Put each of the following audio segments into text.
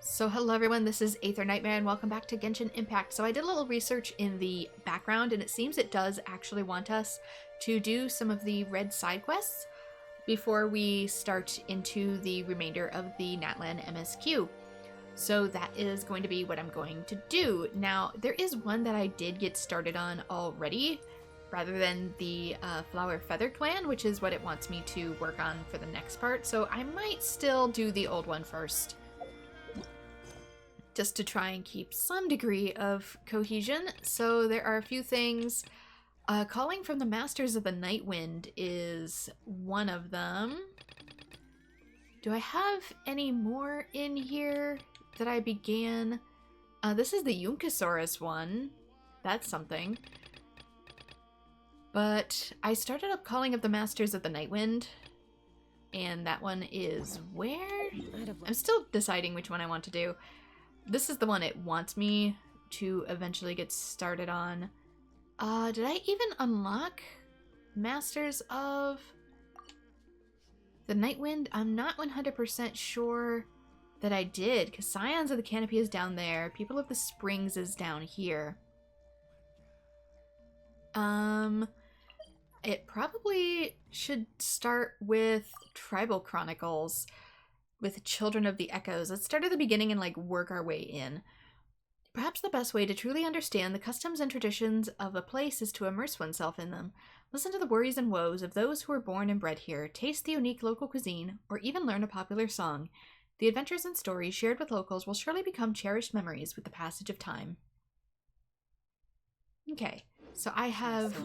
So hello everyone, this is AetherNightmare and welcome back to Genshin Impact. So I did a little research in the background and it seems it does actually want us to do some of the red side quests before we start into the remainder of the Natlan MSQ. So that is going to be what I'm going to do. Now, there is one that I did get started on already, rather than the Flower Feather Clan, which is what it wants me to work on for the next part. So I might still do the old one first, just to try and keep some degree of cohesion. So there are a few things. Calling from the Masters of the Nightwind is one of them. Do I have any more in here that I began? This is the Yunkasaurus one. That's something. But I started up Calling of the Masters of the Nightwind, and that one is where? I'm still deciding which one I want to do. This is the one it wants me to eventually get started on. Did I even unlock Masters of the Nightwind? I'm not 100% sure that I did, because Scions of the Canopy is down there. People of the Springs is down here. It probably should start with Tribal Chronicles, with Children of the Echoes. Let's start at the beginning and work our way in. Perhaps the best way to truly understand the customs and traditions of a place is to immerse oneself in them. Listen to the worries and woes of those who were born and bred here, taste the unique local cuisine, or even learn a popular song. The adventures and stories shared with locals will surely become cherished memories with the passage of time. Okay, so I have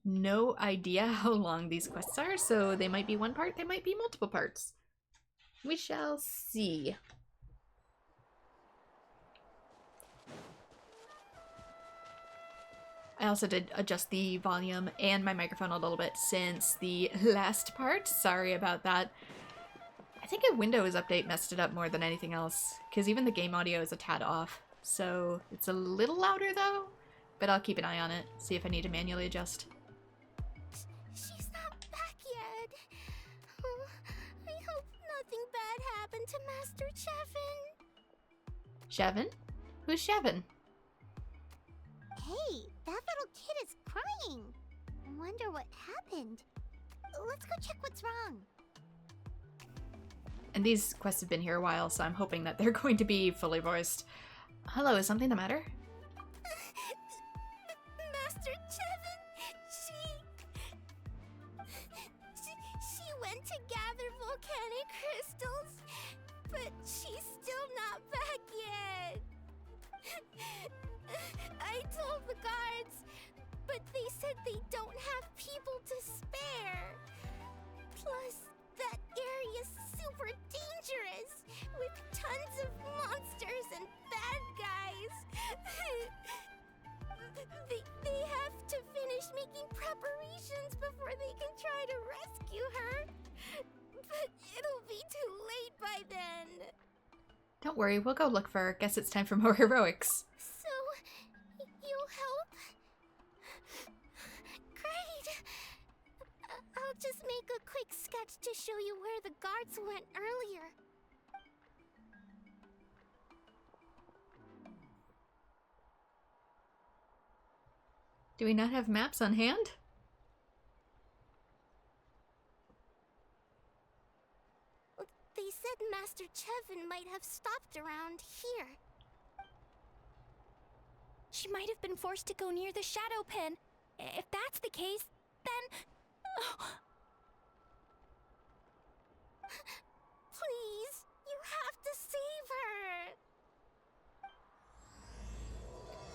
no idea how long these quests are, so they might be one part, they might be multiple parts. We shall see. I also did adjust the volume and my microphone a little bit since the last part. Sorry about that. I think a Windows update messed it up more than anything else, because even the game audio is a tad off. So it's a little louder though, but I'll keep an eye on it, see if I need to manually adjust. She's not back yet. Oh, I hope nothing bad happened to Master Chevin. Chevin? Who's Chevin? Hey, that little kid is crying. I wonder what happened. Let's go check what's wrong. And these quests have been here a while, so I'm hoping that they're going to be fully voiced. Hello, is something the matter? Master Chevin, she went to gather volcanic crystals, but she's still not back yet. I told the guards, but they said they don't have people to spare. Plus, that area's super dangerous, with tons of monsters and bad guys. They have to finish making preparations before they can try to rescue her. But it'll be too late by then. Don't worry, we'll go look for her. Guess it's time for more heroics. So, you'll help? Great! I'll just make a quick sketch to show you where the guards went earlier. Do we not have maps on hand? They said Master Chevin might have stopped around here. She might have been forced to go near the shadow pen. If that's the case, then... Please, you have to save her!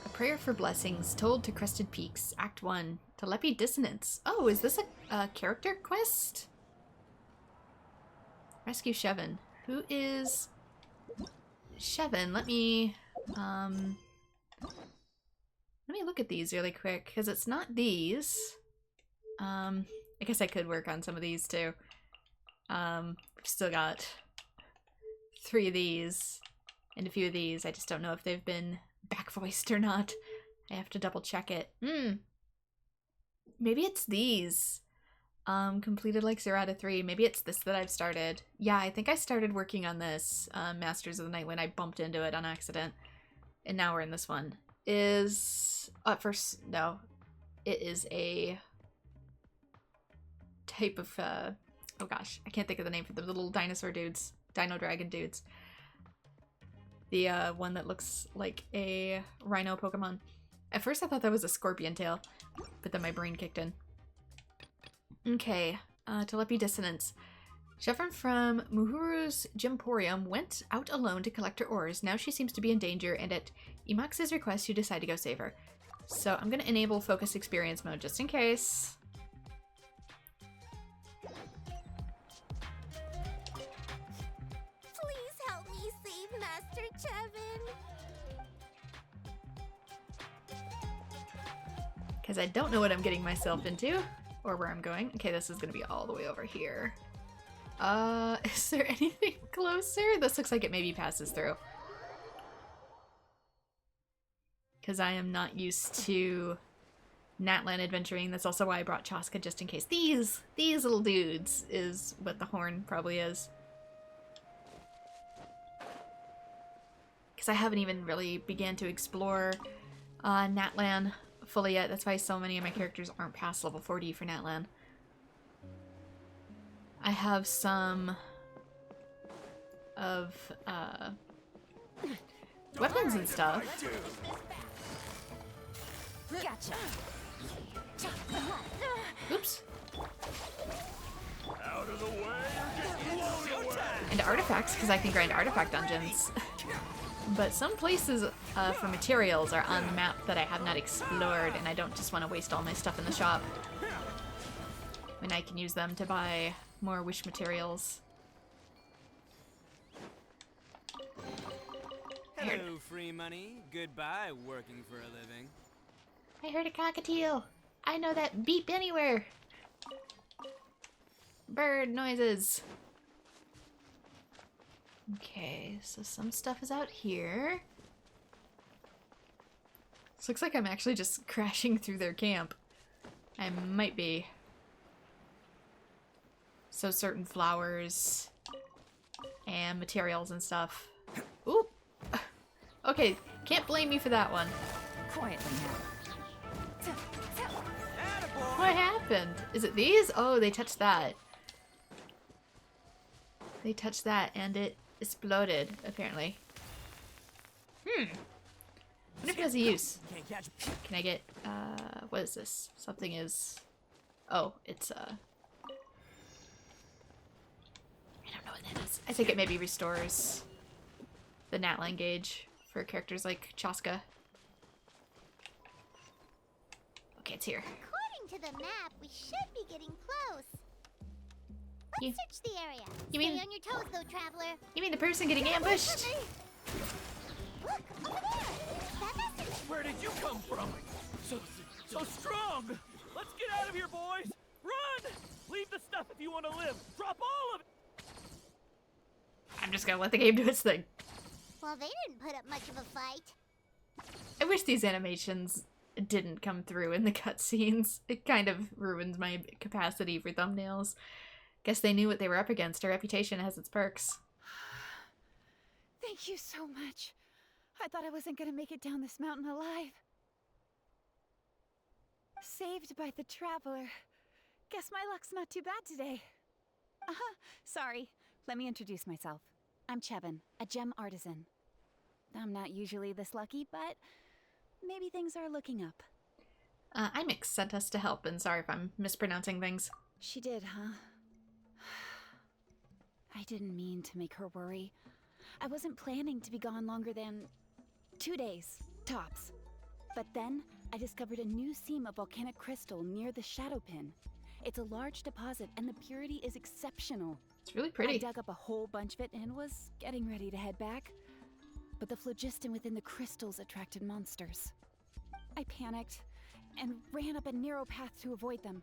A Prayer for Blessings, told to Crested Peaks, Act 1, Telepi Dissonance. Oh, is this a character quest? Rescue Chevin. Who is Chevin? Let me look at these really quick, because it's not these. I guess I could work on some of these too. We've still got 3 of these and a few of these. I just don't know if they've been back voiced or not. I have to double check it. Maybe it's these. Completed like 0 out of 3. Maybe it's this that I've started. Yeah, I think I started working on this Masters of the Night when I bumped into it on accident. And now we're in this one. Is... at first, no. It is a type of... oh gosh, I can't think of the name for the little dinosaur dudes. Dino dragon dudes. The one that looks like a rhino Pokemon. At first I thought that was a scorpion tail, but then my brain kicked in. Okay, Telepy Dissonance. Chevron from Muhuru's Gymporium went out alone to collect her ores. Now she seems to be in danger, and at Emax's request you decide to go save her. So I'm going to enable focus experience mode just in case. Please help me save Master Chevin. Because I don't know what I'm getting myself into. Or where I'm going. Okay, this is going to be all the way over here. Is there anything closer? This looks like it maybe passes through. Because I am not used to Natlan adventuring. That's also why I brought Chaska, just in case. These little dudes is what the horn probably is. Because I haven't even really began to explore Natlan fully yet. That's why so many of my characters aren't past level 40 for Natlan. I have some of weapons and stuff. Gotcha. Oops. Out of the way or get blown away. And artifacts, because I can grind artifact dungeons. But some places for materials are on the map that I have not explored, and I don't just want to waste all my stuff in the shop when I can use them to buy more wish materials. Hello, free money. Goodbye, working for a living. I heard a cockatiel. I know that beep anywhere. Bird noises. Okay, so some stuff is out here. This looks like I'm actually just crashing through their camp. I might be. So certain flowers and materials and stuff. Ooh. Okay, can't blame me for that one. Quietly now. What happened? Is it these? Oh, they touched that. They touched that and it exploded, apparently. I wonder if it has a use. Can I get, what is this? Something is... Oh, it's, I don't know what that is. I think it maybe restores the Natlan gauge for characters like Chaska. Okay, it's here. According to the map, we should be getting close. You- Let's search the area. you mean- Stay on your toes, though, traveler. You mean the person getting ambushed? Look, over there. That message. Where did you come from? So strong. Let's get out of here, boys. Run! Leave the stuff if you want to live. Drop all of it. I'm just gonna let the game do its thing. Well, they didn't put up much of a fight. I wish these animations didn't come through in the cutscenes. It kind of ruins my capacity for thumbnails. Guess they knew what they were up against. Our reputation has its perks. Thank you so much. I thought I wasn't gonna make it down this mountain alive. Saved by the traveler. Guess my luck's not too bad today. Sorry. Let me introduce myself. I'm Chevin, a gem artisan. I'm not usually this lucky, but maybe things are looking up. Imix sent us to help, and sorry if I'm mispronouncing things. She did, huh? I didn't mean to make her worry. I wasn't planning to be gone longer than 2 days, tops. But then, I discovered a new seam of volcanic crystal near the Shadow Pin. It's a large deposit, and the purity is exceptional. It's really I pretty. dug up a whole bunch of it and was getting ready to head back. But the phlogiston within the crystals attracted monsters. I panicked and ran up a narrow path to avoid them.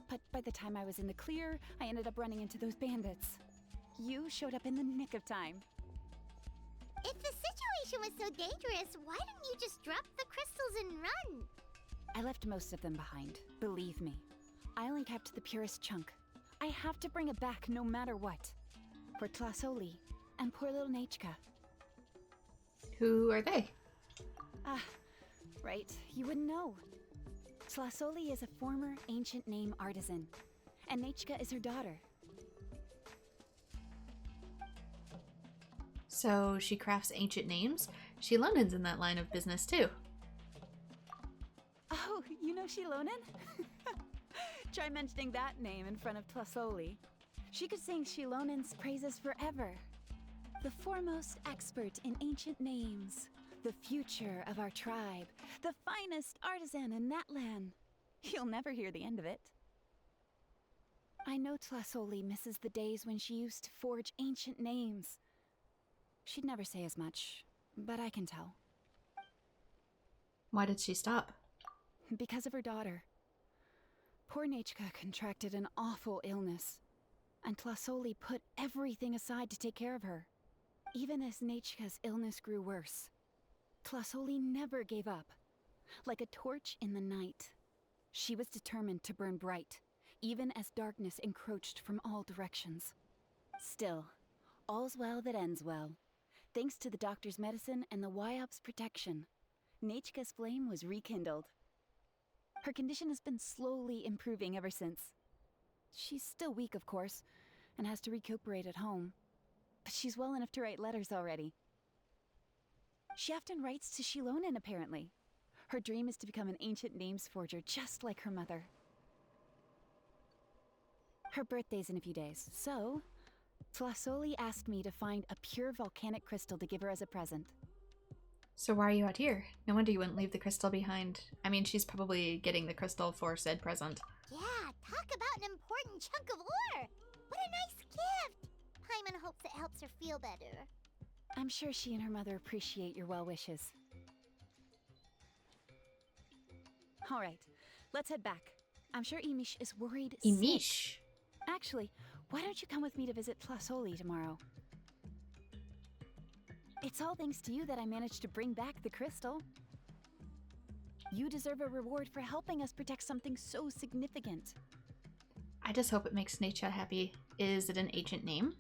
But by the time I was in the clear, I ended up running into those bandits. You showed up in the nick of time. If the situation was so dangerous, why didn't you just drop the crystals and run? I left most of them behind, believe me. I only kept the purest chunk. I have to bring it back no matter what. For Tlasoli and poor little Nechka. Who are they? Ah, right. You wouldn't know. Tlasoli is a former ancient name artisan, and Nechka is her daughter. So she crafts ancient names? Shilonin's in that line of business too. Oh, you know Shilonin? Try mentioning that name in front of Tlasoli. She could sing Shilonin's praises forever. The foremost expert in ancient names. The future of our tribe. The finest artisan in that land. You'll never hear the end of it. I know Tlasoli misses the days when she used to forge ancient names. She'd never say as much, but I can tell. Why did she stop? Because of her daughter. Poor Nechka contracted an awful illness, and Tlasoli put everything aside to take care of her. Even as Nechka's illness grew worse, Tlasoli never gave up. Like a torch in the night, she was determined to burn bright, even as darkness encroached from all directions. Still, all's well that ends well. Thanks to the doctor's medicine and the YOP's protection, Nechka's flame was rekindled. Her condition has been slowly improving ever since. She's still weak, of course, and has to recuperate at home. But she's well enough to write letters already. She often writes to Shilonin, apparently. Her dream is to become an ancient names forger, just like her mother. Her birthday's in a few days, so Tlasoli asked me to find a pure volcanic crystal to give her as a present. So why are you out here? No wonder you wouldn't leave the crystal behind. I mean, she's probably getting the crystal for said present. Yeah, talk about an important chunk of ore! What a nice gift! Paimon hopes it helps her feel better. I'm sure she and her mother appreciate your well wishes. All right, let's head back. I'm sure Emish is worried sick. Emish? Actually, why don't you come with me to visit Tlasoli tomorrow? It's all thanks to you that I managed to bring back the crystal. You deserve a reward for helping us protect something so significant. I just hope it makes Necha happy. Is it an ancient name?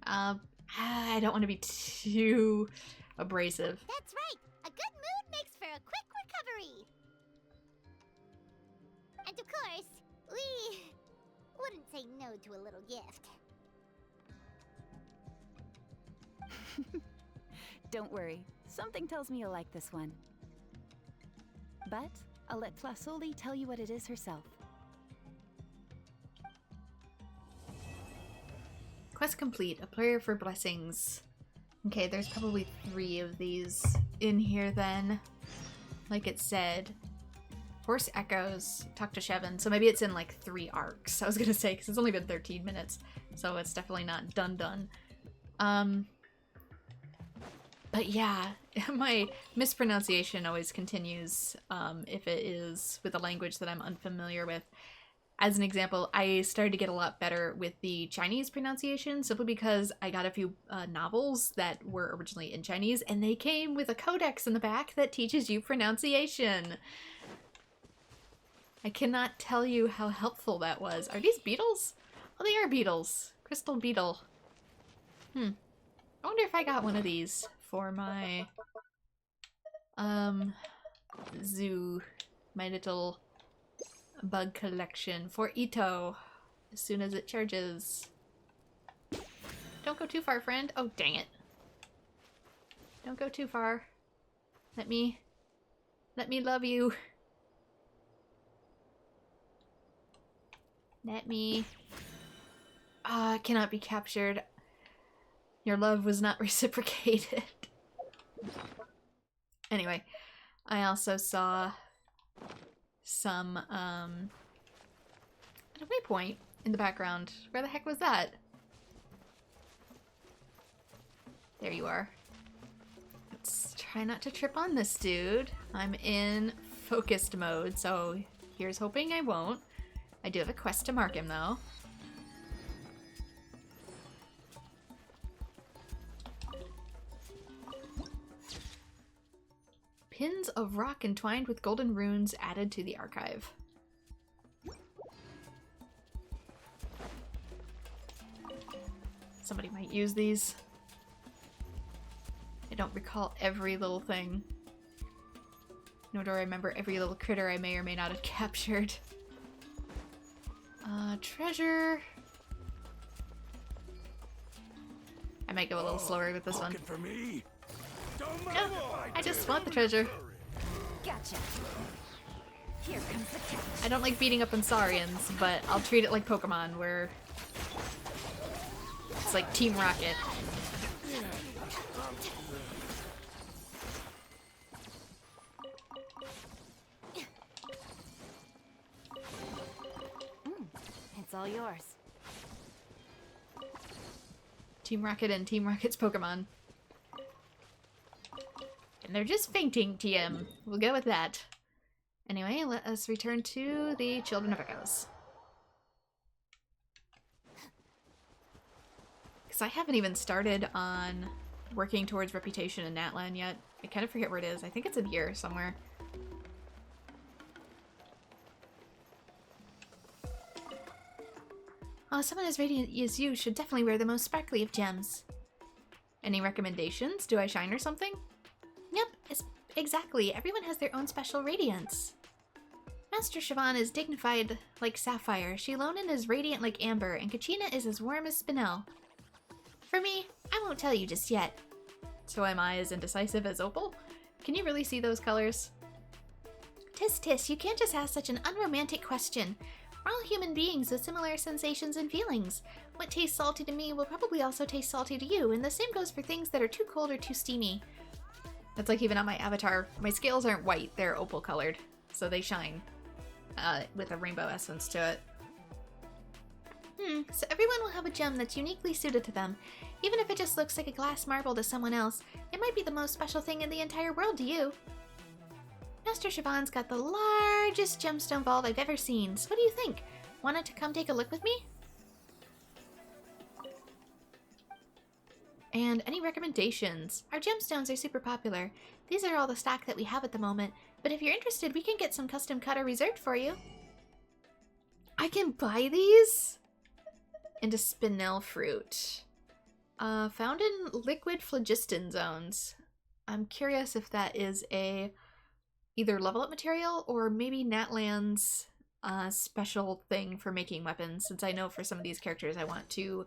I don't want to be too abrasive. That's right! A good mood makes for a quick recovery! And of course, we wouldn't say no to a little gift. Don't worry, something tells me you'll like this one. But I'll let Tlasoli tell you what it is herself. Quest complete. A prayer for blessings. Okay, there's probably 3 of these in here then. Like it said. Horse Echoes. Talk to Shevin. So maybe it's in like 3 arcs. I was gonna say, because it's only been 13 minutes. So it's definitely not done. But yeah, my mispronunciation always continues if it is with a language that I'm unfamiliar with. As an example, I started to get a lot better with the Chinese pronunciation simply because I got a few novels that were originally in Chinese and they came with a codex in the back that teaches you pronunciation. I cannot tell you how helpful that was. Are these beetles? Oh, they are beetles. Crystal beetle. I wonder if I got one of these for my zoo, my little bug collection for Ito as soon as it charges. Don't go too far, friend. Oh, dang it. Don't go too far. Let me love you. Let me. Cannot be captured. Your love was not reciprocated. Anyway, I also saw some, at a waypoint in the background. Where the heck was that? There you are. Let's try not to trip on this dude. I'm in focused mode, so here's hoping I won't. I do have a quest to mark him, though. Pins of rock entwined with golden runes added to the archive. Somebody might use these. I don't recall every little thing. Nor do I remember every little critter I may or may not have captured. Treasure. I might go a little slower with this one. For me. No, I just want the treasure. Gotcha. Here comes the catch. I don't like beating up on Saurians, but I'll treat it like Pokemon, where it's like Team Rocket. It's all yours. Team Rocket and Team Rocket's Pokemon. And they're just fainting, TM. We'll go with that. Anyway, let us return to the Children of Echoes. Because I haven't even started on working towards reputation in Natlan yet. I kind of forget where it is. I think it's in here somewhere. Someone as radiant as you should definitely wear the most sparkly of gems. Any recommendations? Do I shine or something? Yep, exactly. Everyone has their own special radiance. Master Siobhan is dignified like sapphire, Shilonen is radiant like amber, and Kachina is as warm as spinel. For me, I won't tell you just yet. So am I as indecisive as Opal? Can you really see those colors? Tis, you can't just ask such an unromantic question. We're all human beings with similar sensations and feelings. What tastes salty to me will probably also taste salty to you, and the same goes for things that are too cold or too steamy. That's like even on my avatar. My scales aren't white, they're opal colored, so they shine with a rainbow essence to it. So everyone will have a gem that's uniquely suited to them. Even if it just looks like a glass marble to someone else, it might be the most special thing in the entire world to you. Master Siobhan's got the largest gemstone vault I've ever seen, so what do you think? Want to come take a look with me? And any recommendations? Our gemstones are super popular. These are all the stock that we have at the moment, but if you're interested, we can get some custom cutter reserved for you. I can buy these? Into spinel fruit. Found in liquid phlogiston zones. I'm curious if that is a either level up material or maybe Natlan's special thing for making weapons, since I know for some of these characters I want to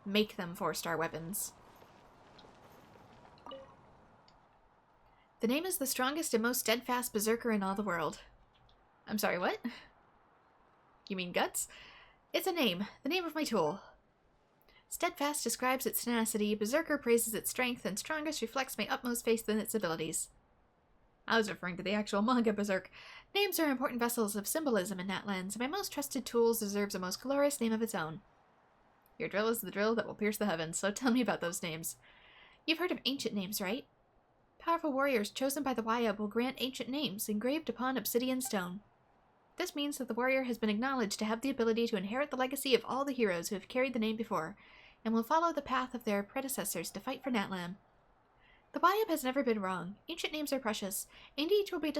make them 4-star weapons. The name is the strongest and most steadfast berserker in all the world. I'm sorry, what? You mean guts? It's a name, the name of my tool. Steadfast describes its tenacity, berserker praises its strength, and strongest reflects my utmost faith in its abilities. I was referring to the actual manga Berserk. Names are important vessels of symbolism in Natlands, and my most trusted tool deserves a most glorious name of its own. Your drill is the drill that will pierce the heavens, so tell me about those names. You've heard of ancient names, right? Powerful warriors chosen by the Wayab will grant ancient names engraved upon obsidian stone. This means that the warrior has been acknowledged to have the ability to inherit the legacy of all the heroes who have carried the name before, and will follow the path of their predecessors to fight for Natlan. The Wayab has never been wrong. Ancient names are precious, and each will be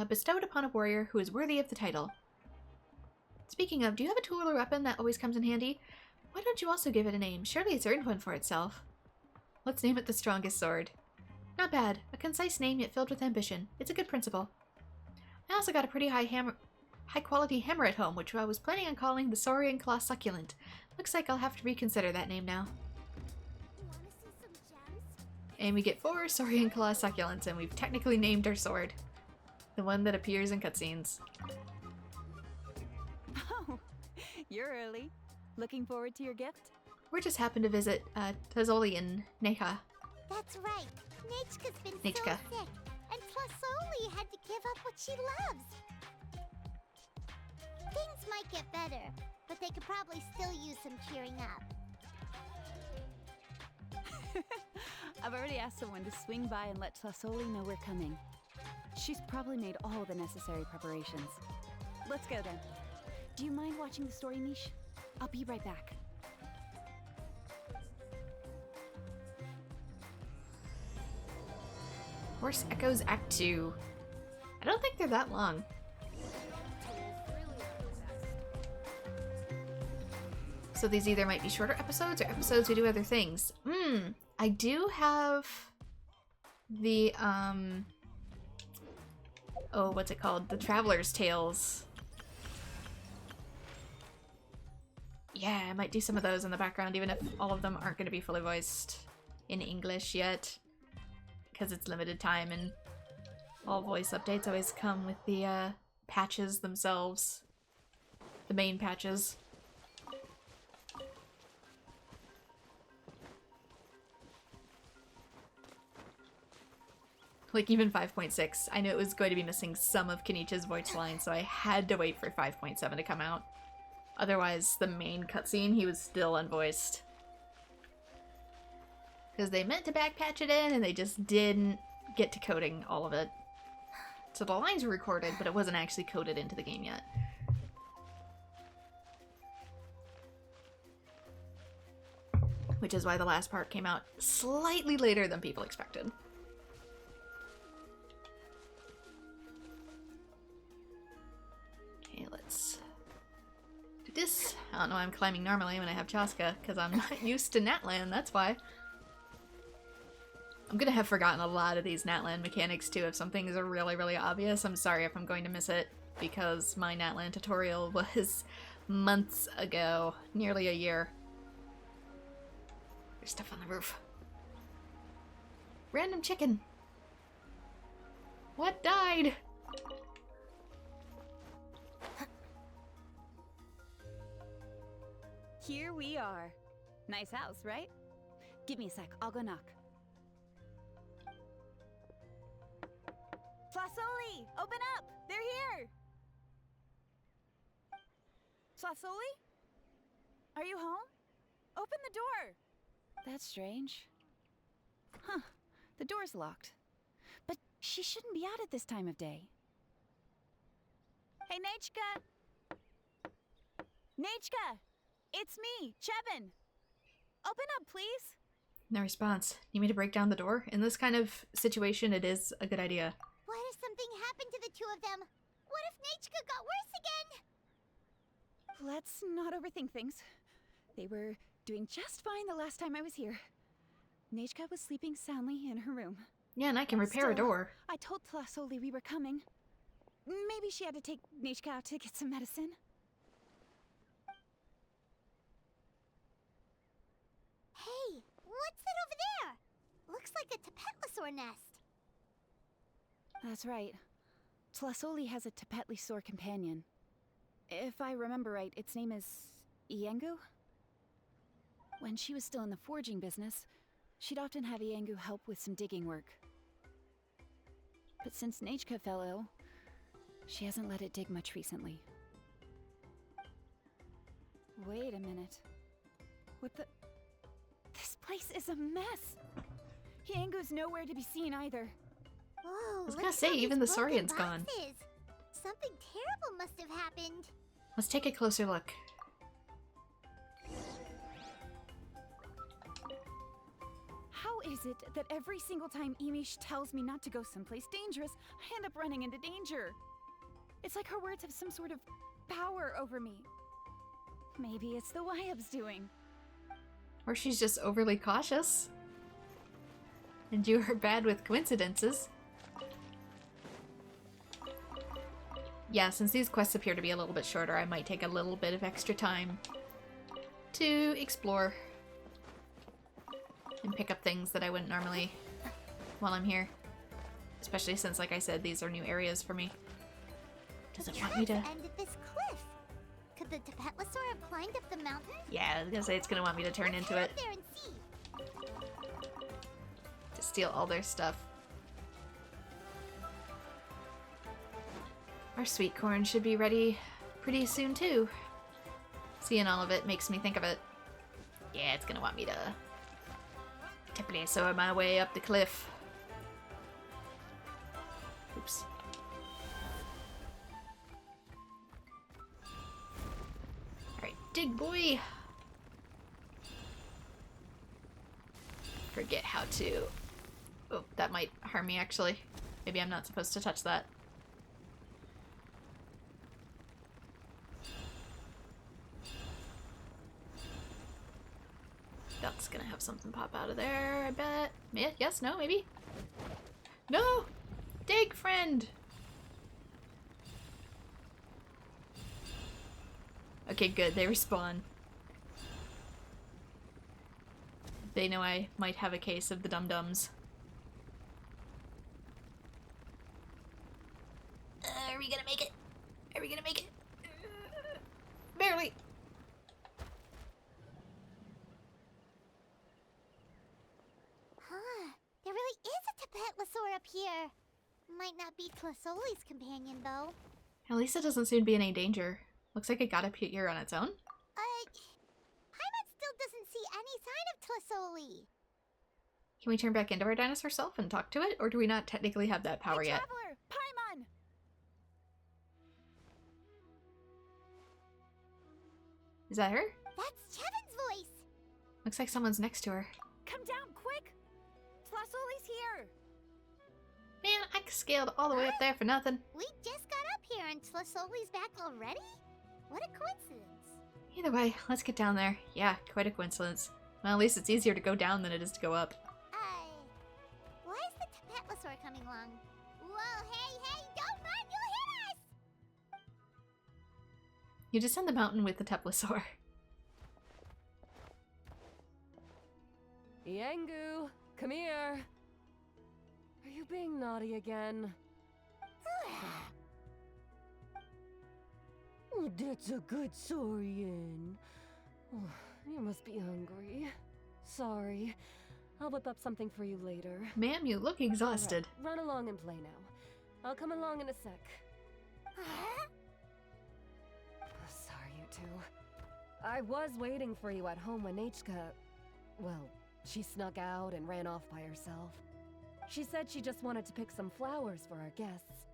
bestowed upon a warrior who is worthy of the title. Speaking of, do you have a tool or weapon that always comes in handy? Why don't you also give it a name? Surely it's earned one for itself. Let's name it the strongest sword. Not bad. A concise name yet filled with ambition. It's a good principle. I also got a pretty high-quality hammer at home, which I was planning on calling the Saurian Claw Succulent. Looks like I'll have to reconsider that name now. And we get 4 Saurian Claw Succulents, and we've technically named our sword. The one that appears in cutscenes. Oh, you're early. Looking forward to your gift? We just happened to visit Tazoli and Neha. That's right. Nechka's been Nechka. so sick, and Tlasoli had to give up what she loves. Things might get better, but they could probably still use some cheering up. I've already asked someone to swing by and let Tlasoli know we're coming. She's probably made all the necessary preparations. Let's go then. Do you mind watching the story, Mish? I'll be right back. Horse Echoes Act 2. I don't think they're that long. So these either might be shorter episodes or episodes who do other things. I do have the, oh, what's it called? The Traveler's Tales. Yeah, I might do some of those in the background, even if all of them aren't going to be fully voiced in English yet. Because it's limited time, and all voice updates always come with the patches themselves. The main patches. Like even 5.6, I knew it was going to be missing some of Kenichi's voice line, so I had to wait for 5.7 to come out. Otherwise, the main cutscene, he was still unvoiced. Because they meant to backpatch it in, and they just didn't get to coding all of it. So the lines were recorded, but it wasn't actually coded into the game yet. Which is why the last part came out slightly later than people expected. Okay, let's do this. I don't know why I'm climbing normally when I have Chaska, because I'm not used to Natlan, that's why. I'm gonna have forgotten a lot of these Natlan mechanics too. If something is really, really obvious, I'm sorry if I'm going to miss it, because my Natlan tutorial was months ago, nearly a year. There's stuff on the roof. Random chicken. What died? Here we are. Nice house, right? Give me a sec, I'll go knock. Flasoli, open up! They're here! Flasoli? Are you home? Open the door! That's strange. Huh, the door's locked. But she shouldn't be out at this time of day. Hey, Nechka! Nechka! It's me, Chevin! Open up, please! No response. Need me to break down the door? In this kind of situation, it is a good idea. What if something happened to the two of them? What if Nechka got worse again? Let's not overthink things. They were doing just fine the last time I was here. Nechka was sleeping soundly in her room. Yeah, and I can repair a Still, door. I told Tlasoli we were coming. Maybe she had to take Nechka out to get some medicine. Hey, what's that over there? Looks like a Tapetlosaur nest. That's right. Tlasoli has a Tapetlosaur companion. If I remember right, its name is Iengu? When she was still in the forging business, she'd often have Iengu help with some digging work. But since Nechka fell ill, she hasn't let it dig much recently. Wait a minute. What the... This place is a mess! Iengu's nowhere to be seen either. Whoa, I was look gonna at say, all even these the broken Saurian's gone. boxes. Something terrible must have happened. Let's take a closer look. How is it that every single time Imish tells me not to go someplace dangerous, I end up running into danger? It's like her words have some sort of power over me. Maybe it's the Wyab's doing. Or she's just overly cautious. And you are bad with coincidences. Yeah, since these quests appear to be a little bit shorter, I might take a little bit of extra time to explore and pick up things that I wouldn't normally while I'm here. Especially since, like I said, these are new areas for me. Does it want me to... End at this cliff. Could the Tapetlosaur have climbed up the mountain? Yeah, I was gonna say it's gonna want me to turn into it. Let's head up there and see. To steal all their stuff. Our sweet corn should be ready pretty soon too. Seeing all of it makes me think of it. Yeah, it's gonna want me to Tapetlosaur my way up the cliff. Oops. Alright, dig boy! Forget how to... Oh, that might harm me actually. Maybe I'm not supposed to touch that. gonna have something pop out of there, I bet. Yeah, yes, no, maybe? No! Dig, friend! Okay, good, they respawn. They know I might have a case of the dum-dums. Are we gonna make it? Are we gonna make it? Barely! Huh. There really is a Tapetlosaur up here. Might not be Tlasoli's companion, though. At least it doesn't seem to be in any danger. Looks like it got up here on its own. Paimon still doesn't see any sign of Tlasoli. Can we turn back into our dinosaur self and talk to it? Or do we not technically have that power Hey, yet? Traveler! Paimon! Is that her? That's Chevin's voice. Looks like someone's next to her. Come down, quick! Tlasoli's here! Man, I scaled all the way up there for nothing. We just got up here and Tlasoli's back already? What a coincidence. Either way, let's get down there. Yeah, quite a coincidence. Well, at least it's easier to go down than it is to go up. Why is the Tapetlosaur coming along? Whoa, hey, don't run, you'll hit us! You descend the mountain with the Teplosaur. Yangu, come here. Are you being naughty again? Oh, that's a good saurian. Oh, you must be hungry. Sorry. I'll whip up something for you later. Ma'am, you look exhausted. All right, run along and play now. I'll come along in a sec. Sorry, you two. I was waiting for you at home when Hka... Well, she snuck out and ran off by herself. She said she just wanted to pick some flowers for our guests.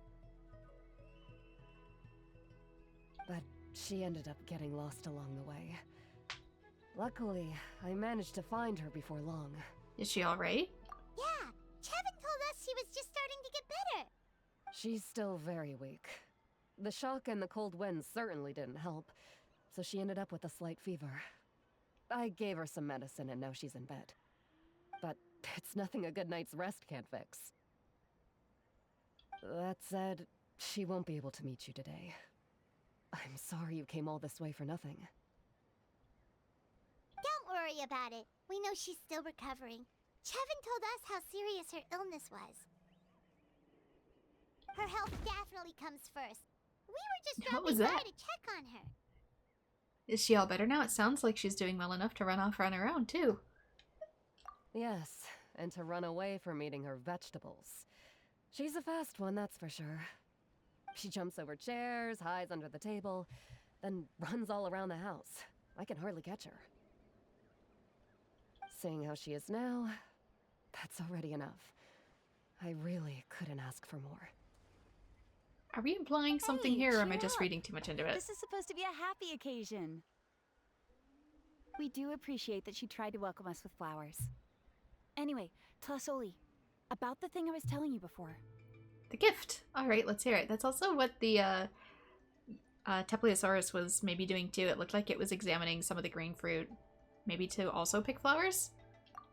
But she ended up getting lost along the way. Luckily, I managed to find her before long. Is she alright? Yeah, Chevin told us she was just starting to get better. She's still very weak. The shock and the cold winds certainly didn't help, so she ended up with a slight fever. I gave her some medicine and now she's in bed. But it's nothing a good night's rest can't fix. That said, she won't be able to meet you today. I'm sorry you came all this way for nothing. Don't worry about it. We know she's still recovering. Chevin told us how serious her illness was. Her health definitely comes first. We were just What was dropping by that? to check on her. Is she all better now? It sounds like she's doing well enough to run off on her own, too. Yes, and to run away from eating her vegetables. She's a fast one, that's for sure. She jumps over chairs, hides under the table, then runs all around the house. I can hardly catch her. Seeing how she is now, that's already enough. I really couldn't ask for more. Are we implying something Hey, here, or am I cheer just up. reading too much into it? This is supposed to be a happy occasion. We do appreciate that she tried to welcome us with flowers. Anyway, Tlasoli, about the thing I was telling you before. The gift! Alright, let's hear it. That's also what the Teplosaurus was maybe doing too. It looked like it was examining some of the green fruit. Maybe to also pick flowers?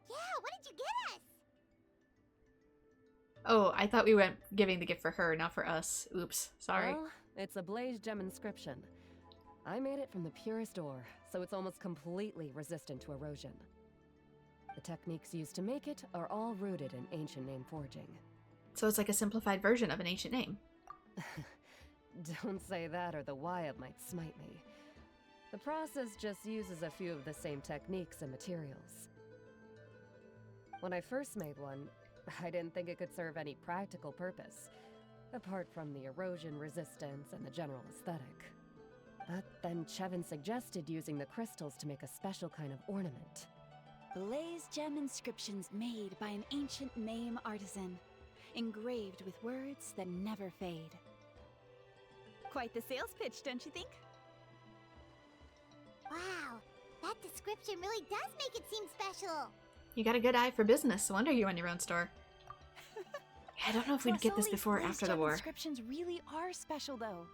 Yeah, what did you get us? Oh, I thought we went giving the gift for her, not for us. Oops, sorry. Well, it's a blaze gem inscription. I made it from the purest ore, so it's almost completely resistant to erosion. The techniques used to make it are all rooted in ancient name forging. So it's like a simplified version of an ancient name. Don't say that or the Wyld might smite me. The process just uses a few of the same techniques and materials. When I first made one, I didn't think it could serve any practical purpose, apart from the erosion resistance and the general aesthetic. But then Chevin suggested using the crystals to make a special kind of ornament. Blaze gem inscriptions made by an ancient name artisan, engraved with words that never fade. Quite the sales pitch, don't you think? Wow, that description really does make it seem special. You got a good eye for business. No wonder you run your own store. I don't know if we'd get this Tlasoli's before or blaze after the gem war. Inscriptions really are special, though.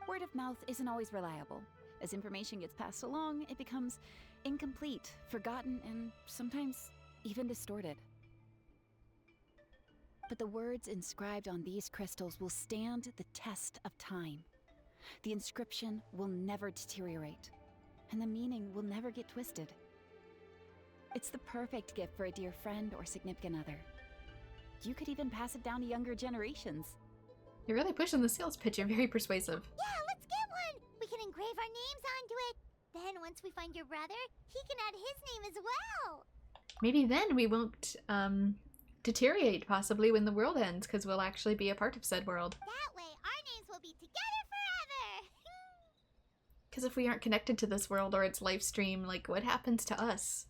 Word of mouth isn't always reliable. As information gets passed along, it becomes incomplete, forgotten, and sometimes even distorted. But the words inscribed on these crystals will stand the test of time. The inscription will never deteriorate, and the meaning will never get twisted. It's the perfect gift for a dear friend or significant other. You could even pass it down to younger generations. You're really pushing the sales pitch. You're very persuasive. Yeah, let's get one! We can engrave our names onto it. Then once we find your brother, he can add his name as well. Maybe then we won't deteriorate possibly when the world ends, because we'll actually be a part of said world. That way, our names will be together forever. Because if we aren't connected to this world or its live stream, like, what happens to us?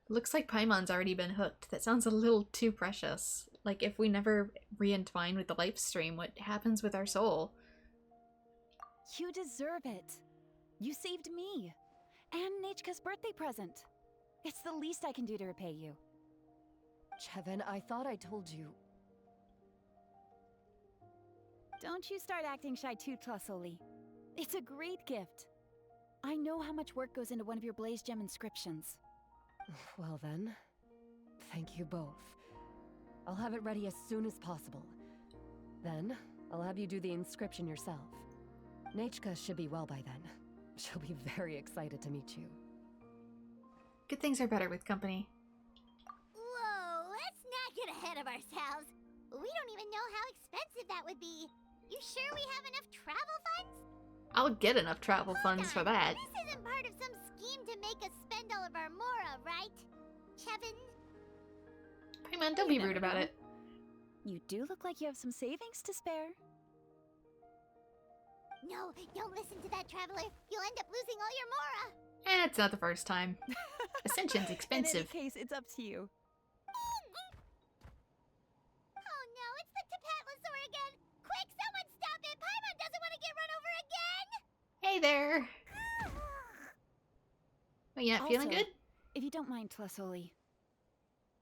Looks like Paimon's already been hooked. That sounds a little too precious. Like, if we never re-entwine with the live stream, what happens with our soul? You deserve it. You saved me. And Nechka's birthday present. It's the least I can do to repay you. Chevin, I thought I told you. Don't you start acting shy too, Tlasoli. It's a great gift. I know how much work goes into one of your Blaze Gem inscriptions. Well then, thank you both. I'll have it ready as soon as possible. Then, I'll have you do the inscription yourself. Nechka should be well by then. She'll be very excited to meet you. Good things are better with company. Whoa, let's not get ahead of ourselves. We don't even know how expensive that would be. You sure we have enough travel funds? I'll get enough travel funds for that. This isn't part of some scheme to make us spend all of our mora, right? Chevin? Paimon, don't be rude about it. You do look like you have some savings to spare. No, don't listen to that traveler. You'll end up losing all your mora. It's not the first time. Ascension's expensive. In any case, it's up to you. Oh no, it's the Tapatlosaur again! Quick, someone stop it! Paimon doesn't want to get run over again! Hey there. Well, you not feeling Also, good? If you don't mind, Tlasoli,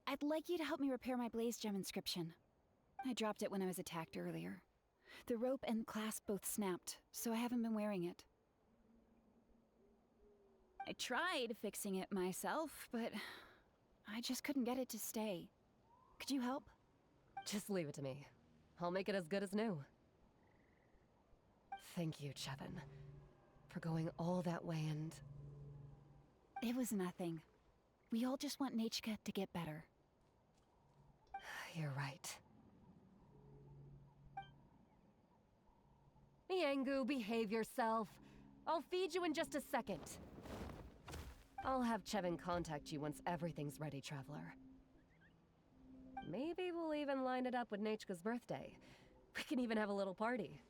I'd like you to help me repair my Blaze Gem inscription. I dropped it when I was attacked earlier. The rope and clasp both snapped, so I haven't been wearing it. I tried fixing it myself, but I just couldn't get it to stay. Could you help? Just leave it to me. I'll make it as good as new. Thank you, Chevin, for going all that way and... It was nothing. We all just want Nechka to get better. You're right. Miangu, behave yourself. I'll feed you in just a second. I'll have Chevin contact you once everything's ready, Traveler. Maybe we'll even line it up with Nechka's birthday. We can even have a little party.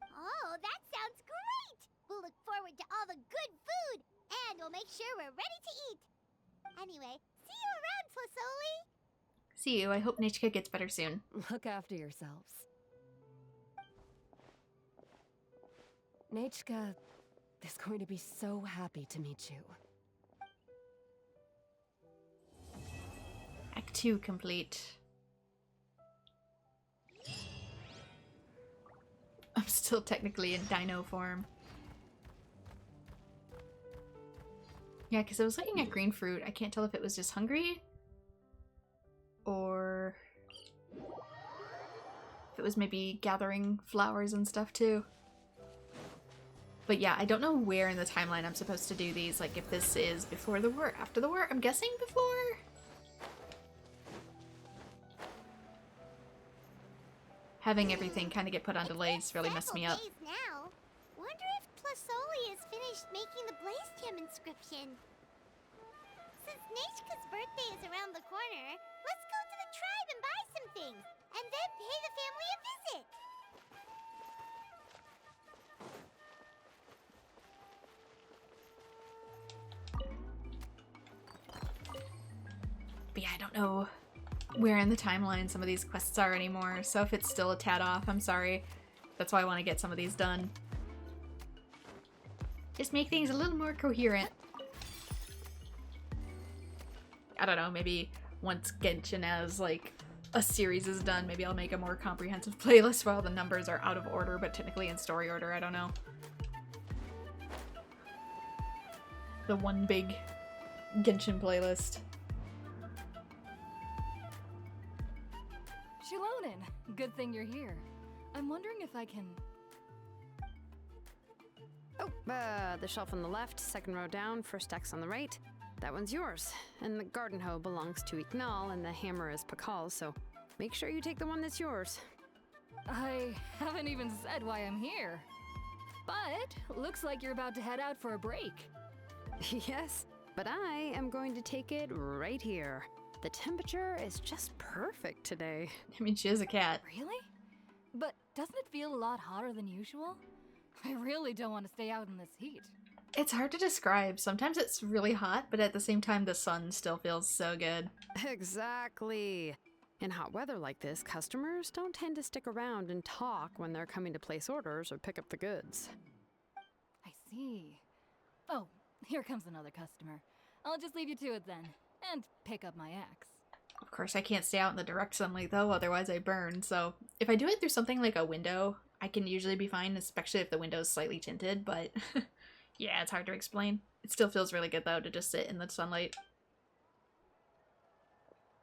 Oh, that sounds great! We'll look forward to all the good food, and we'll make sure we're ready to eat. Anyway, see you around, Tlasoli! See you. I hope Nechka gets better soon. Look after yourselves. Nechka is going to be so happy to meet you. Act 2 complete. I'm still technically in dino form. Yeah, because I was looking at green fruit. I can't tell if it was just hungry or if it was maybe gathering flowers and stuff too. But yeah, I don't know where in the timeline I'm supposed to do these. Like if this is before the war, after the war. I'm guessing before? Having everything kind of get put on delays really messed me up. Days now. Wonder if Tlasoli has finished making the Blaze Gem inscription. Since Nechka's birthday is around the corner, let's go to the tribe and buy some things, and then pay the family a visit. But yeah, I don't know where in the timeline some of these quests are anymore, so if it's still a tad off, I'm sorry. That's why I want to get some of these done. Just make things a little more coherent. I don't know, maybe once Genshin as like a series is done, maybe I'll make a more comprehensive playlist where all the numbers are out of order, but technically in story order, I don't know. the one big Genshin playlist. Shilonin, good thing you're here. I'm wondering if I can... Oh, the shelf on the left, second row down, first X on the right. That one's yours. And the garden hoe belongs to Ignal, and the hammer is Pakal's, so make sure you take the one that's yours. I haven't even said why I'm here. But looks like you're about to head out for a break. Yes, but I am going to take it right here. The temperature is just perfect today. I mean, she is a cat. Really? But doesn't it feel a lot hotter than usual? I really don't want to stay out in this heat. It's hard to describe. Sometimes it's really hot, but at the same time, the sun still feels so good. Exactly. In hot weather like this, customers don't tend to stick around and talk when they're coming to place orders or pick up the goods. I see. Oh, here comes another customer. I'll just leave you to it then, and pick up my axe. Of course, I can't stay out in the direct sunlight though, otherwise I burn. So if I do it through something like a window, I can usually be fine, especially if the window's slightly tinted, but yeah, it's hard to explain. It still feels really good though to just sit in the sunlight.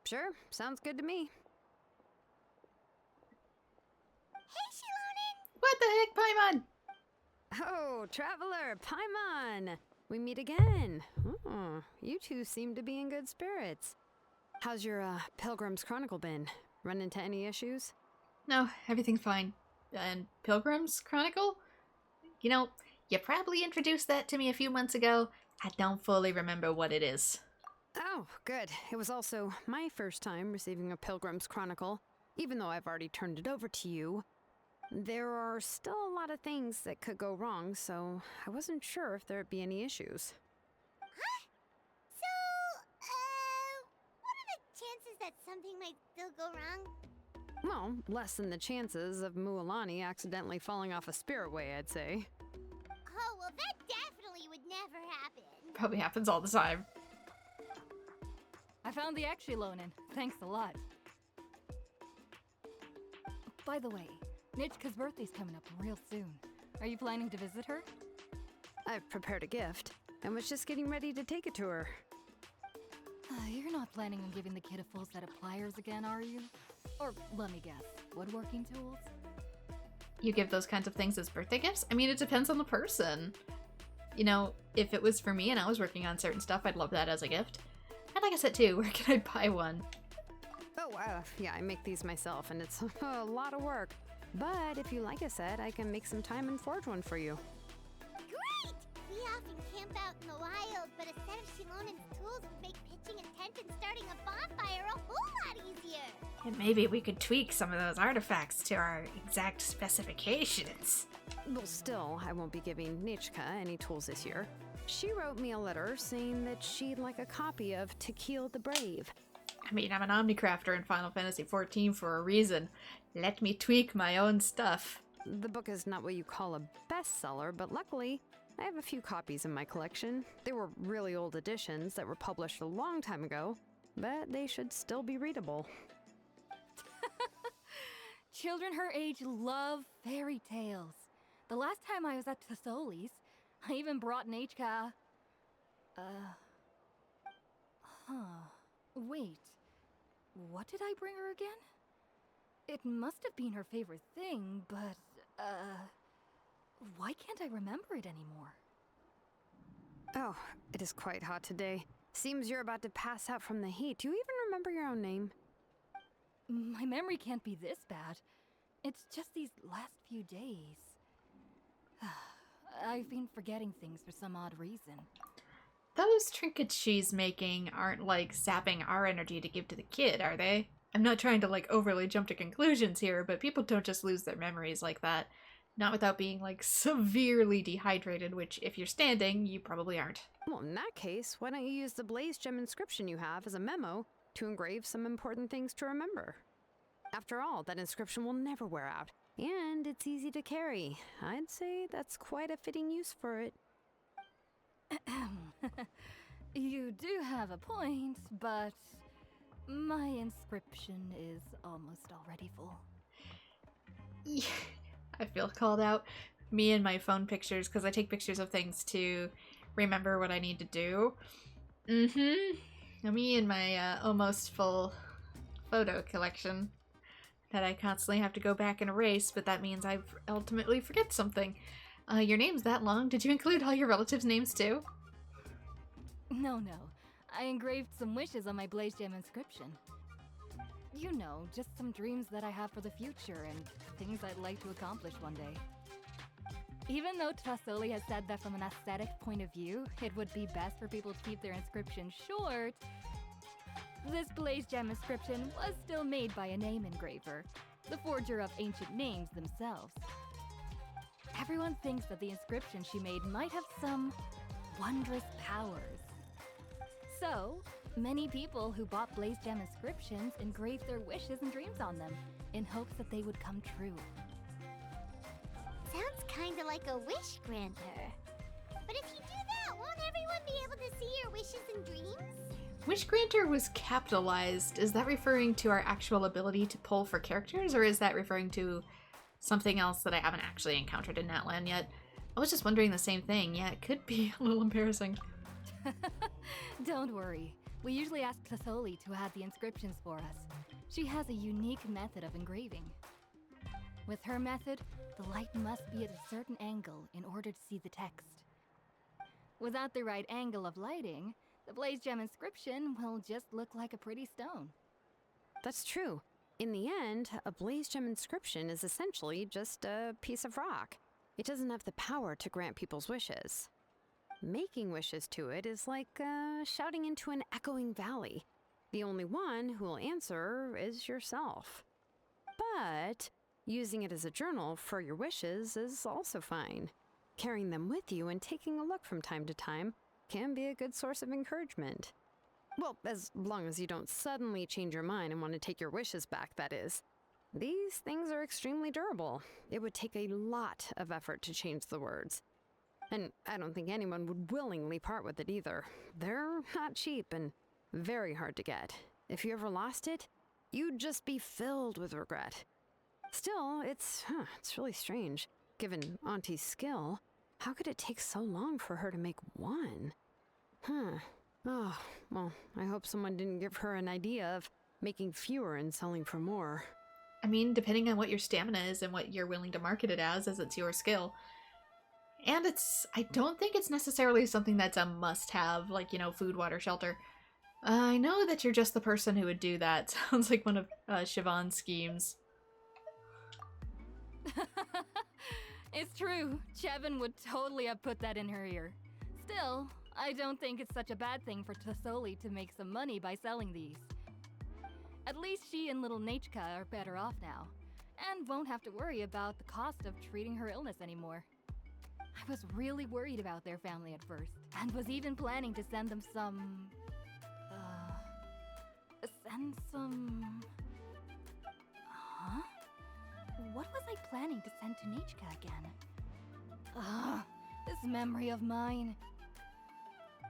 Sure, sounds good to me. Hey, Shilonin! What the heck, Paimon? Oh, Traveler, Paimon! We meet again. Oh, you two seem to be in good spirits. How's your Pilgrim's Chronicle been? Run into any issues? No, everything's fine. And Pilgrim's Chronicle? You know, you probably introduced that to me a few months ago. I don't fully remember what it is. Oh, good. It was also my first time receiving a Pilgrim's Chronicle, even though I've already turned it over to you. There are still a lot of things that could go wrong, so I wasn't sure if there'd be any issues. Huh? So, what are the chances that something might still go wrong? Well, less than the chances of Mualani accidentally falling off a spirit way, I'd say. Oh, well, that definitely would never happen. Probably happens all the time. I found the axe, Shilonin. Thanks a lot. By the way, Nitchka's birthday's coming up real soon. Are you planning to visit her? I've prepared a gift, and was just getting ready to take it to her. You're not planning on giving the kid a full set of pliers again, are you? Or, let me guess, woodworking tools? You give those kinds of things as birthday gifts? I mean, it depends on the person. You know, if it was for me and I was working on certain stuff, I'd love that as a gift. And like I said too, where can I buy one? Oh, yeah, I make these myself, and it's a lot of work. But if you like a set, I can make some time and forge one for you. Great! We often camp out in the wild, but a set of Shilonin's tools would make pitching a tent and starting a bonfire a whole lot easier. And maybe we could tweak some of those artifacts to our exact specifications. Well, still, I won't be giving Nichka any tools this year. She wrote me a letter saying that she'd like a copy of To Kill the Brave. I mean, I'm an Omnicrafter in Final Fantasy XIV for a reason. Let me tweak my own stuff. The book is not what you call a bestseller, but luckily, I have a few copies in my collection. They were really old editions that were published a long time ago, but they should still be readable. Children her age love fairy tales. The last time I was at Tasoli's, I even brought Nitchka. Wait. What did I bring her again? It must have been her favorite thing, but, why can't I remember it anymore? Oh, it is quite hot today. Seems you're about to pass out from the heat. Do you even remember your own name? My memory can't be this bad. It's just these last few days. I've been forgetting things for some odd reason. Those trinkets she's making aren't like sapping our energy to give to the kid, are they? I'm not trying to like overly jump to conclusions here, but people don't just lose their memories like that. Not without being like severely dehydrated, which if you're standing, you probably aren't. Well, in that case, why don't you use the blaze gem inscription you have as a memo to engrave some important things to remember? After all, that inscription will never wear out, and it's easy to carry. I'd say that's quite a fitting use for it. You do have a point, but my inscription is almost already full. I feel called out. Me and my phone pictures, because I take pictures of things to remember what I need to do. Now me and my almost full photo collection that I constantly have to go back and erase, but that means I ultimately forget something. Your name's that long. Did you include all your relatives' names too? No. I engraved some wishes on my blaze gem inscription. You know, just some dreams that I have for the future and things I'd like to accomplish one day. Even though Trasoli has said that from an aesthetic point of view, it would be best for people to keep their inscription short, this blaze gem inscription was still made by a name engraver, the forger of ancient names themselves. Everyone thinks that the inscription she made might have some wondrous powers. So, many people who bought blaze gem inscriptions engraved their wishes and dreams on them, in hopes that they would come true. Sounds kinda like a wish granter. But if you do that, won't everyone be able to see your wishes and dreams? Wish Granter was capitalized. Is that referring to our actual ability to pull for characters, or is that referring to something else that I haven't actually encountered in Natlan yet? I was just wondering the same thing. Yeah, it could be a little embarrassing. Don't worry. We usually ask Trasoli to add the inscriptions for us. She has a unique method of engraving. With her method, the light must be at a certain angle in order to see the text. Without the right angle of lighting, the blaze gem inscription will just look like a pretty stone. That's true. In the end, a blaze gem inscription is essentially just a piece of rock. It doesn't have the power to grant people's wishes. Making wishes to it is like shouting into an echoing valley. The only one who will answer is yourself. But using it as a journal for your wishes is also fine. Carrying them with you and taking a look from time to time can be a good source of encouragement. Well, as long as you don't suddenly change your mind and want to take your wishes back, that is. These things are extremely durable. It would take a lot of effort to change the words. And I don't think anyone would willingly part with it either. They're not cheap and very hard to get. If you ever lost it, you'd just be filled with regret. Still, it's really strange. Given Auntie's skill, how could it take so long for her to make one? Oh, well, I hope someone didn't give her an idea of making fewer and selling for more. I mean, depending on what your stamina is and what you're willing to market it as it's your skill. And I don't think it's necessarily something that's a must-have, like, food, water, shelter. I know that you're just the person who would do that. Sounds like one of Siobhan's schemes. It's true. Chevin would totally have put that in her ear. Still, I don't think it's such a bad thing for Trasoli to make some money by selling these. At least she and little Nachka are better off now, and won't have to worry about the cost of treating her illness anymore. I was really worried about their family at first, and was even planning to send them some... Huh? What was I planning to send to Nachka again? This memory of mine.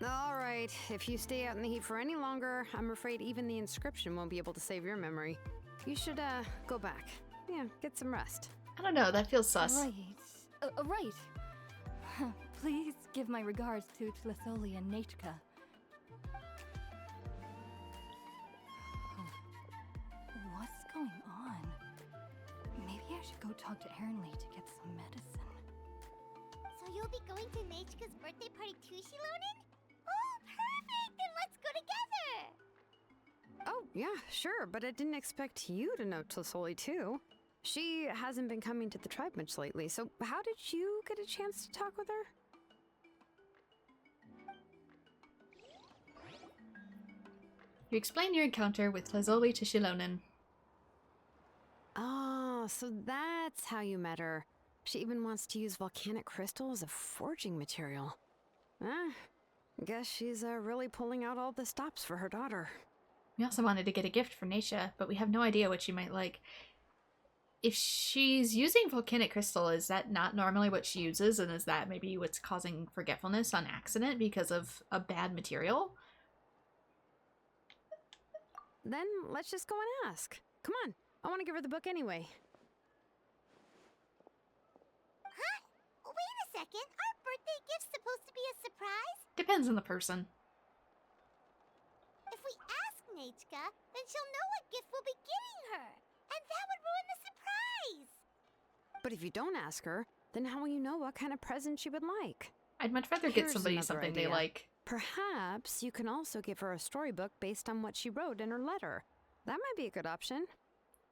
Alright, if you stay out in the heat for any longer, I'm afraid even the inscription won't be able to save your memory. You should, go back. Yeah, get some rest. I don't know, that feels sus. Right. Please give my regards to Trasoli and Nachka. What's going on? Maybe I should go talk to Ernly to get some medicine. So you'll be going to Nachka's birthday party too, Shilonen? Oh, perfect! Then let's go together! Oh, yeah, sure, but I didn't expect you to know Trasoli too. She hasn't been coming to the tribe much lately, so how did you get a chance to talk with her? You explain your encounter with Tlazoli to Shilonen. Oh, so that's how you met her. She even wants to use volcanic crystal as a forging material. Guess she's really pulling out all the stops for her daughter. We also wanted to get a gift for Naisha, but we have no idea what she might like. If she's using volcanic crystal, is that not normally what she uses? And is that maybe what's causing forgetfulness on accident because of a bad material? Then let's just go and ask. Come on, I want to give her the book anyway. Huh? Wait a second, our birthday gift's supposed to be a surprise? Depends on the person. If we ask Nechka, then she'll know what gift we'll be getting her. And that would ruin the surprise! But if you don't ask her, then how will you know what kind of present she would like? I'd much rather get Here's somebody another something they idea. like. Perhaps you can also give her a storybook based on what she wrote in her letter. That might be a good option.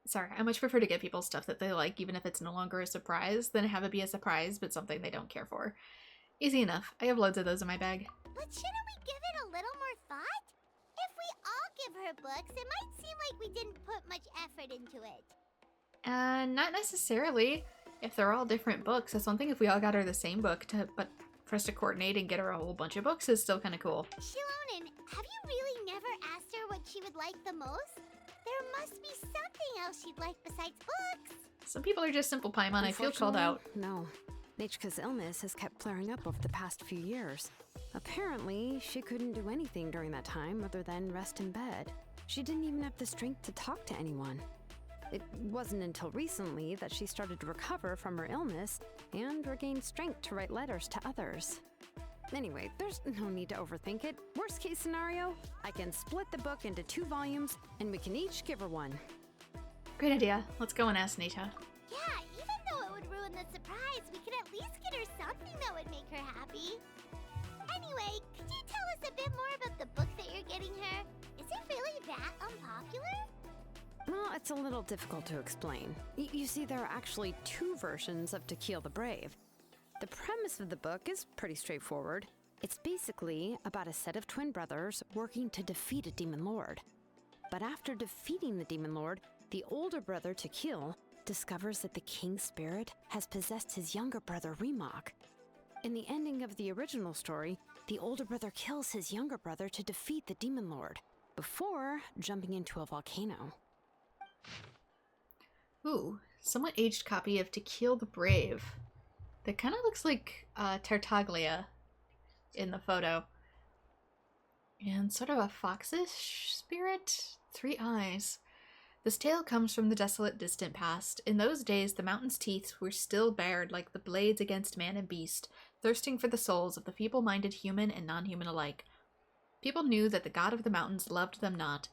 Sorry, I much prefer to get people stuff that they like, even if it's no longer a surprise, than have it be a surprise, but something they don't care for. Easy enough. I have loads of those in my bag. But shouldn't we give it a little more thought? If we all give her books, it might seem like we didn't put much effort into it. Not necessarily. If they're all different books, that's one thing. If we all got her the same book, but for us to coordinate and get her a whole bunch of books is still kind of cool. Shilonen, have you really never asked her what she would like the most? There must be something else she'd like besides books. Some people are just simple Paimon. I feel called out. No. Nechka's illness has kept flaring up over the past few years. Apparently, she couldn't do anything during that time other than rest in bed. She didn't even have the strength to talk to anyone. It wasn't until recently that she started to recover from her illness and regained strength to write letters to others. Anyway, there's no need to overthink it. Worst case scenario, I can split the book into 2 volumes and we can each give her one. Great idea. Let's go and ask Nita. Yeah, even though it would ruin the surprise, we could at least get her something that would make her happy. Anyway, could you tell us a bit more about the book that you're getting her? Is it really that unpopular? Well, it's a little difficult to explain. You see, there are actually 2 versions of To Kill the Brave. The premise of the book is pretty straightforward. It's basically about a set of twin brothers working to defeat a demon lord. But after defeating the demon lord, the older brother, To Kill, discovers that the king's spirit has possessed his younger brother, Rimak. In the ending of the original story, the older brother kills his younger brother to defeat the demon lord, before jumping into a volcano. Ooh, somewhat aged copy of To Kill the Brave. That kind of looks like Tartaglia in the photo. And sort of a foxish spirit? 3 eyes. This tale comes from the desolate, distant past. In those days, the mountain's teeth were still bared like the blades against man and beast, thirsting for the souls of the feeble-minded human and non-human alike. People knew that the god of the mountains loved them not,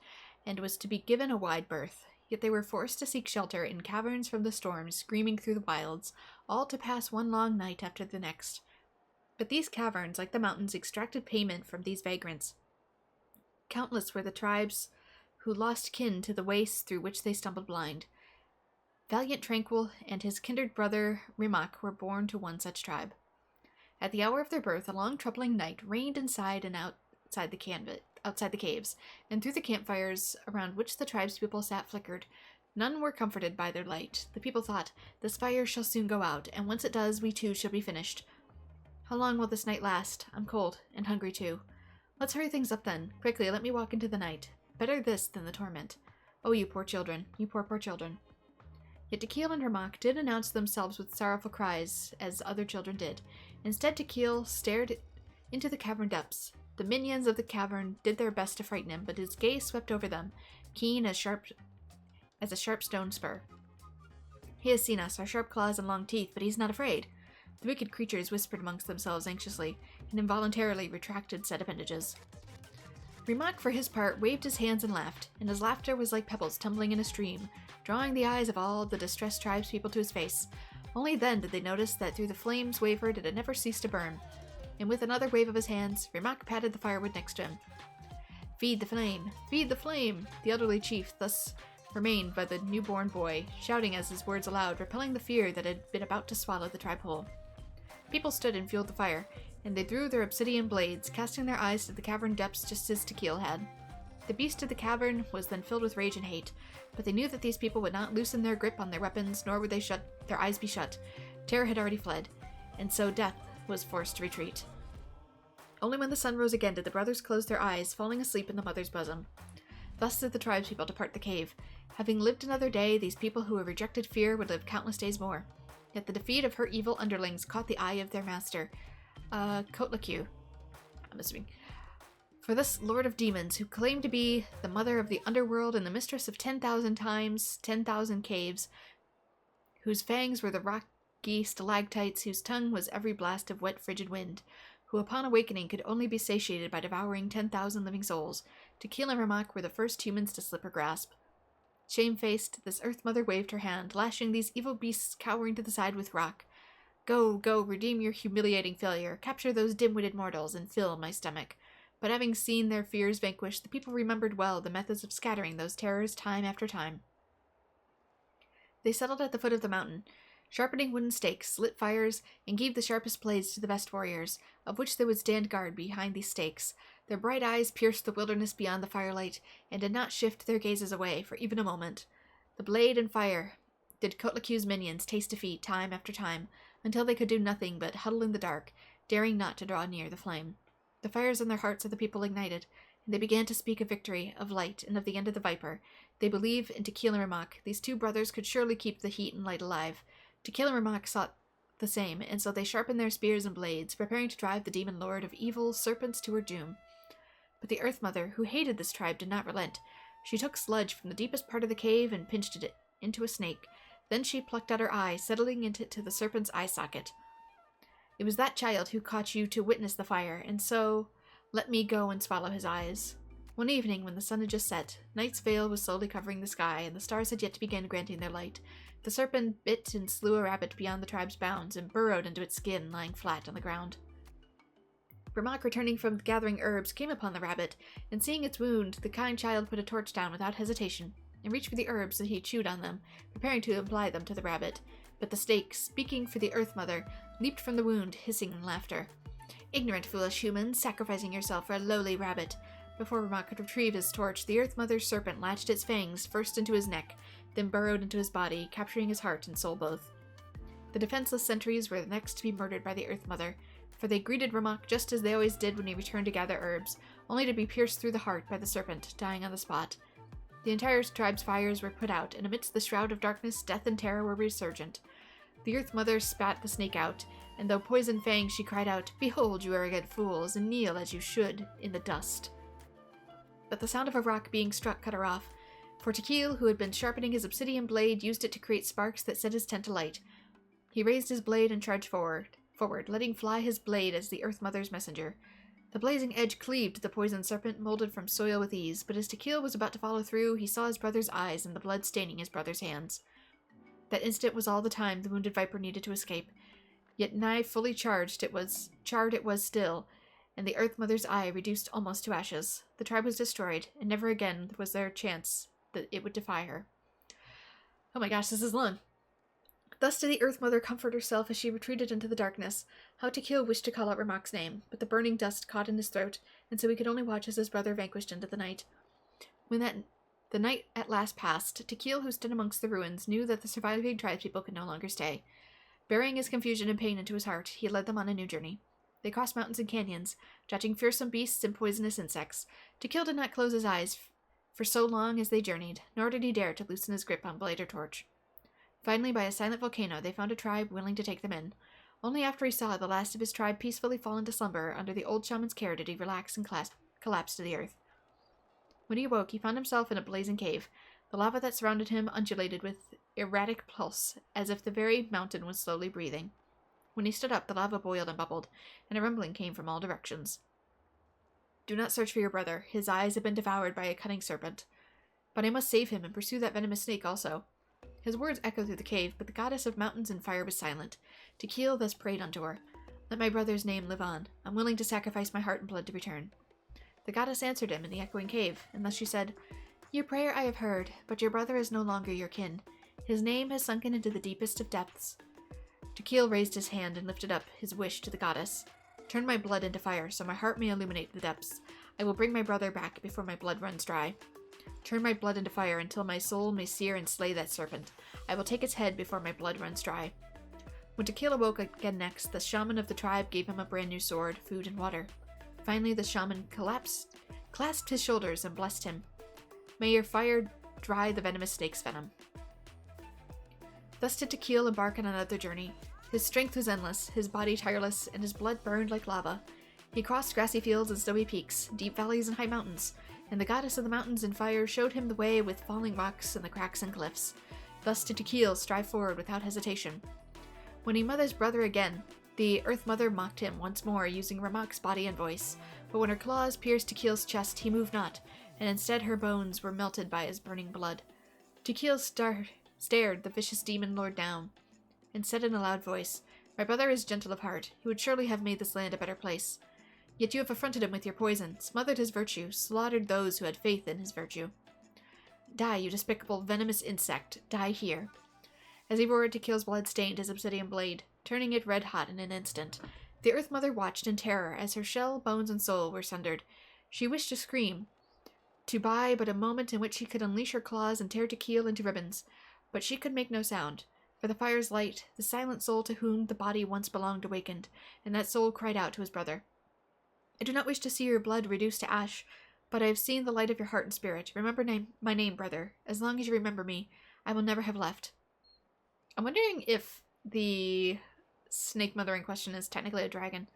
and was to be given a wide berth. Yet they were forced to seek shelter in caverns from the storms, screaming through the wilds, all to pass one long night after the next. But these caverns, like the mountains, extracted payment from these vagrants. Countless were the tribes who lost kin to the wastes through which they stumbled blind. Valiant Tranquil and his kindred brother Rimak were born to one such tribe. At the hour of their birth, a long troubling night reigned inside and outside the caves, and through the campfires around which the tribespeople sat flickered. None were comforted by their light. The people thought, "This fire shall soon go out, and once it does, we too shall be finished. How long will this night last? I'm cold, and hungry too. Let's hurry things up then. Quickly, let me walk into the night. Better this than the torment. Oh, you poor children, you poor, poor children." Yet Tequil and Hermock did announce themselves with sorrowful cries, as other children did. Instead, Tequil stared into the cavern depths. The minions of the cavern did their best to frighten him, but his gaze swept over them, keen as a sharp stone spur. "He has seen us, our sharp claws and long teeth, but he's not afraid." The wicked creatures whispered amongst themselves anxiously, and involuntarily retracted said appendages. Rimak, for his part, waved his hands and laughed, and his laughter was like pebbles tumbling in a stream, drawing the eyes of all the distressed tribespeople to his face. Only then did they notice that through the flames wavered it had never ceased to burn, and with another wave of his hands, Rimak patted the firewood next to him. "Feed the flame! Feed the flame!" The elderly chief thus remained by the newborn boy, shouting as his words aloud, repelling the fear that had been about to swallow the tribe whole. People stood and fueled the fire, and they drew their obsidian blades, casting their eyes to the cavern depths just as Tequil had. The beast of the cavern was then filled with rage and hate, but they knew that these people would not loosen their grip on their weapons, nor would their eyes be shut. Terror had already fled, and so death was forced to retreat. Only when the sun rose again did the brothers close their eyes, falling asleep in the mother's bosom. Thus did the tribespeople depart the cave. Having lived another day, these people who had rejected fear would live countless days more. Yet the defeat of her evil underlings caught the eye of their master, Kotlaku, I'm assuming. For this lord of demons, who claimed to be the mother of the underworld and the mistress of 10,000 times, 10,000 caves, whose fangs were the rock rocky stalactites whose tongue was every blast of wet, frigid wind, who upon awakening could only be satiated by devouring 10,000 living souls. Tequila and Ramak were the first humans to slip her grasp. Shamefaced, this Earth Mother waved her hand, lashing these evil beasts cowering to the side with rock. Go, go, redeem your humiliating failure, capture those dim-witted mortals, and fill my stomach. But having seen their fears vanquished, the people remembered well the methods of scattering those terrors time after time. They settled at the foot of the mountain, sharpening wooden stakes, lit fires, and gave the sharpest blades to the best warriors, of which they would stand guard behind these stakes. Their bright eyes pierced the wilderness beyond the firelight, and did not shift their gazes away for even a moment. The blade and fire did Kotlaku's minions taste defeat time after time, until they could do nothing but huddle in the dark, daring not to draw near the flame. The fires in their hearts of the people ignited, and they began to speak of victory, of light, and of the end of the Viper. They believed in Tequila and Ramak. These two brothers could surely keep the heat and light alive. Tequila and Ramak sought the same, and so they sharpened their spears and blades, preparing to drive the demon lord of evil serpents to her doom. But the Earth Mother, who hated this tribe, did not relent. She took sludge from the deepest part of the cave and pinched it into a snake. Then she plucked out her eye, settling it to the serpent's eye socket. It was that child who caught you to witness the fire, and so let me go and swallow his eyes. One evening, when the sun had just set, night's veil was slowly covering the sky, and the stars had yet to begin granting their light. The serpent bit and slew a rabbit beyond the tribe's bounds, and burrowed into its skin, lying flat on the ground. Ramak, returning from gathering herbs, came upon the rabbit, and seeing its wound, the kind child put a torch down without hesitation, and reached for the herbs that he chewed on them, preparing to apply them to the rabbit. But the snake, speaking for the Earth Mother, leaped from the wound, hissing in laughter. "Ignorant, foolish human, sacrificing yourself for a lowly rabbit." Before Ramak could retrieve his torch, the Earth Mother's serpent latched its fangs first into his neck, then burrowed into his body, capturing his heart and soul both. The defenseless sentries were the next to be murdered by the Earth Mother, for they greeted Ramak just as they always did when he returned to gather herbs, only to be pierced through the heart by the serpent, dying on the spot. The entire tribe's fires were put out, and amidst the shroud of darkness, death and terror were resurgent. The Earth Mother spat the snake out, and though poison fanged, she cried out, "Behold, you arrogant fools, and kneel as you should, in the dust." But the sound of a rock being struck cut her off, for Tequil, who had been sharpening his obsidian blade, used it to create sparks that set his tent alight. He raised his blade and charged forward, letting fly his blade as the Earth Mother's messenger. The blazing edge cleaved the poisoned serpent, molded from soil with ease, but as Tequil was about to follow through, he saw his brother's eyes and the blood staining his brother's hands. That instant was all the time the wounded viper needed to escape. Yet nigh fully charred it was still, and the Earth Mother's eye reduced almost to ashes. The tribe was destroyed, and never again was there a chance that it would defy her. Oh my gosh, this is long. Thus did the Earth Mother comfort herself as she retreated into the darkness. How Tequil wished to call out Ramak's name, but the burning dust caught in his throat, and so he could only watch as his brother vanquished into the night. When the night at last passed, Tequil, who stood amongst the ruins, knew that the surviving tribespeople could no longer stay. Burying his confusion and pain into his heart, he led them on a new journey. They crossed mountains and canyons, dodging fearsome beasts and poisonous insects. Tequil did not close his eyes for so long as they journeyed, nor did he dare to loosen his grip on blade or torch. Finally, by a silent volcano, they found a tribe willing to take them in. Only after he saw the last of his tribe peacefully fall into slumber under the old shaman's care did he relax and collapse to the earth. When he awoke, he found himself in a blazing cave. The lava that surrounded him undulated with erratic pulse, as if the very mountain was slowly breathing. When he stood up, the lava boiled and bubbled, and a rumbling came from all directions. "Do not search for your brother. His eyes have been devoured by a cunning serpent. But I must save him and pursue that venomous snake also." His words echoed through the cave, but the goddess of mountains and fire was silent. Tequil thus prayed unto her, "Let my brother's name live on. I'm willing to sacrifice my heart and blood to return." The goddess answered him in the echoing cave, and thus she said, "Your prayer I have heard, but your brother is no longer your kin. His name has sunken into the deepest of depths." Tequil raised his hand and lifted up his wish to the goddess. "Turn my blood into fire, so my heart may illuminate the depths. I will bring my brother back before my blood runs dry. Turn my blood into fire until my soul may sear and slay that serpent. I will take its head before my blood runs dry." When Tequil awoke again next, the shaman of the tribe gave him a brand new sword, food, and water. Finally, the shaman clasped his shoulders and blessed him. "May your fire dry the venomous snake's venom." Thus did Tequil embark on another journey. His strength was endless, his body tireless, and his blood burned like lava. He crossed grassy fields and snowy peaks, deep valleys and high mountains, and the goddess of the mountains and fire showed him the way with falling rocks and the cracks and cliffs. Thus did Tequil strive forward without hesitation. When he mothers brother again, the Earth Mother mocked him once more, using Ramak's body and voice. But when her claws pierced Tequil's chest, he moved not, and instead her bones were melted by his burning blood. Tequil stared the vicious demon lord down, and said in a loud voice, "My brother is gentle of heart. He would surely have made this land a better place. Yet you have affronted him with your poison, smothered his virtue, slaughtered those who had faith in his virtue. Die, you despicable, venomous insect. Die here." As he roared, Tequil's blood stained his obsidian blade, turning it red-hot in an instant. The Earth Mother watched in terror as her shell, bones, and soul were sundered. She wished to scream, to buy but a moment in which she could unleash her claws and tear Tequil into ribbons, but she could make no sound. For the fire's light, the silent soul to whom the body once belonged awakened, and that soul cried out to his brother. "I do not wish to see your blood reduced to ash, but I have seen the light of your heart and spirit. Remember my name, brother. As long as you remember me, I will never have left." I'm wondering if the snake mother in question is technically a dragon.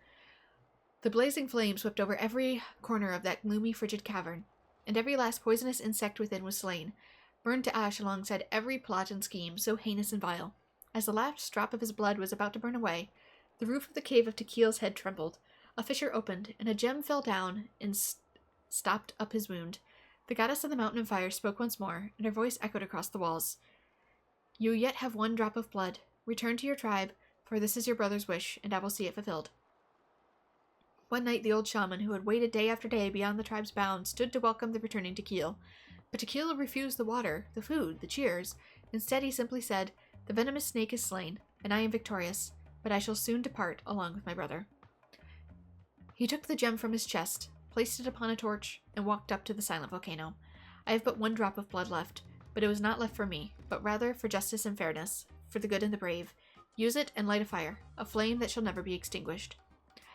The blazing flames swept over every corner of that gloomy, frigid cavern, and every last poisonous insect within was slain, burned to ash alongside every plot and scheme so heinous and vile. As the last drop of his blood was about to burn away, the roof of the cave of Tequil's head trembled. A fissure opened, and a gem fell down and stopped up his wound. The goddess of the mountain and fire spoke once more, and her voice echoed across the walls. "You yet have one drop of blood. Return to your tribe, for this is your brother's wish, and I will see it fulfilled." One night the old shaman, who had waited day after day beyond the tribe's bounds, stood to welcome the returning Tequil. But Tequil refused the water, the food, the cheers. Instead he simply said, "The venomous snake is slain, and I am victorious, but I shall soon depart along with my brother." He took the gem from his chest, placed it upon a torch, and walked up to the silent volcano. "I have but one drop of blood left, but it was not left for me, but rather for justice and fairness, for the good and the brave. Use it and light a flame that shall never be extinguished."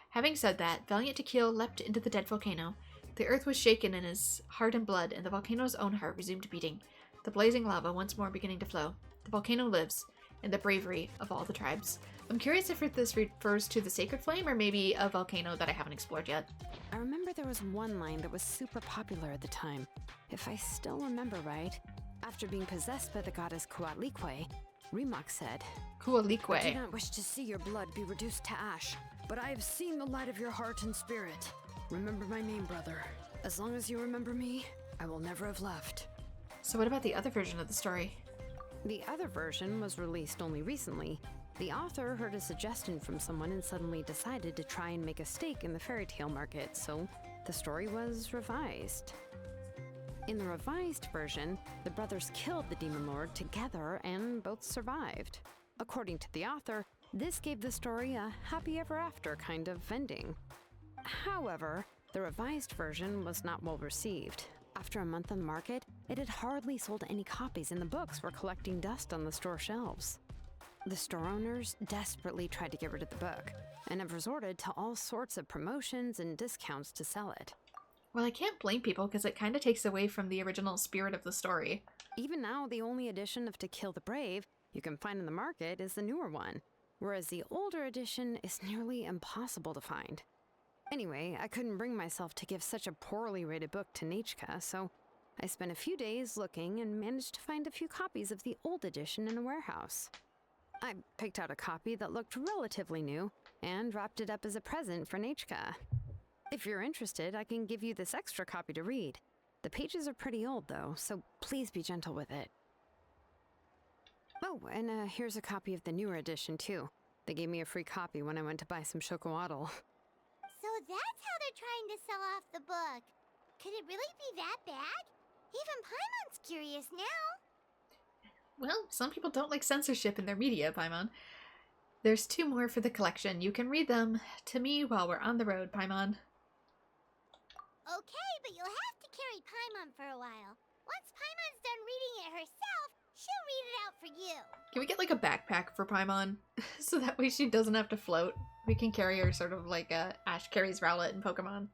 Having said that, valiant Tequil leapt into the dead volcano. The earth was shaken in his heart and blood, and the volcano's own heart resumed beating, the blazing lava once more beginning to flow. The volcano lives, in the bravery of all the tribes. I'm curious if this refers to the sacred flame, or maybe a volcano that I haven't explored yet. I remember there was one line that was super popular at the time. If I still remember right, after being possessed by the goddess Coatlicue, Remak said, Coatlicue. "I do not wish to see your blood be reduced to ash, but I have seen the light of your heart and spirit. Remember my name, brother. As long as you remember me, I will never have left." So what about the other version of the story? The other version was released only recently. The author heard a suggestion from someone and suddenly decided to try and make a stake in the fairy tale market, so the story was revised. In the revised version, the brothers killed the demon lord together and both survived. According to the author, this gave the story a happy ever after kind of ending. However, the revised version was not well received. After a month on the market, it had hardly sold any copies, and the books were collecting dust on the store shelves. The store owners desperately tried to get rid of the book, and have resorted to all sorts of promotions and discounts to sell it. Well, I can't blame people, because it kind of takes away from the original spirit of the story. Even now, the only edition of To Kill the Brave you can find in the market is the newer one, whereas the older edition is nearly impossible to find. Anyway, I couldn't bring myself to give such a poorly rated book to Nechka, so I spent a few days looking and managed to find a few copies of the old edition in a warehouse. I picked out a copy that looked relatively new and wrapped it up as a present for Nechka. If you're interested, I can give you this extra copy to read. The pages are pretty old though, so please be gentle with it. Oh, and here's a copy of the newer edition too. They gave me a free copy when I went to buy some chocolatl. So that's how they're trying to sell off the book. Could it really be that bad? Even Paimon's curious now. Well, some people don't like censorship in their media, Paimon. There's 2 more for the collection. You can read them to me while we're on the road, Paimon. Okay, but you'll have to carry Paimon for a while. Once Paimon's done reading it herself, she'll read it out for you. Can we get like a backpack for Paimon? So that way she doesn't have to float. We can carry her sort of like Ash carries Rowlet in Pokemon.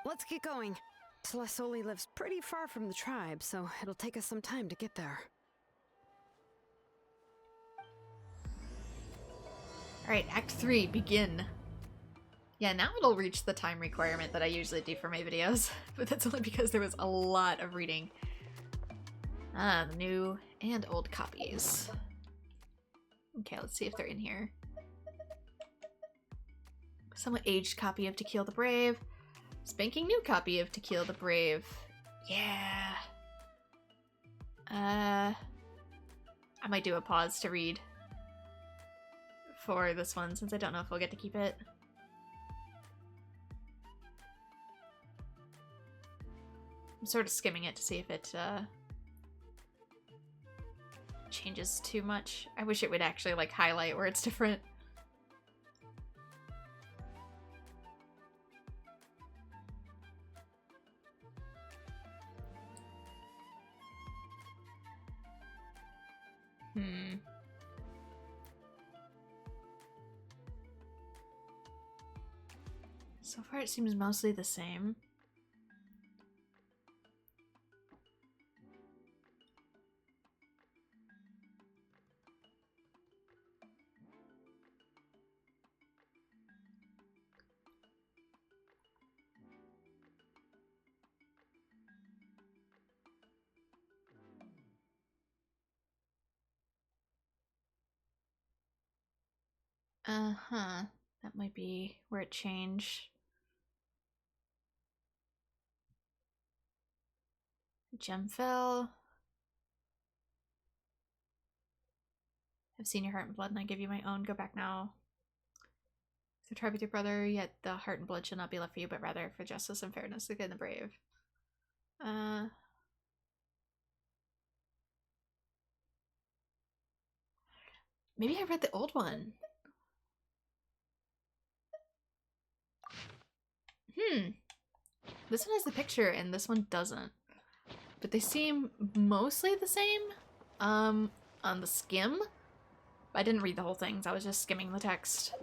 Let's get going. Celestoli lives pretty far from the tribe, so it'll take us some time to get there. Alright, Act 3, begin. Yeah, now it'll reach the time requirement that I usually do for my videos, but that's only because there was a lot of reading. The new and old copies. Okay, let's see if they're in here. Somewhat aged copy of To Kill the Brave. Spanking new copy of To Kill the Brave. Yeah. I might do a pause to read for this one since I don't know if we'll get to keep it. I'm sort of skimming it to see if it changes too much. I wish it would actually like highlight where it's different. So far it seems mostly the same. Uh-huh. That might be where it changed. Gem fell. I've seen your heart and blood and I give you my own. Go back now. So try with your brother, yet the heart and blood shall not be left for you, but rather for justice and fairness, the good and the brave. Maybe I read the old one. This one has the picture and this one doesn't. But they seem mostly the same on the skim. I didn't read the whole thing, so I was just skimming the text.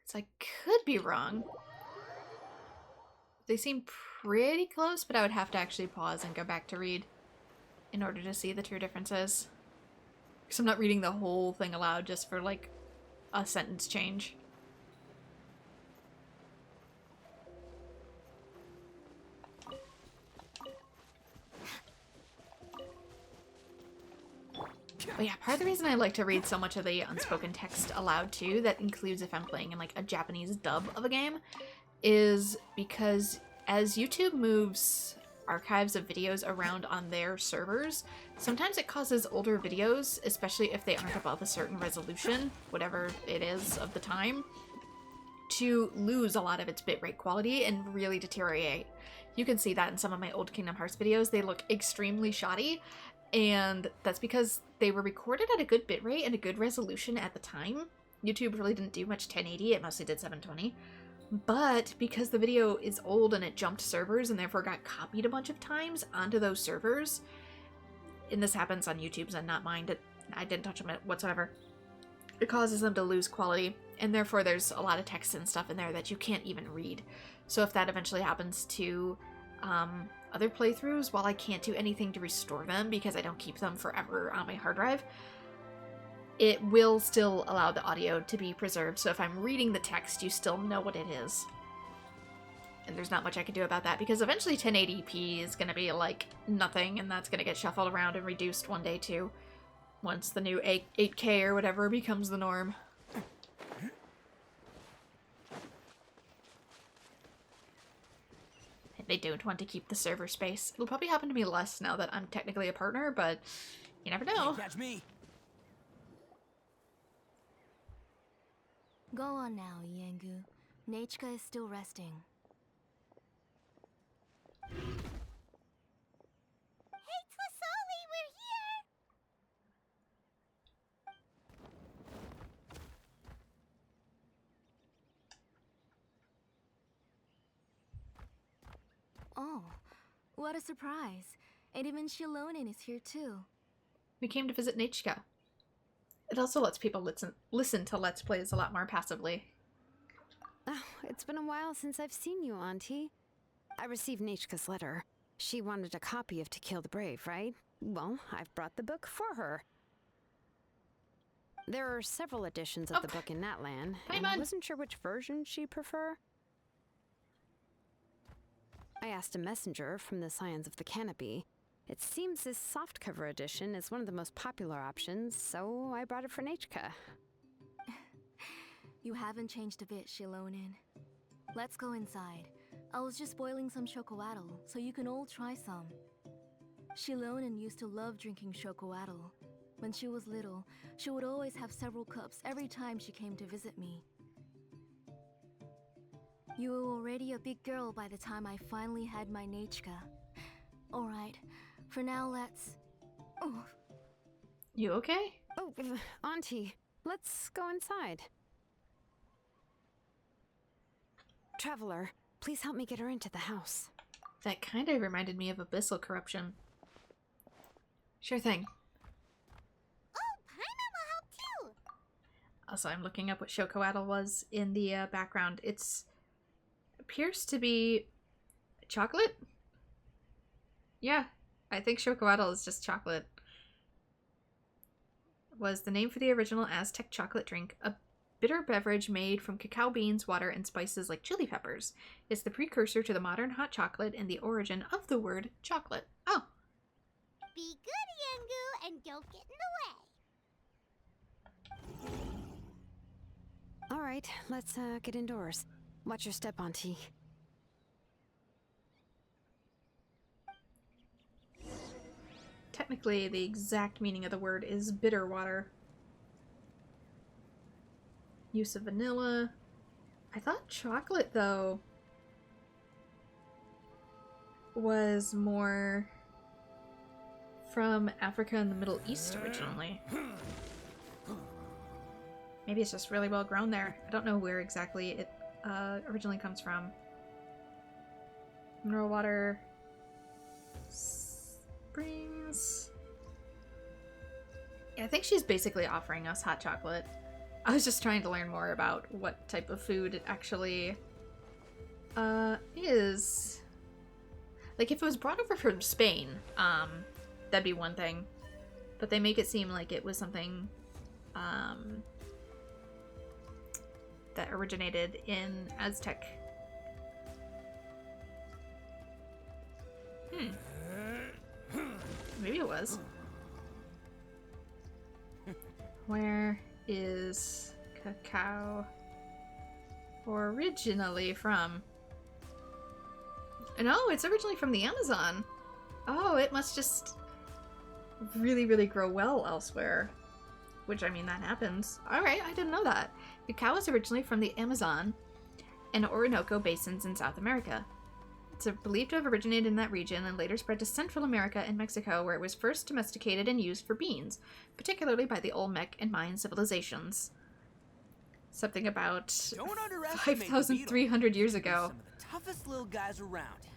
So I could be wrong. They seem pretty close, but I would have to actually pause and go back to read in order to see the true differences. Because I'm not reading the whole thing aloud just for like a sentence change. But yeah, part of the reason I like to read so much of the unspoken text aloud too, that includes if I'm playing in like a Japanese dub of a game, is because as YouTube moves archives of videos around on their servers, sometimes it causes older videos, especially if they aren't above a certain resolution, whatever it is of the time, to lose a lot of its bitrate quality and really deteriorate. You can see that in some of my old Kingdom Hearts videos. They look extremely shoddy, and that's because they were recorded at a good bitrate and a good resolution at the time. YouTube really didn't do much 1080, it mostly did 720. But because the video is old and it jumped servers and therefore got copied a bunch of times onto those servers, and this happens on YouTube's and not mine, I didn't touch them whatsoever, it causes them to lose quality, and therefore there's a lot of text and stuff in there that you can't even read. So if that eventually happens to other playthroughs, while I can't do anything to restore them because I don't keep them forever on my hard drive, it will still allow the audio to be preserved. So if I'm reading the text, you still know what it is. And there's not much I can do about that because eventually 1080p is going to be like nothing, and that's going to get shuffled around and reduced one day too, once the new 8K or whatever becomes the norm. They don't want to keep the server space. It'll probably happen to me less now that I'm technically a partner, but you never know. Catch me. Go on now, Yengu. Nechika is still resting. Hey, Tlasoli, we're here! Oh, what a surprise. And even Shilonin is here too. We came to visit Nechika. It also lets people listen to Let's Plays a lot more passively. Oh, it's been a while since I've seen you, Auntie. I received Nechika's letter. She wanted a copy of To Kill the Brave, right? Well, I've brought the book for her. There are several editions of the book in Natlan, and I wasn't sure which version she'd prefer. I asked a messenger from the Scions of the Canopy, It seems this softcover edition is one of the most popular options, so I brought it for Nachka. You haven't changed a bit, Shilonin. Let's go inside. I was just boiling some chocolatl, so you can all try some. Shilonin used to love drinking chocolatl. When she was little, she would always have several cups every time she came to visit me. You were already a big girl by the time I finally had my Nachka. Alright, for now let's... Oh. You okay? Oh, Auntie, let's go inside. Traveler, please help me get her into the house. That kind of reminded me of abyssal corruption. Sure thing. Oh, Paimon will help too! Also, I'm looking up what Shokoatl was in the background. It's appears to be chocolate? Yeah, I think Shokoatl is just chocolate. Was the name for the original Aztec chocolate drink, a bitter beverage made from cacao beans, water, and spices like chili peppers. It's the precursor to the modern hot chocolate and the origin of the word chocolate. Oh. Be good, Yangu, and don't get in the way. All right, let's get indoors. Watch your step, Auntie. Technically, the exact meaning of the word is bitter water. Use of vanilla. I thought chocolate, though, was more from Africa and the Middle East originally. Maybe it's just really well grown there. I don't know where exactly it originally comes from. Mineral water. Springs. Yeah, I think she's basically offering us hot chocolate. I was just trying to learn more about what type of food it actually is. Like, if it was brought over from Spain, that'd be one thing. But they make it seem like it was something that originated in Aztec. Maybe it was. Where is cacao originally from? No, it's originally from the Amazon. Oh, it must just really, really grow well elsewhere. Which, I mean, that happens. Alright, I didn't know that. Cacao is originally from the Amazon and Orinoco basins in South America. It's believed to have originated in that region and later spread to Central America and Mexico, where it was first domesticated and used for beans, particularly by the Olmec and Mayan civilizations. Something about 5,300 years ago. Some of the toughest little guys around.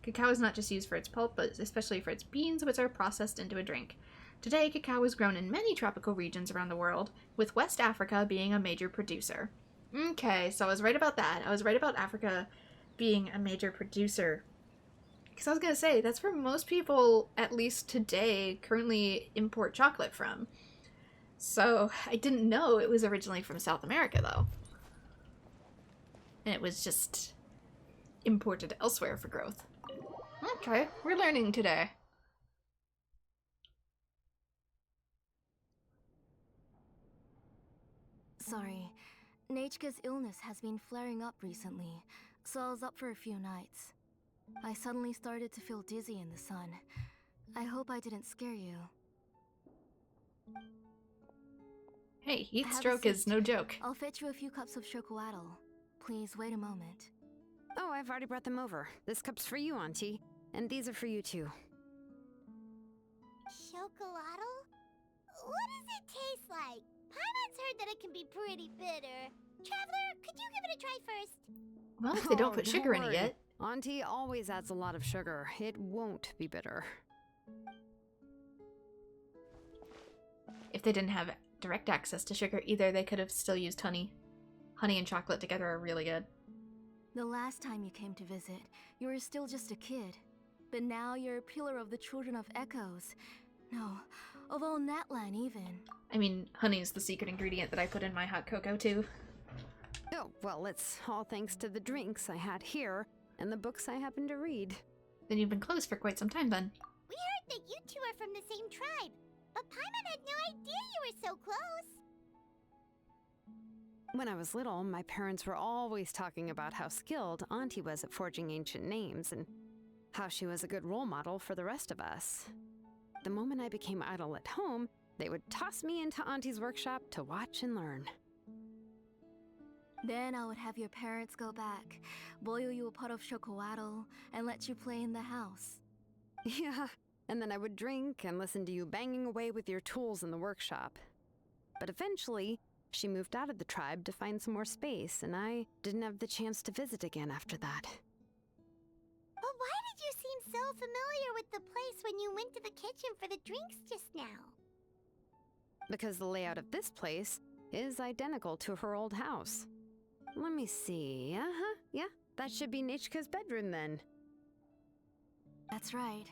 Cacao is not just used for its pulp, but especially for its beans, which are processed into a drink. Today, cacao is grown in many tropical regions around the world, with West Africa being a major producer. Okay, so I was right about that. I was right about Africa being a major producer. Because I was going to say, that's where most people, at least today, currently import chocolate from. So, I didn't know it was originally from South America, though. And it was just imported elsewhere for growth. Okay, we're learning today. Sorry. Nachka's illness has been flaring up recently, so I was up for a few nights. I suddenly started to feel dizzy in the sun. I hope I didn't scare you. Hey, heat Have a stroke is seat. no joke. I'll fetch you a few cups of chocolatl. Please wait a moment. Oh, I've already brought them over. This cup's for you, Auntie. And these are for you, too. Chocolatl? What does it taste like? Paimon's heard that it can be pretty bitter. Traveler, could you give it a try first? Well, if they don't put sugar in it worry. yet. Auntie always adds a lot of sugar. It won't be bitter. If they didn't have direct access to sugar either, they could have still used honey. Honey and chocolate together are really good. The last time you came to visit, you were still just a kid. But now you're a pillar of the Children of Echoes. No, of all Natlan even. I mean, honey's the secret ingredient that I put in my hot cocoa too. Oh, well, it's all thanks to the drinks I had here and the books I happened to read. Then you've been close for quite some time then. We heard that you two are from the same tribe, but Paimon had no idea you were so close. When I was little, my parents were always talking about how skilled Auntie was at forging ancient names and how she was a good role model for the rest of us. The moment I became idle at home, they would toss me into Auntie's workshop to watch and learn. Then I would have your parents go back, boil you a pot of chocolatl, and let you play in the house. Yeah, and then I would drink and listen to you banging away with your tools in the workshop. But eventually, she moved out of the tribe to find some more space, and I didn't have the chance to visit again after that. But why did you seem so familiar with the place when you went to the kitchen for the drinks just now? Because the layout of this place is identical to her old house. Let me see. Yeah, that should be Nechka's bedroom then. That's right.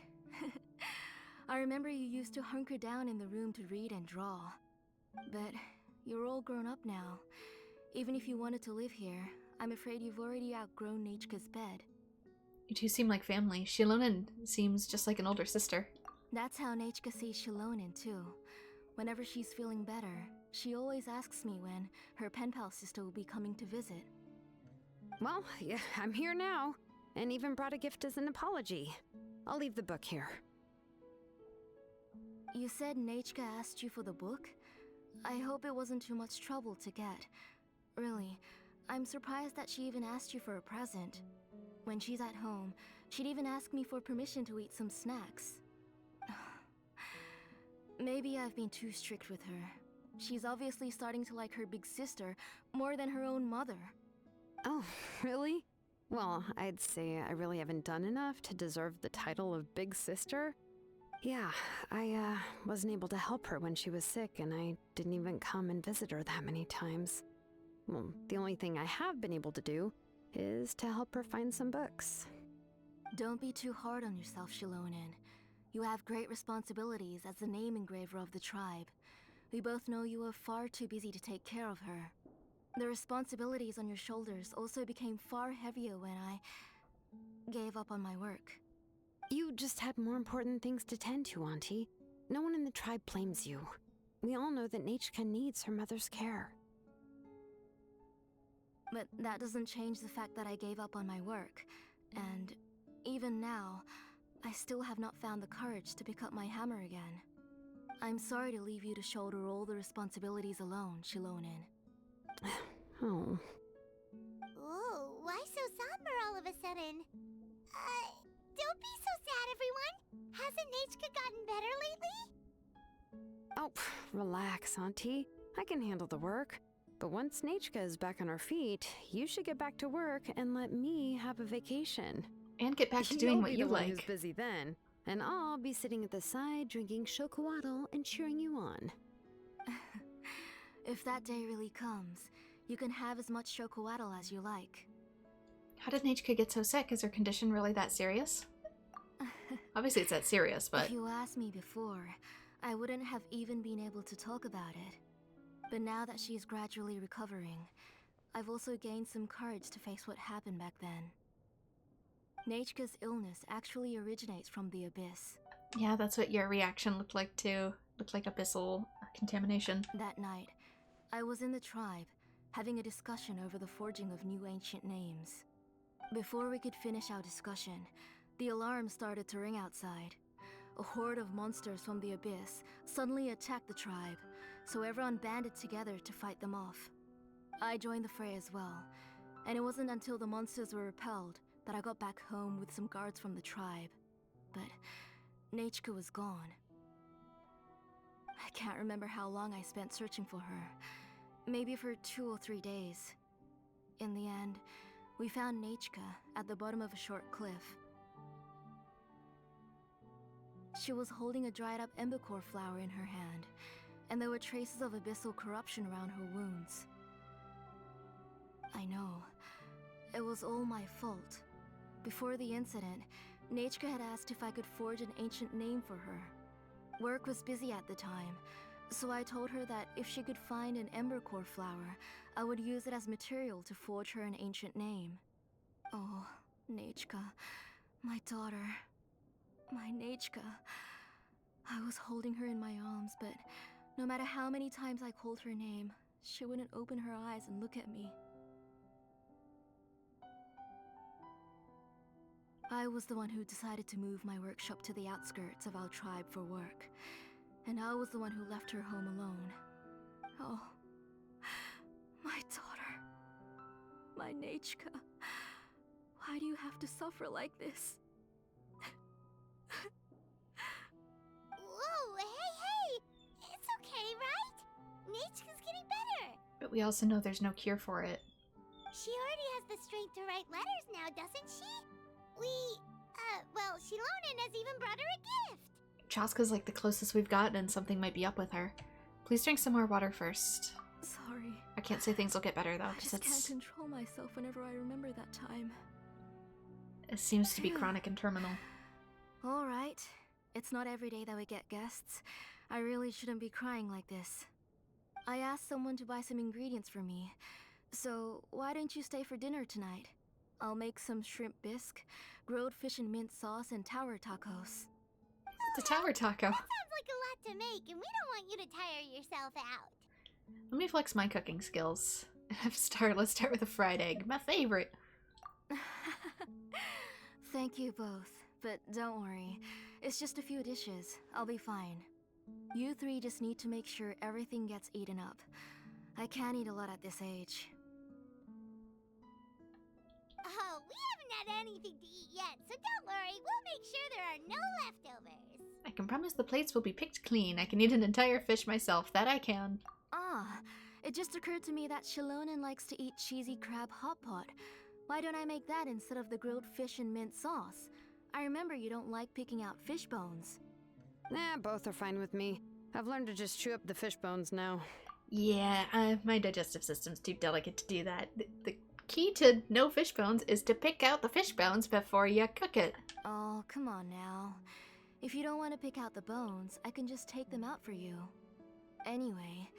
I remember you used to hunker down in the room to read and draw. But you're all grown up now. Even if you wanted to live here, I'm afraid you've already outgrown Nechka's bed. You two seem like family. Shilonen seems just like an older sister. That's how Nechka sees Shilonen too. Whenever she's feeling better, she always asks me when her pen pal sister will be coming to visit. Well, yeah, I'm here now, and even brought a gift as an apology. I'll leave the book here. You said Nechka asked you for the book? I hope it wasn't too much trouble to get. Really, I'm surprised that she even asked you for a present. When she's at home, she'd even ask me for permission to eat some snacks. Maybe I've been too strict with her. She's obviously starting to like her big sister more than her own mother. Oh, really? Well, I'd say I really haven't done enough to deserve the title of big sister. Yeah, I wasn't able to help her when she was sick, and I didn't even come and visit her that many times. Well, the only thing I have been able to do is to help her find some books. Don't be too hard on yourself, Shilonen. You have great responsibilities as the name engraver of the tribe. We both know you are far too busy to take care of her. The responsibilities on your shoulders also became far heavier when I gave up on my work. You just had more important things to tend to, Auntie. No one in the tribe blames you. We all know that Nechka needs her mother's care. But that doesn't change the fact that I gave up on my work. And even now, I still have not found the courage to pick up my hammer again. I'm sorry to leave you to shoulder all the responsibilities alone, Shilonen. Oh. Whoa, why so somber all of a sudden? Don't be so sad, everyone! Hasn't Nechka gotten better lately? Oh, relax, Auntie. I can handle the work. But once Nechka is back on her feet, you should get back to work and let me have a vacation. And get back to doing what you You'll be the one who's like. busy then, and I'll be sitting at the side drinking chocolatl and cheering you on. If that day really comes, you can have as much chocolatl as you like. How did Nechka get so sick? Is her condition really that serious? Obviously it's that serious, but... If you asked me before, I wouldn't have even been able to talk about it. But now that she's gradually recovering, I've also gained some courage to face what happened back then. Nechka's illness actually originates from the abyss. Yeah, that's what your reaction looked like too. Looked like abyssal contamination. That night, I was in the tribe, having a discussion over the forging of new ancient names. Before we could finish our discussion, the alarm started to ring outside. A horde of monsters from the abyss suddenly attacked the tribe, so everyone banded together to fight them off. I joined the fray as well, and it wasn't until the monsters were repelled that I got back home with some guards from the tribe. But Nechka was gone. I can't remember how long I spent searching for her. Maybe for 2 or 3 days. In the end, we found Nechka at the bottom of a short cliff. She was holding a dried up embercore flower in her hand, and there were traces of abyssal corruption around her wounds. I know. It was all my fault. Before the incident, Nechka had asked if I could forge an ancient name for her. Work was busy at the time, so I told her that if she could find an embercore flower, I would use it as material to forge her an ancient name. Oh, Nechka, My daughter. My Nechka. I was holding her in my arms, but no matter how many times I called her name, she wouldn't open her eyes and look at me. I was the one who decided to move my workshop to the outskirts of our tribe for work, and I was the one who left her home alone. Oh, my daughter. My Nechka. Why do you have to suffer like this? Whoa, hey! It's okay, right? Nechka's getting better. But we also know there's no cure for it. She already has the strength to write letters now, doesn't she? Well, Shilonen has even brought her a gift. Chaska's like the closest we've gotten, and something might be up with her. Please drink some more water first. Sorry. I can't say things will get better though, I because just can't it's... control myself whenever I remember that time. It seems to be chronic and terminal. Alright. It's not every day that we get guests. I really shouldn't be crying like this. I asked someone to buy some ingredients for me. So, why don't you stay for dinner tonight? I'll make some shrimp bisque, grilled fish and mint sauce, and tower tacos. It's a tower taco. That sounds like a lot to make, and we don't want you to tire yourself out. Let me flex my cooking skills. Let's start with a fried egg, my favorite. Thank you both, but don't worry. It's just a few dishes. I'll be fine. You three just need to make sure everything gets eaten up. I can't eat a lot at this age. Oh, we haven't had anything to eat yet, so don't worry. We'll make sure there are no leftovers. I can promise the plates will be picked clean. I can eat an entire fish myself, that I can. Ah, it just occurred to me that Shilonen likes to eat cheesy crab hot pot. Why don't I make that instead of the grilled fish and mint sauce? I remember you don't like picking out fish bones. Both are fine with me. I've learned to just chew up the fish bones now. Yeah, my digestive system's too delicate to do that. The key to no fish bones is to pick out the fish bones before you cook it. Oh, come on now. If you don't want to pick out the bones, I can just take them out for you. Anyway,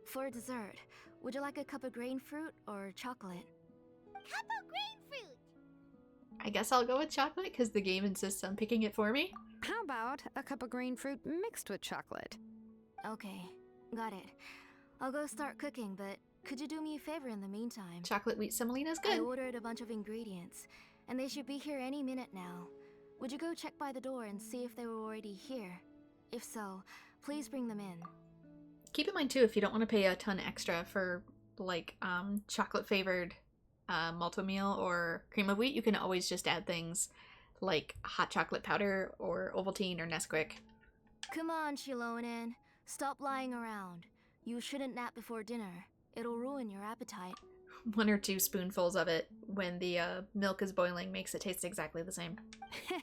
for dessert, would you like a cup of grain fruit or chocolate? Cup of grain fruit! I guess I'll go with chocolate because the game insists on picking it for me. How about a cup of green fruit mixed with chocolate? Okay, got it. I'll go start cooking, but could you do me a favor in the meantime? Chocolate wheat semolina's I good. ordered a bunch of ingredients, and they should be here any minute now. Would you go check by the door and see if they were already here? If so, please bring them in. Keep in mind too, if you don't want to pay a ton extra for like chocolate flavored malto meal or cream of wheat, you can always just add things like hot chocolate powder or Ovaltine or Nesquik. Come on, Shilonen. Stop lying around. You shouldn't nap before dinner. It'll ruin your appetite. 1 or 2 spoonfuls of it when the milk is boiling makes it taste exactly the same.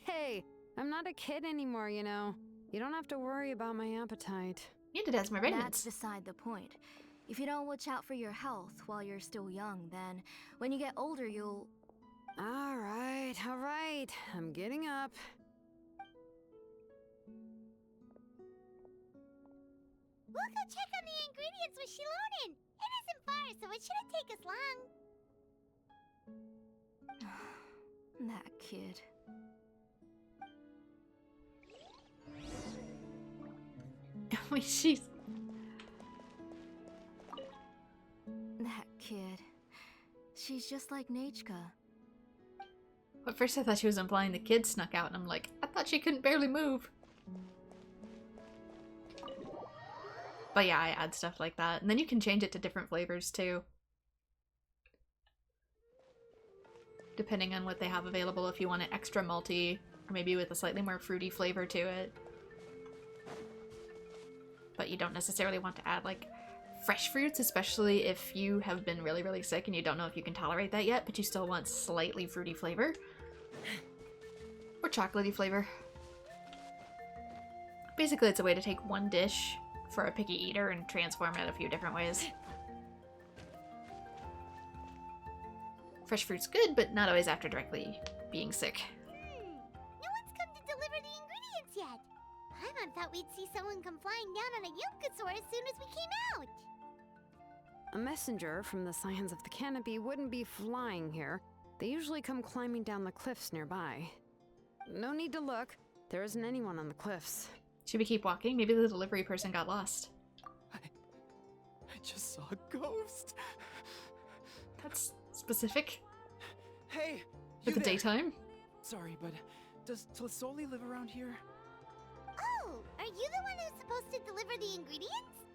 Hey, I'm not a kid anymore, you know. You don't have to worry about my appetite. And it has my vitamins. That's beside the point. If you don't watch out for your health while you're still young, then when you get older, you'll... All right. I'm getting up. We'll go check on the ingredients with Shilonen. It isn't far, so it shouldn't take us long. That kid. Wait, she's... That kid. She's just like Nechka. At first I thought she was implying the kid snuck out, and I'm like, I thought she couldn't barely move. But yeah, I add stuff like that. And then you can change it to different flavors too. Depending on what they have available, if you want it extra malty, or maybe with a slightly more fruity flavor to it. But you don't necessarily want to add like fresh fruits, especially if you have been really, really sick and you don't know if you can tolerate that yet, but you still want slightly fruity flavor. Or chocolatey flavor. Basically, it's a way to take one dish for a picky eater and transform it a few different ways. Fresh fruit's good, but not always after directly being sick. No one's come to deliver the ingredients yet. Paimon thought we'd see someone come flying down on a Yokosaur as soon as we came out. A messenger from the Scions of the Canopy wouldn't be flying here. They usually come climbing down the cliffs nearby. No need to look. There isn't anyone on the cliffs. Should we keep walking? Maybe the delivery person got lost. I just saw a ghost. That's specific Hey, for you the there. daytime. Sorry, but does Tlisoli live around here? Oh, are you the one who's supposed to deliver the ingredients?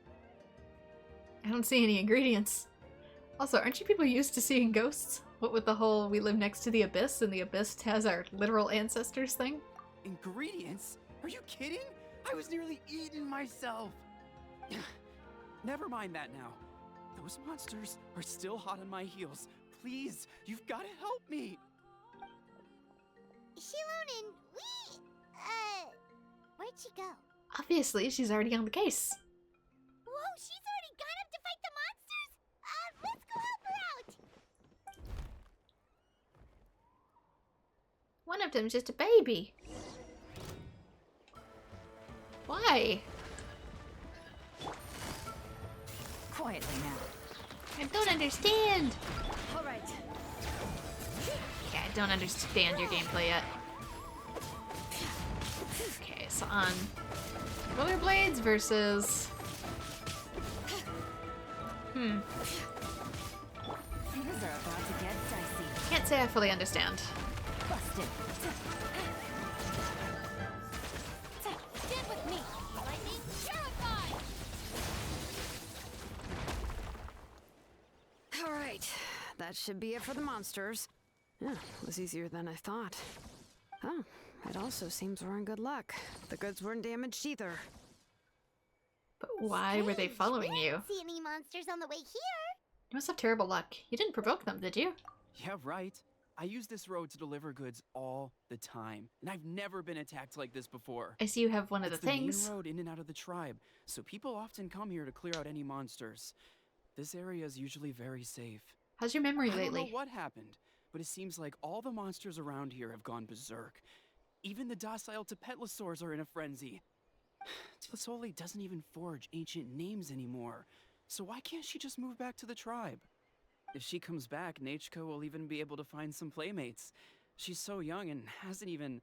I don't see any ingredients. Also, aren't you people used to seeing ghosts? What with the whole we live next to the abyss and the abyss has our literal ancestors thing? Ingredients? Are you kidding? I was nearly eaten myself. Never mind that now. Those monsters are still hot on my heels. Please, you've got to help me. Shilonin, where'd she go? Obviously, she's already on the case. Whoa, she's already gone up to fight the monsters? Let's go help her out! One of them's just a baby. Why? Quietly now. I don't understand. All right. Okay, I don't understand your gameplay yet. Okay, so on rollerblades versus... Things are about to get dicey. Can't say I fully understand. Busted. Stand with me! Lightning terrified! All right, that should be it for the monsters. Yeah, it was easier than I thought. Oh, it also seems we're in good luck. The goods weren't damaged either. But why were they Strange, following we you? didn't see any monsters on the way here. You must have terrible luck. You didn't provoke them, did you? Yeah, right. I use this road to deliver goods all the time, and I've never been attacked like this before. I see you have one of It's the the things. main road in and out of the tribe, so people often come here to clear out any monsters. This area is usually very safe. How's your memory I don't know lately? what happened, but it seems like all the monsters around here have gone berserk. Even the docile Tepetlosaurs are in a frenzy. Tlisoli doesn't even forge ancient names anymore, so why can't she just move back to the tribe? If she comes back, Nachko will even be able to find some playmates. She's so young and hasn't even...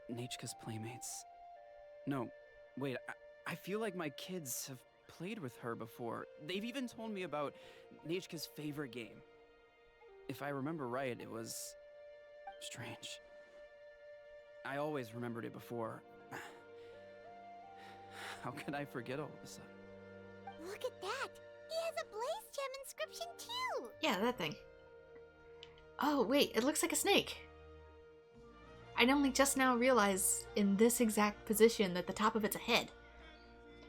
Nachka's playmates. No, wait, I feel like my kids have played with her before. They've even told me about Nachka's favorite game. If I remember right, it was... strange. I always remembered it before. How could I forget all of a sudden? Look at that! He has a blaze gem inscription too! Yeah, that thing. Oh, wait, it looks like a snake. I'd only just now realized in this exact position that the top of it's a head.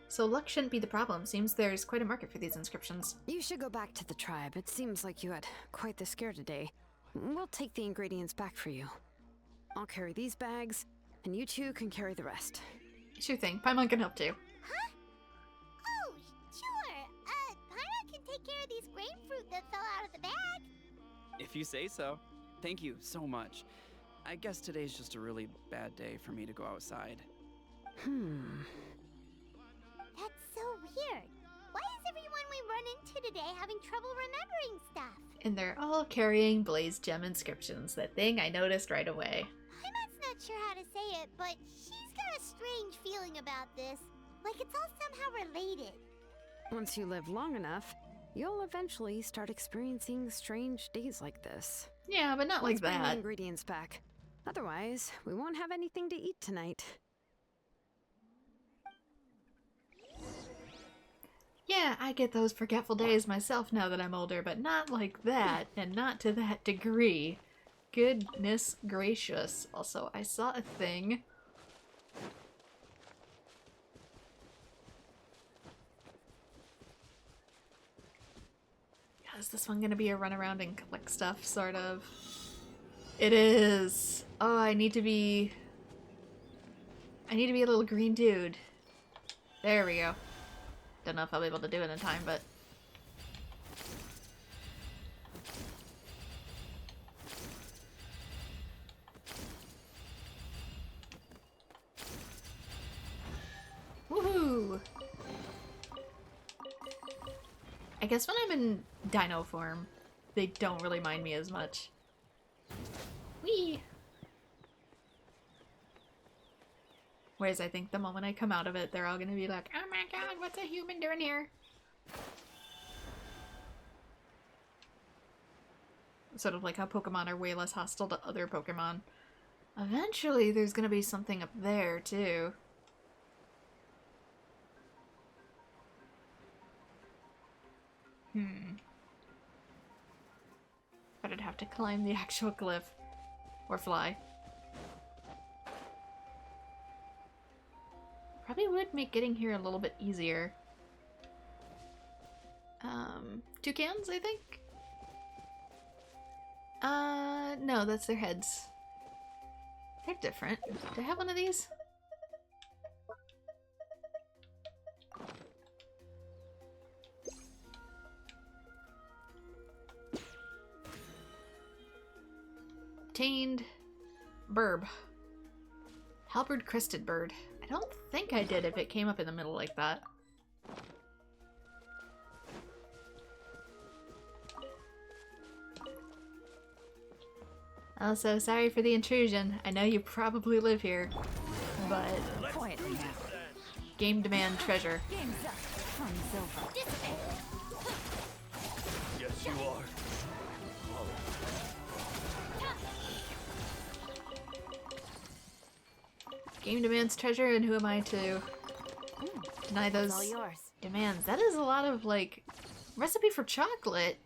So luck shouldn't be the problem. Seems there's quite a market for these inscriptions. You should go back to the tribe. It seems like you had quite the scare today. We'll take the ingredients back for you. I'll carry these bags, and you two can carry the rest. Sure thing. Paimon can help too. Huh? Oh, sure. Paimon can take care of these grain fruit that fell out of the bag. If you say so. Thank you so much. I guess today's just a really bad day for me to go outside. That's so weird. Why is everyone we run into today having trouble remembering stuff? And they're all carrying blaze gem inscriptions. That thing I noticed right away. Paimon's not sure how to say it, but she's got a strange feeling about this. Like it's all somehow related. Once you live long enough, you'll eventually start experiencing strange days like this. Yeah, but not like Let's bring the that. ingredients back. Otherwise, we won't have anything to eat tonight. Yeah, I get those forgetful days myself now that I'm older, but not like that, and not to that degree. Goodness gracious. Also, I saw a thing. Is this one gonna be a run around and collect stuff, sort of? It is! Oh, I need to be a little green dude. There we go. Don't know if I'll be able to do it in time, but... Woohoo! I guess when I'm in dino form, they don't really mind me as much. Whee! Whereas I think the moment I come out of it, they're all gonna be like, oh my god, what's a human doing here? Sort of like how Pokemon are way less hostile to other Pokemon. Eventually, there's gonna be something up there, too. But I'd have to climb the actual cliff. Or fly. Probably would make getting here a little bit easier. Toucans, I think? No, that's their heads. They're different. Do I have one of these? Obtained burb. Halberd crested bird. I don't think I did if it came up in the middle like that. Also, sorry for the intrusion. I know you probably live here, but Quietly now. game demand treasure. Game's up. Fun's over. Yes, you are. Game demands treasure, and who am I to deny those All yours. demands? That is a lot of, like, recipe for chocolate.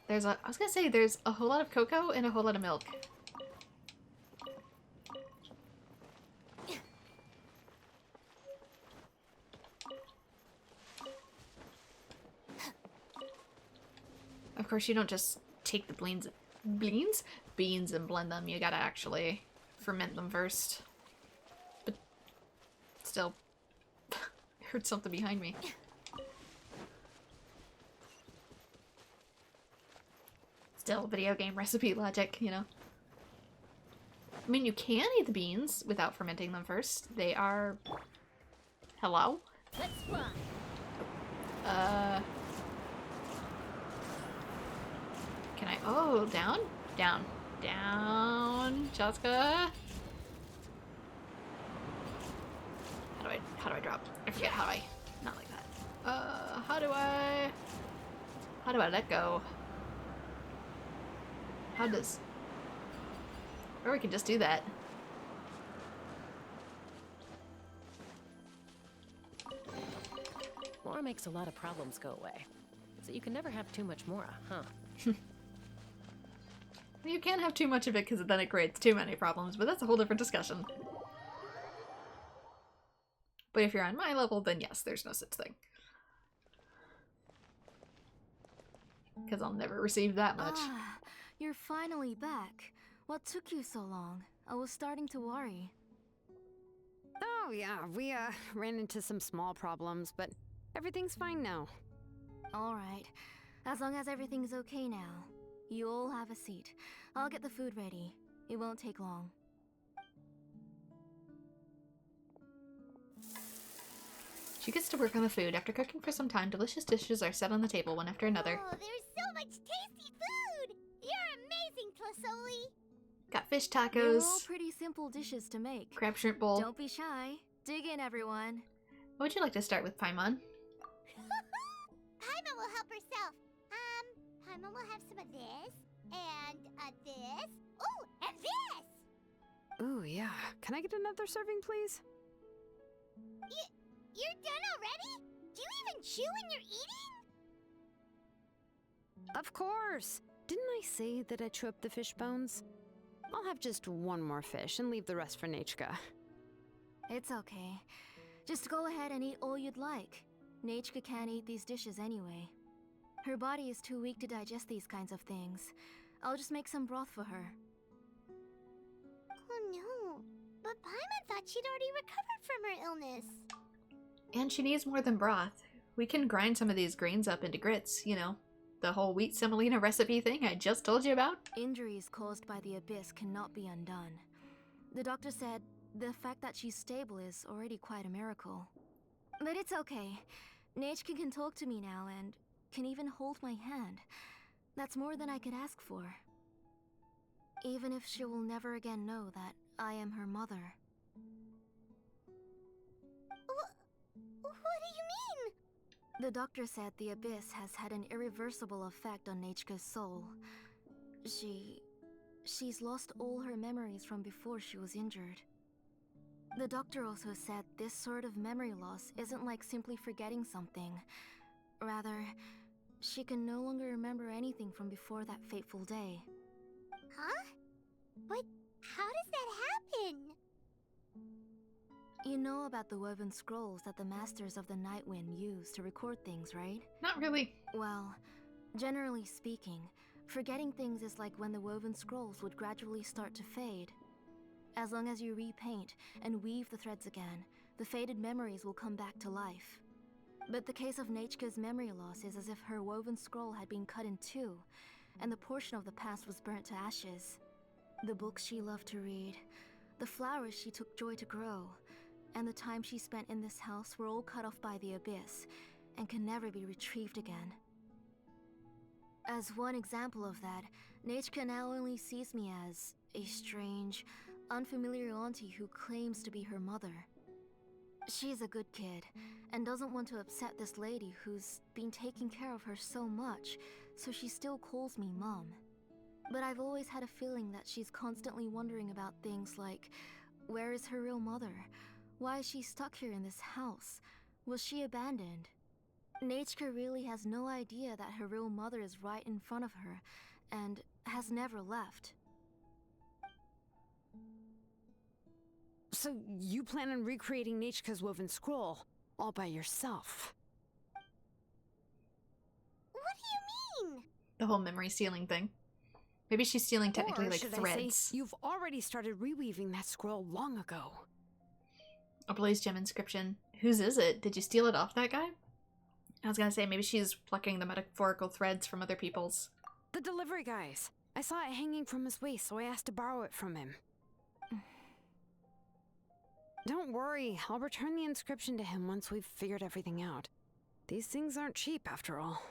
There's a, I was gonna say, there's a whole lot of cocoa and a whole lot of milk. Of course, you don't just take the beans and blend them. You gotta actually ferment them first. But still, I heard something behind me. Still video game recipe logic, you know. I mean, you can eat the beans without fermenting them first. They are... Hello? Let's fly. Can I... Oh, down? Down. Down, Chaska. How do I drop? I forget how I... Not like that. How do I let go? How does... Or we can just do that. Mora makes a lot of problems go away. So you can never have too much Mora, huh? You can't have too much of it because then it creates too many problems, but that's a whole different discussion. But if you're on my level, then yes, there's no such thing. Because I'll never receive that much. Ah, you're finally back. What took you so long? I was starting to worry. Oh, yeah, we, ran into some small problems, but everything's fine now. Alright. As long as everything's okay now. You all have a seat. I'll get the food ready. It won't take long. She gets to work on the food. After cooking for some time, delicious dishes are set on the table one after another. Oh, there's so much tasty food! You're amazing, Tlasoli! Got fish They're all tacos, pretty simple dishes to make. crab shrimp bowl. Don't be shy. Dig in, everyone. What would you like to start with, Paimon? Paimon will help herself. Paimon will have some of this, and this. Ooh, and this! Ooh, yeah. Can I get another serving, please? You're done already? Do you even chew when you're eating? Of course! Didn't I say that I chew up the fish bones? I'll have just one more fish and leave the rest for Nachka. It's okay. Just go ahead and eat all you'd like. Nachka can't eat these dishes anyway. Her body is too weak to digest these kinds of things. I'll just make some broth for her. Oh no, but Paimon thought she'd already recovered from her illness. And she needs more than broth. We can grind some of these grains up into grits, you know. The whole wheat semolina recipe thing I just told you about. Injuries caused by the abyss cannot be undone. The doctor said the fact that she's stable is already quite a miracle. But it's okay. Nachka can talk to me now and can even hold my hand. That's more than I could ask for. Even if she will never again know that I am her mother. What do you mean? The doctor said the abyss has had an irreversible effect on Nechka's soul. She's lost all her memories from before she was injured. The doctor also said this sort of memory loss isn't like simply forgetting something. Rather, she can no longer remember anything from before that fateful day. Huh? But how does that happen? You know about the woven scrolls that the Masters of the Nightwind use to record things, right? Not really. Well, generally speaking, forgetting things is like when the woven scrolls would gradually start to fade. As long as you repaint and weave the threads again, the faded memories will come back to life. But the case of Nechka's memory loss is as if her woven scroll had been cut in two, and the portion of the past was burnt to ashes. The books she loved to read, the flowers she took joy to grow, and the time she spent in this house were all cut off by the abyss, and can never be retrieved again. As one example of that, Nechka now only sees me as a strange, unfamiliar auntie who claims to be her mother. She's a good kid, and doesn't want to upset this lady who's been taking care of her so much, so she still calls me Mom. But I've always had a feeling that she's constantly wondering about things like, where is her real mother? Why is she stuck here in this house? Was she abandoned? Nechka really has no idea that her real mother is right in front of her, and has never left. So you plan on recreating Nechka's woven scroll all by yourself? What do you mean? The whole memory stealing thing. Maybe she's stealing technically Or like should threads. I say, you've already started reweaving that scroll long ago. A blaze gem inscription. Whose is it? Did you steal it off that guy? I was gonna say maybe she's plucking the metaphorical threads from other people's. The delivery guy's. I saw it hanging from his waist, so I asked to borrow it from him. Don't worry, I'll return the inscription to him once we've figured everything out. These things aren't cheap, after all.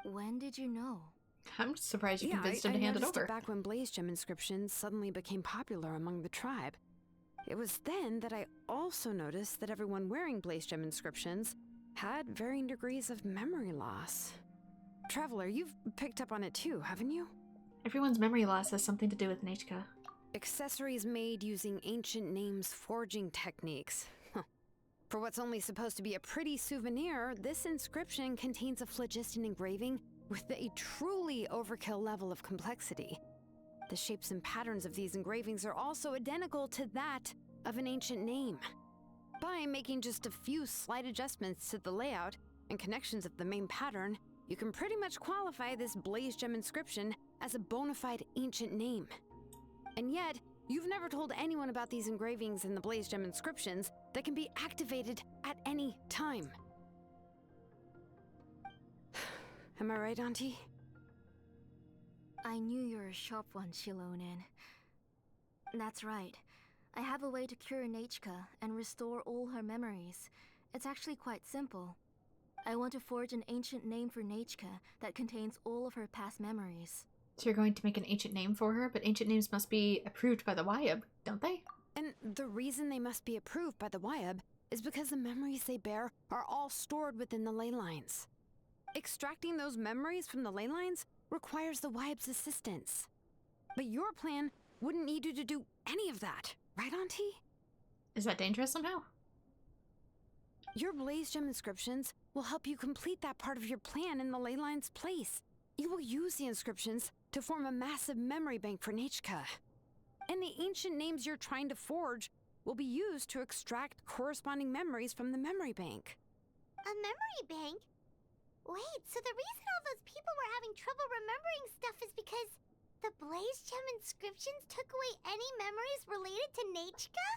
When did you know? I'm surprised you convinced him to hand it noticed over. Back when blaze gem inscriptions suddenly became popular among the tribe. It was then that I also noticed that everyone wearing blaze gem inscriptions had varying degrees of memory loss. Traveler, you've picked up on it too, haven't you? Everyone's memory loss has something to do with Nechka. Accessories made using ancient names forging techniques. Huh. For what's only supposed to be a pretty souvenir, this inscription contains a phlogiston engraving with a truly overkill level of complexity. The shapes and patterns of these engravings are also identical to that of an ancient name. By making just a few slight adjustments to the layout and connections of the main pattern, you can pretty much qualify this blaze gem inscription as a bona fide ancient name. And yet, you've never told anyone about these engravings in the blaze gem inscriptions that can be activated at any time. Am I right, Auntie? I knew you were a sharp one, Shilonin. That's right. I have a way to cure Nechka and restore all her memories. It's actually quite simple. I want to forge an ancient name for Nechka that contains all of her past memories. So you're going to make an ancient name for her, but ancient names must be approved by the YAB, don't they? And the reason they must be approved by the YAB is because the memories they bear are all stored within the ley lines. Extracting those memories from the ley lines requires the YAB's assistance. But your plan wouldn't need you to do any of that, right, Auntie? Is that dangerous somehow? Your blaze gem inscriptions will help you complete that part of your plan in the ley line's place. You will use the inscriptions to form a massive memory bank for Nechka. And the ancient names you're trying to forge will be used to extract corresponding memories from the memory bank. A memory bank? Wait, so the reason all those people were having trouble remembering stuff is because the blaze gem inscriptions took away any memories related to Nechka?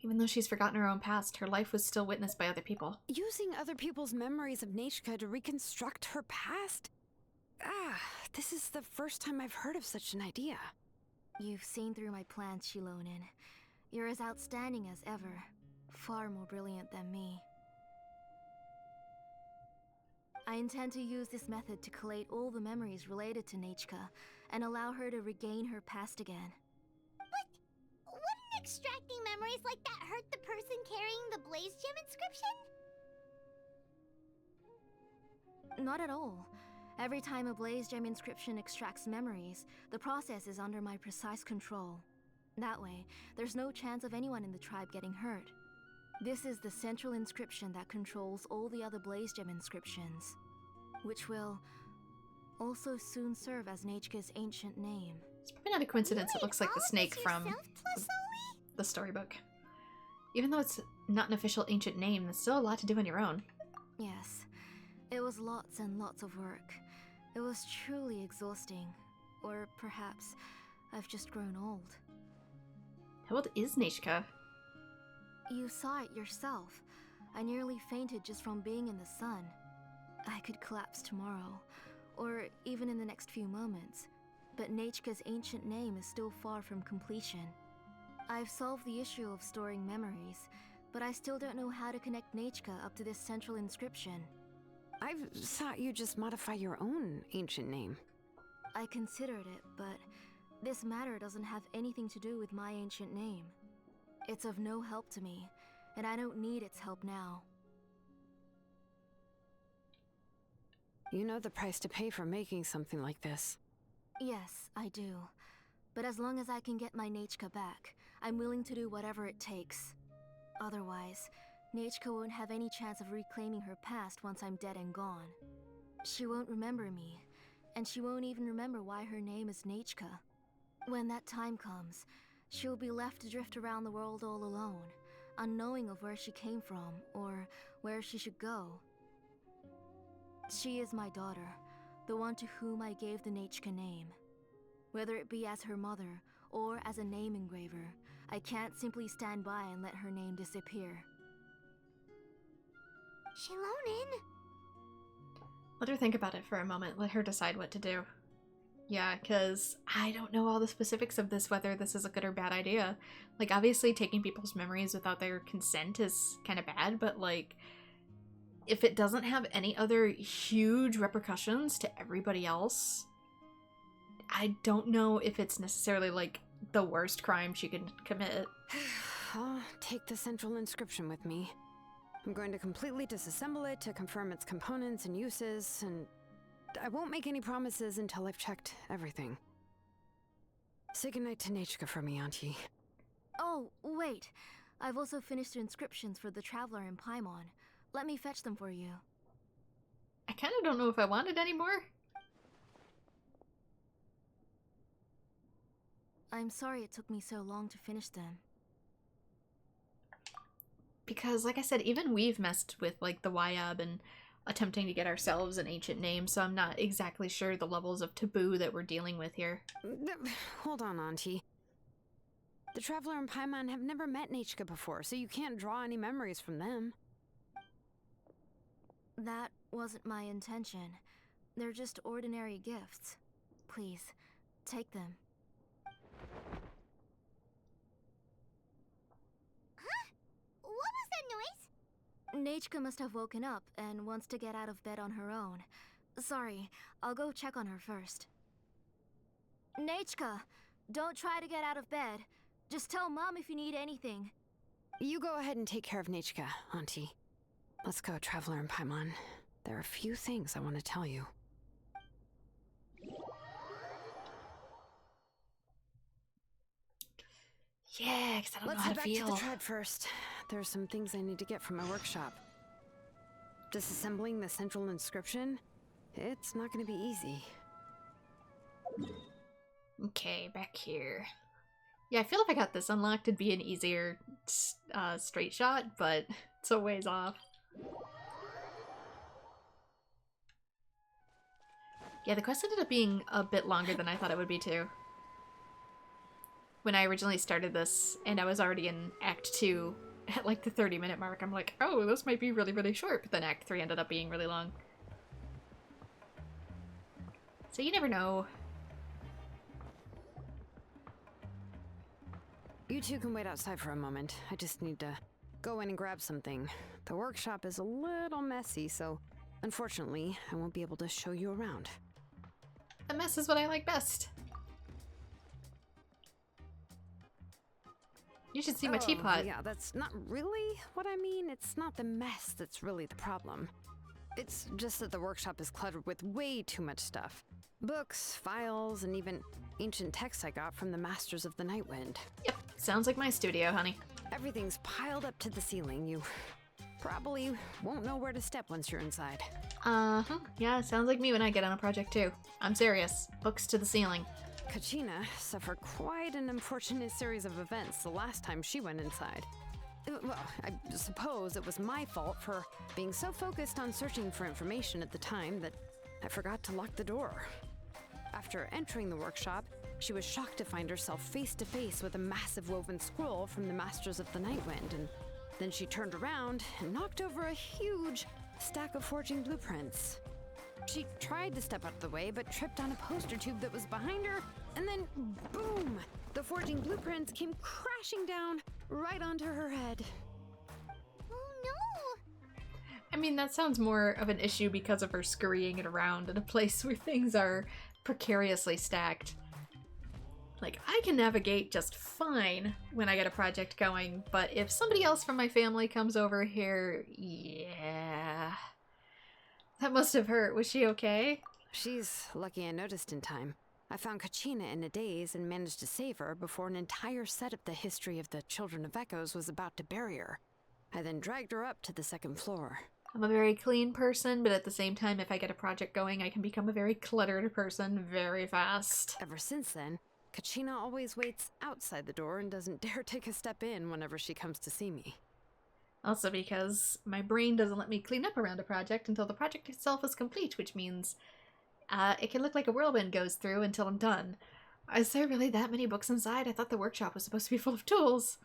Even though she's forgotten her own past, her life was still witnessed by other people. Using other people's memories of Nechka to reconstruct her past? This is the first time I've heard of such an idea. You've seen through my plans, Shilonin. You're as outstanding as ever. Far more brilliant than me. I intend to use this method to collate all the memories related to Nechka and allow her to regain her past again. But wouldn't extracting memories like that hurt the person carrying the Blaze Gem inscription? Not at all. Every time a Blaze Gem inscription extracts memories, the process is under my precise control. That way, there's no chance of anyone in the tribe getting hurt. This is the central inscription that controls all the other Blaze Gem inscriptions, which will also soon serve as Nechka's ancient name. It's probably not a coincidence it looks like the snake from Yourself, the storybook. Even though it's not an official ancient name, there's still a lot to do on your own. Yes, it was lots and lots of work. It was truly exhausting. Or perhaps I've just grown old. How old is Nechka? You saw it yourself. I nearly fainted just from being in the sun. I could collapse tomorrow, or even in the next few moments. But Nechka's ancient name is still far from completion. I've solved the issue of storing memories, but I still don't know how to connect Nechka up to this central inscription. I thought you'd just modify your own ancient name. I considered it, but this matter doesn't have anything to do with my ancient name. It's of no help to me, and I don't need its help now. You know the price to pay for making something like this. Yes, I do. But as long as I can get my Nechka back, I'm willing to do whatever it takes. Otherwise, Nechka won't have any chance of reclaiming her past once I'm dead and gone. She won't remember me, and she won't even remember why her name is Nechka. When that time comes, she'll be left to drift around the world all alone, unknowing of where she came from or where she should go. She is my daughter, the one to whom I gave the Nechka name. Whether it be as her mother or as a name engraver, I can't simply stand by and let her name disappear. Shilonin! Let her think about it for a moment. Let her decide what to do. Yeah, because I don't know all the specifics of this, whether this is a good or bad idea. Like, obviously taking people's memories without their consent is kind of bad, but like, if it doesn't have any other huge repercussions to everybody else, I don't know if it's necessarily like the worst crime she could commit. I'll take the central inscription with me. I'm going to completely disassemble it to confirm its components and uses, and I won't make any promises until I've checked everything. Say goodnight to Nechka for me, Auntie. Oh, wait. I've also finished the inscriptions for the Traveler in Paimon. Let me fetch them for you. I kind of don't know if I wanted any more. I'm sorry it took me so long to finish them. Because, like I said, even we've messed with, like, the YAB and attempting to get ourselves an ancient name, so I'm not exactly sure the levels of taboo that we're dealing with here. Hold on, Auntie. The Traveler and Paimon have never met Nechka before, so you can't draw any memories from them. That wasn't my intention. They're just ordinary gifts. Please, take them. What was that noise? Nechka must have woken up and wants to get out of bed on her own. Sorry, I'll go check on her first. Nechka, don't try to get out of bed. Just tell Mom if you need anything. You go ahead and take care of Nechka, Auntie. Let's go, Traveler and Paimon. There are a few things I want to tell you. Yeah, because I don't know how to feel. Let's head back to the tribe first. There are some things I need to get from my workshop. Disassembling the central inscription? It's not going to be easy. Okay, back here. Yeah, I feel if I got this unlocked, it'd be an easier straight shot, but it's a ways off. Yeah, the quest ended up being a bit longer than I thought it would be, too. When I originally started this, and I was already in Act 2, at like the 30-minute mark, I'm like, oh, this might be really, really short, but then Act 3 ended up being really long. So you never know. You two can wait outside for a moment. I just need to go in and grab something. The workshop is a little messy, so Unfortunately, I won't be able to show you around. A mess is what I like best. You should see my teapot. Yeah, that's not really what I mean. It's not the mess that's really the problem. It's just that the workshop is cluttered with way too much stuff. Books, files, and even ancient texts I got from the Masters of the Nightwind. Yep, sounds like my studio, honey. Everything's piled up to the ceiling. You probably won't know where to step once you're inside. Uh-huh. Yeah, sounds like me when I get on a project too. I'm serious. Books to the ceiling. Kachina suffered quite an unfortunate series of events the last time she went inside. Well, I suppose it was my fault for being so focused on searching for information at the time that I forgot to lock the door. After entering the workshop, she was shocked to find herself face to face with a massive woven scroll from the Masters of the Nightwind, and then she turned around and knocked over a huge stack of forging blueprints. She tried to step out of the way, but tripped on a poster tube that was behind her, and then boom! The forging blueprints came crashing down right onto her head. Oh no! I mean, that sounds more of an issue because of her scurrying it around in a place where things are precariously stacked. Like, I can navigate just fine when I get a project going, but if somebody else from my family comes over here, yeah. That must have hurt. Was she okay? She's lucky I noticed in time. I found Kachina in a daze and managed to save her before an entire set of the history of the Children of Echoes was about to bury her. I then dragged her up to the second floor. I'm a very clean person, but at the same time, if I get a project going, I can become a very cluttered person very fast. Ever since then, Kachina always waits outside the door and doesn't dare take a step in whenever she comes to see me. Also because my brain doesn't let me clean up around a project until the project itself is complete, which means it can look like a whirlwind goes through until I'm done. Is there really that many books inside? I thought the workshop was supposed to be full of tools.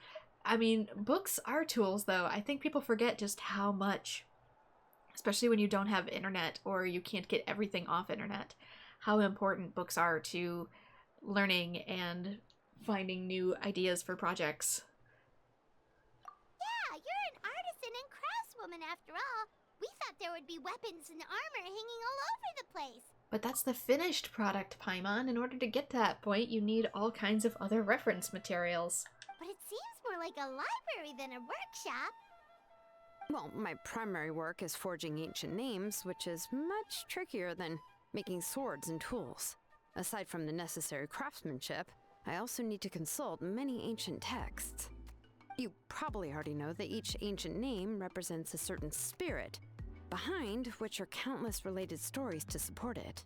I mean, books are tools, though. I think people forget just how much, especially when you don't have internet or you can't get everything off internet, how important books are to learning and finding new ideas for projects. Yeah, you're an artisan and craftswoman after all. We thought there would be weapons and armor hanging all over the place. But that's the finished product, Paimon. In order to get to that point, you need all kinds of other reference materials. But it seems more like a library than a workshop. Well, my primary work is forging ancient names, which is much trickier than making swords and tools. Aside from the necessary craftsmanship, I also need to consult many ancient texts. You probably already know that each ancient name represents a certain spirit, behind which are countless related stories to support it.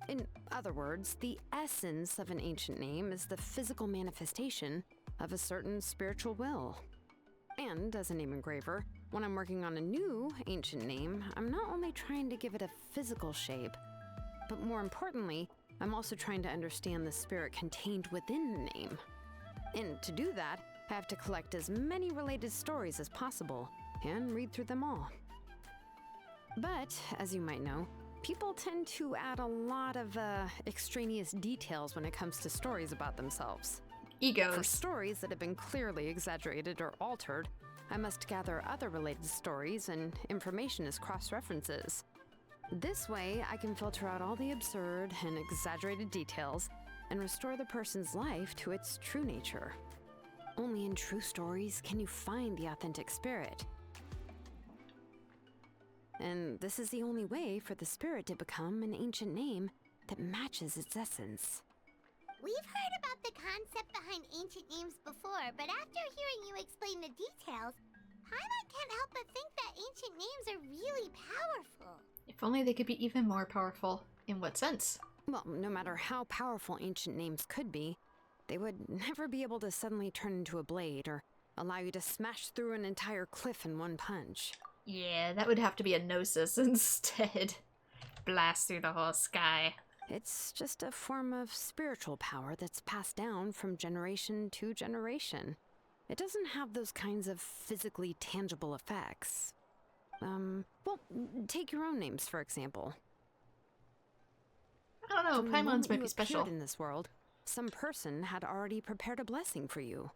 In other words, the essence of an ancient name is the physical manifestation of a certain spiritual will. And as a name engraver, when I'm working on a new ancient name, I'm not only trying to give it a physical shape, but more importantly, I'm also trying to understand the spirit contained within the name. And to do that, I have to collect as many related stories as possible and read through them all. But, as you might know, people tend to add a lot of extraneous details when it comes to stories about themselves. Egos. For stories that have been clearly exaggerated or altered, I must gather other related stories and information as cross-references. This way, I can filter out all the absurd and exaggerated details and restore the person's life to its true nature. Only in true stories can you find the authentic spirit. And this is the only way for the spirit to become an ancient name that matches its essence. We've heard about the concept behind ancient names before, but after hearing you explain the details, Paimon can't help but think that ancient names are really powerful. If only they could be even more powerful. In what sense? Well, no matter how powerful ancient names could be, they would never be able to suddenly turn into a blade or allow you to smash through an entire cliff in one punch. Yeah, that would have to be a gnosis instead. Blast through the whole sky. It's just a form of spiritual power that's passed down from generation to generation. It doesn't have those kinds of physically tangible effects. Well, take your own names, for example. I don't know, From the moment Paimon's might you be special. appeared in this world, some person had already prepared a blessing for you.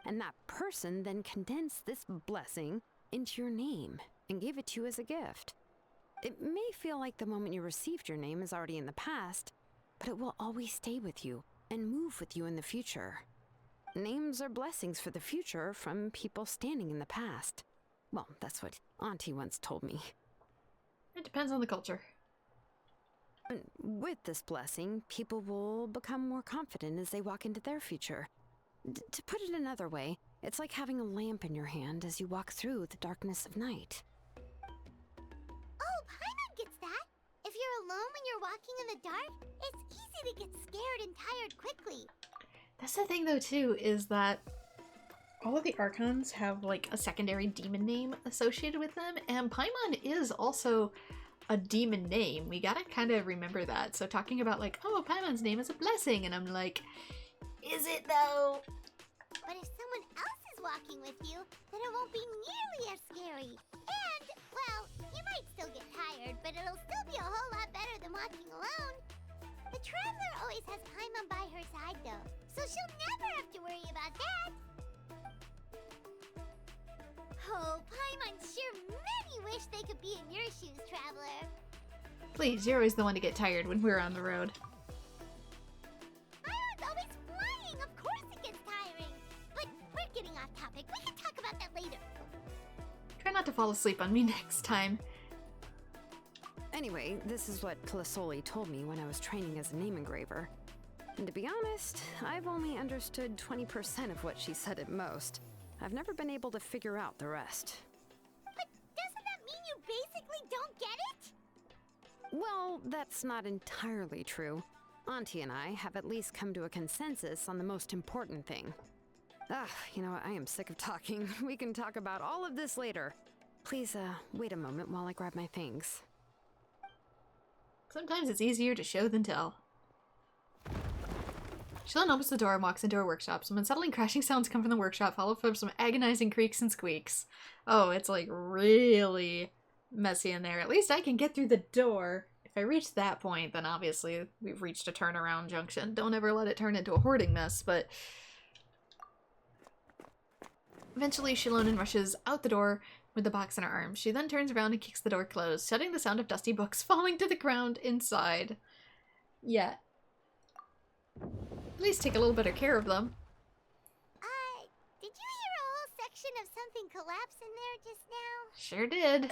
And that person then condensed this blessing into your name and gave it to you as a gift. It may feel like the moment you received your name is already in the past, but it will always stay with you and move with you in the future. Names are blessings for the future from people standing in the past. Well, that's what Auntie once told me. It depends on the culture. And with this blessing, people will become more confident as they walk into their future. To put it another way, it's like having a lamp in your hand as you walk through the darkness of night. Oh, Paimon gets that. If you're alone when you're walking in the dark, it's easy to get scared and tired quickly. That's the thing though too, is that all of the Archons have like a secondary demon name associated with them, and Paimon is also a demon name. We gotta kind of remember that. So talking about like, oh, Paimon's name is a blessing, and I'm like, is it though? But if someone else is walking with you, then it won't be nearly as scary. And, well, you might still get tired, but it'll still be a whole lot better than walking alone. The Traveler always has Paimon by her side, though, so she'll never have to worry about that. Oh, Paimon sure many wish they could be in your shoes, Traveler. Please, you're always the one to get tired when we're on the road. Paimon's always flying, of course it gets tiring. But we're getting off topic, we can talk about that later. Try not to fall asleep on me next time. Anyway, this is what Plisoli told me when I was training as a name engraver. And to be honest, I've only understood 20% of what she said at most. I've never been able to figure out the rest. But doesn't that mean you basically don't get it? Well, that's not entirely true. Auntie and I have at least come to a consensus on the most important thing. You know what? I am sick of talking. We can talk about all of this later. Please, wait a moment while I grab my things. Sometimes it's easier to show than tell. Shilin opens the door and walks into her workshop. Some unsettling crashing sounds come from the workshop, followed by some agonizing creaks and squeaks. Oh, it's like really messy in there. At least I can get through the door. If I reach that point, then obviously we've reached a turnaround junction. Don't ever let it turn into a hoarding mess, but... Eventually, Shilonen rushes out the door with the box in her arms. She then turns around and kicks the door closed, shutting the sound of dusty books falling to the ground inside. Yeah. At least take a little better care of them. Did you hear a whole section of something collapse in there just now? Sure did.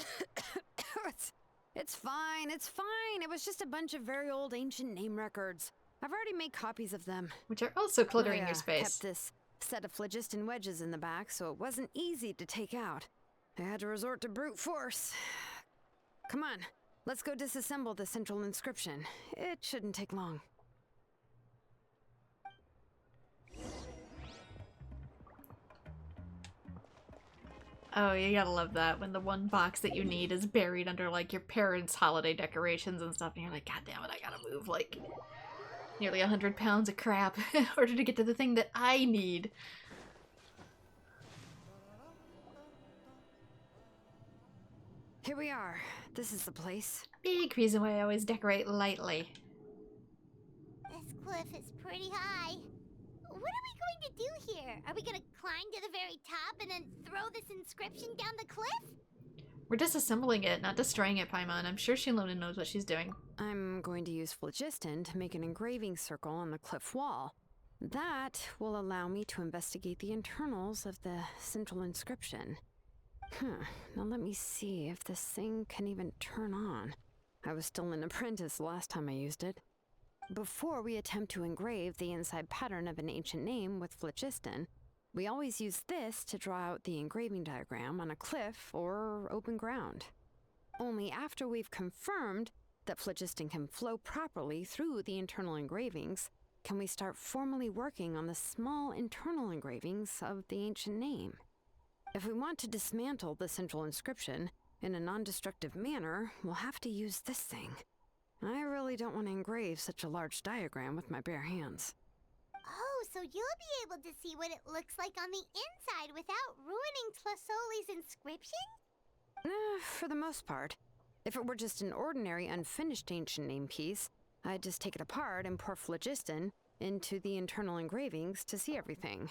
It's fine, it's fine. It was just a bunch of very old ancient name records. I've already made copies of them. Which are also cluttering I your space. kept this set of phlogiston wedges in the back, so it wasn't easy to take out. I had to resort to brute force. Come on, let's go disassemble the central inscription. It shouldn't take long. Oh, you gotta love that when the one box that you need is buried under like your parents' holiday decorations and stuff, and you're like, God damn it, I gotta move like nearly 100 pounds of crap in order to get to the thing that I need. Here we are. This is the place. Big reason why I always decorate lightly. This cliff is pretty high. What are we going to do here? Are we gonna climb to the very top and then throw this inscription down the cliff? We're disassembling it, not destroying it, Paimon. I'm sure Shilonen knows what she's doing. I'm going to use phlogiston to make an engraving circle on the cliff wall. That will allow me to investigate the internals of the central inscription. Now let me see if this thing can even turn on. I was still an apprentice last time I used it. Before we attempt to engrave the inside pattern of an ancient name with phlogiston, we always use this to draw out the engraving diagram on a cliff or open ground. Only after we've confirmed that phlogiston can flow properly through the internal engravings can we start formally working on the small internal engravings of the ancient name. If we want to dismantle the central inscription in a non-destructive manner, we'll have to use this thing. I really don't want to engrave such a large diagram with my bare hands. Oh, so you'll be able to see what it looks like on the inside without ruining Tlasoli's inscription? For the most part. If it were just an ordinary unfinished ancient name piece, I'd just take it apart and pour phlogiston into the internal engravings to see everything.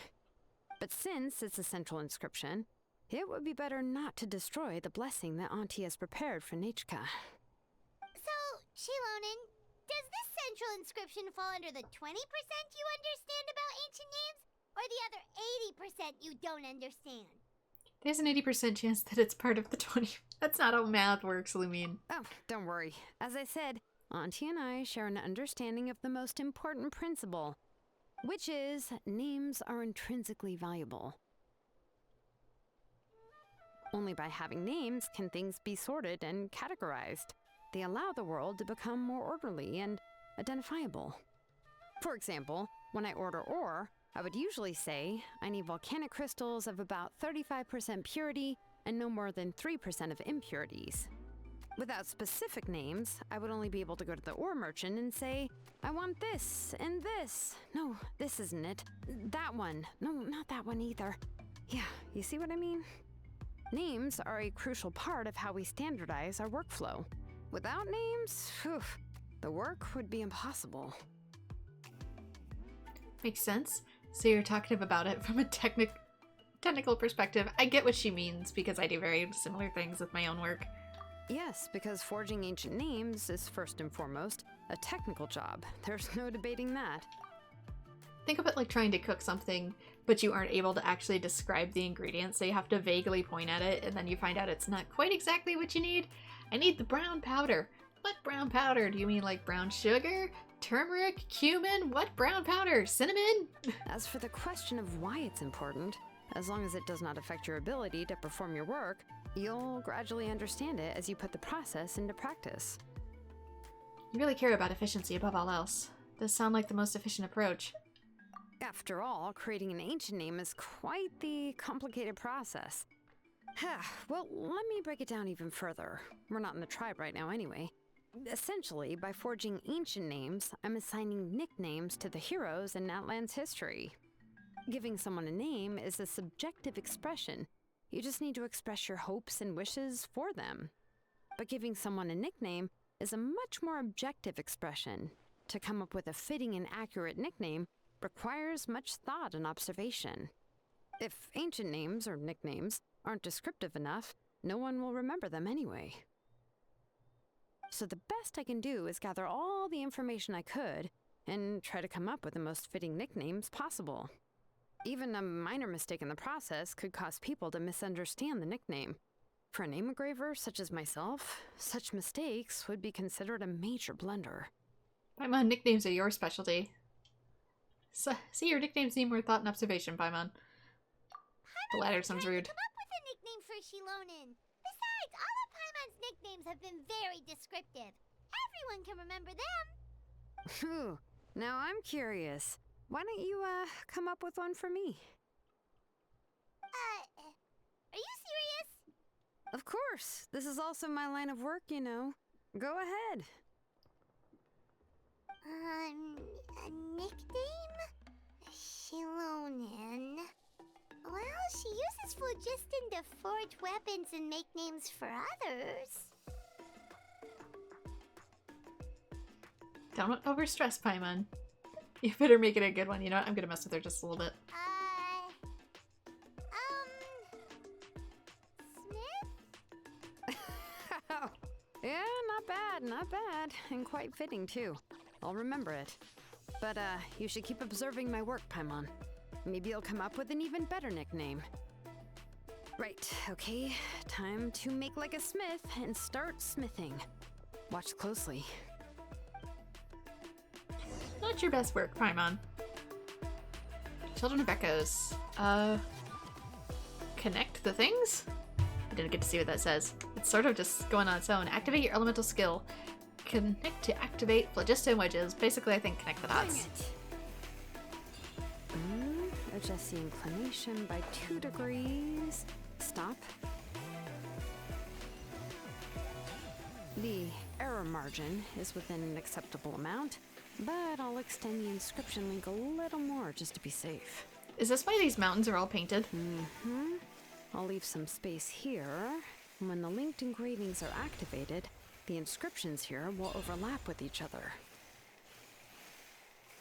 But since it's a central inscription, it would be better not to destroy the blessing that Auntie has prepared for Nechka. Shilonen, does this central inscription fall under the 20% you understand about ancient names, or the other 80% you don't understand? There's an 80% chance that it's part of the 20. That's not how math works, Lumine. Oh, don't worry. As I said, Auntie and I share an understanding of the most important principle, which is names are intrinsically valuable. Only by having names can things be sorted and categorized. They allow the world to become more orderly and identifiable. For example, when I order ore, I would usually say I need volcanic crystals of about 35% purity and no more than 3% of impurities. Without specific names, I would only be able to go to the ore merchant and say, I want this and this. No, this isn't it. That one. No, not that one either. Yeah, you see what I mean? Names are a crucial part of how we standardize our workflow. Without names, the work would be impossible. Makes sense. So you're talking about it from a technical perspective. I get what she means because I do very similar things with my own work. Yes, because forging ancient names is first and foremost a technical job. There's no debating that. Think of it like trying to cook something, but you aren't able to actually describe the ingredients, so you have to vaguely point at it, and then you find out it's not quite exactly what you need. I need the brown powder. What brown powder? Do you mean like brown sugar? Turmeric? Cumin? What brown powder? Cinnamon? As for the question of why it's important, as long as it does not affect your ability to perform your work, you'll gradually understand it as you put the process into practice. You really care about efficiency above all else. Does sound like the most efficient approach. After all, creating an ancient name is quite the complicated process. Well, let me break it down even further. We're not in the tribe right now anyway. Essentially, by forging ancient names, I'm assigning nicknames to the heroes in Natlan's history. Giving someone a name is a subjective expression. You just need to express your hopes and wishes for them. But giving someone a nickname is a much more objective expression. To come up with a fitting and accurate nickname requires much thought and observation. If ancient names or nicknames aren't descriptive enough, no one will remember them anyway. So the best I can do is gather all the information I could and try to come up with the most fitting nicknames possible. Even a minor mistake in the process could cause people to misunderstand the nickname. For a name engraver such as myself, such mistakes would be considered a major blunder. Paimon, nicknames are your specialty. So, see, your nicknames need more thought and observation, Paimon. The latter sounds rude. Come up with a nickname for Shilonen. Besides, all of Paimon's nicknames have been very descriptive. Everyone can remember them. Phew, now I'm curious. Why don't you, come up with one for me? Are you serious? Of course. This is also my line of work, you know. Go ahead. A nickname? Shilonen. Well, she uses phlogiston to forge weapons and make names for others. Don't overstress, Paimon. You better make it a good one. You know what? I'm gonna mess with her just a little bit. Smith? Yeah, not bad. And quite fitting, too. I'll remember it. But, you should keep observing my work, Paimon. Maybe you'll come up with an even better nickname. Right, okay. Time to make like a smith and start smithing. Watch closely. Not your best work, Paimon. Children of Echoes. Connect the things? I didn't get to see what that says. It's sort of just going on its own. Activate your elemental skill. Connect to activate phlogiston wedges. Basically, I think connect the dots. Adjust the inclination by 2 degrees. Stop. The error margin is within an acceptable amount, but I'll extend the inscription link a little more just to be safe. Is this why these mountains are all painted? Mm-hmm. I'll leave some space here. And when the linked engravings are activated, the inscriptions here will overlap with each other.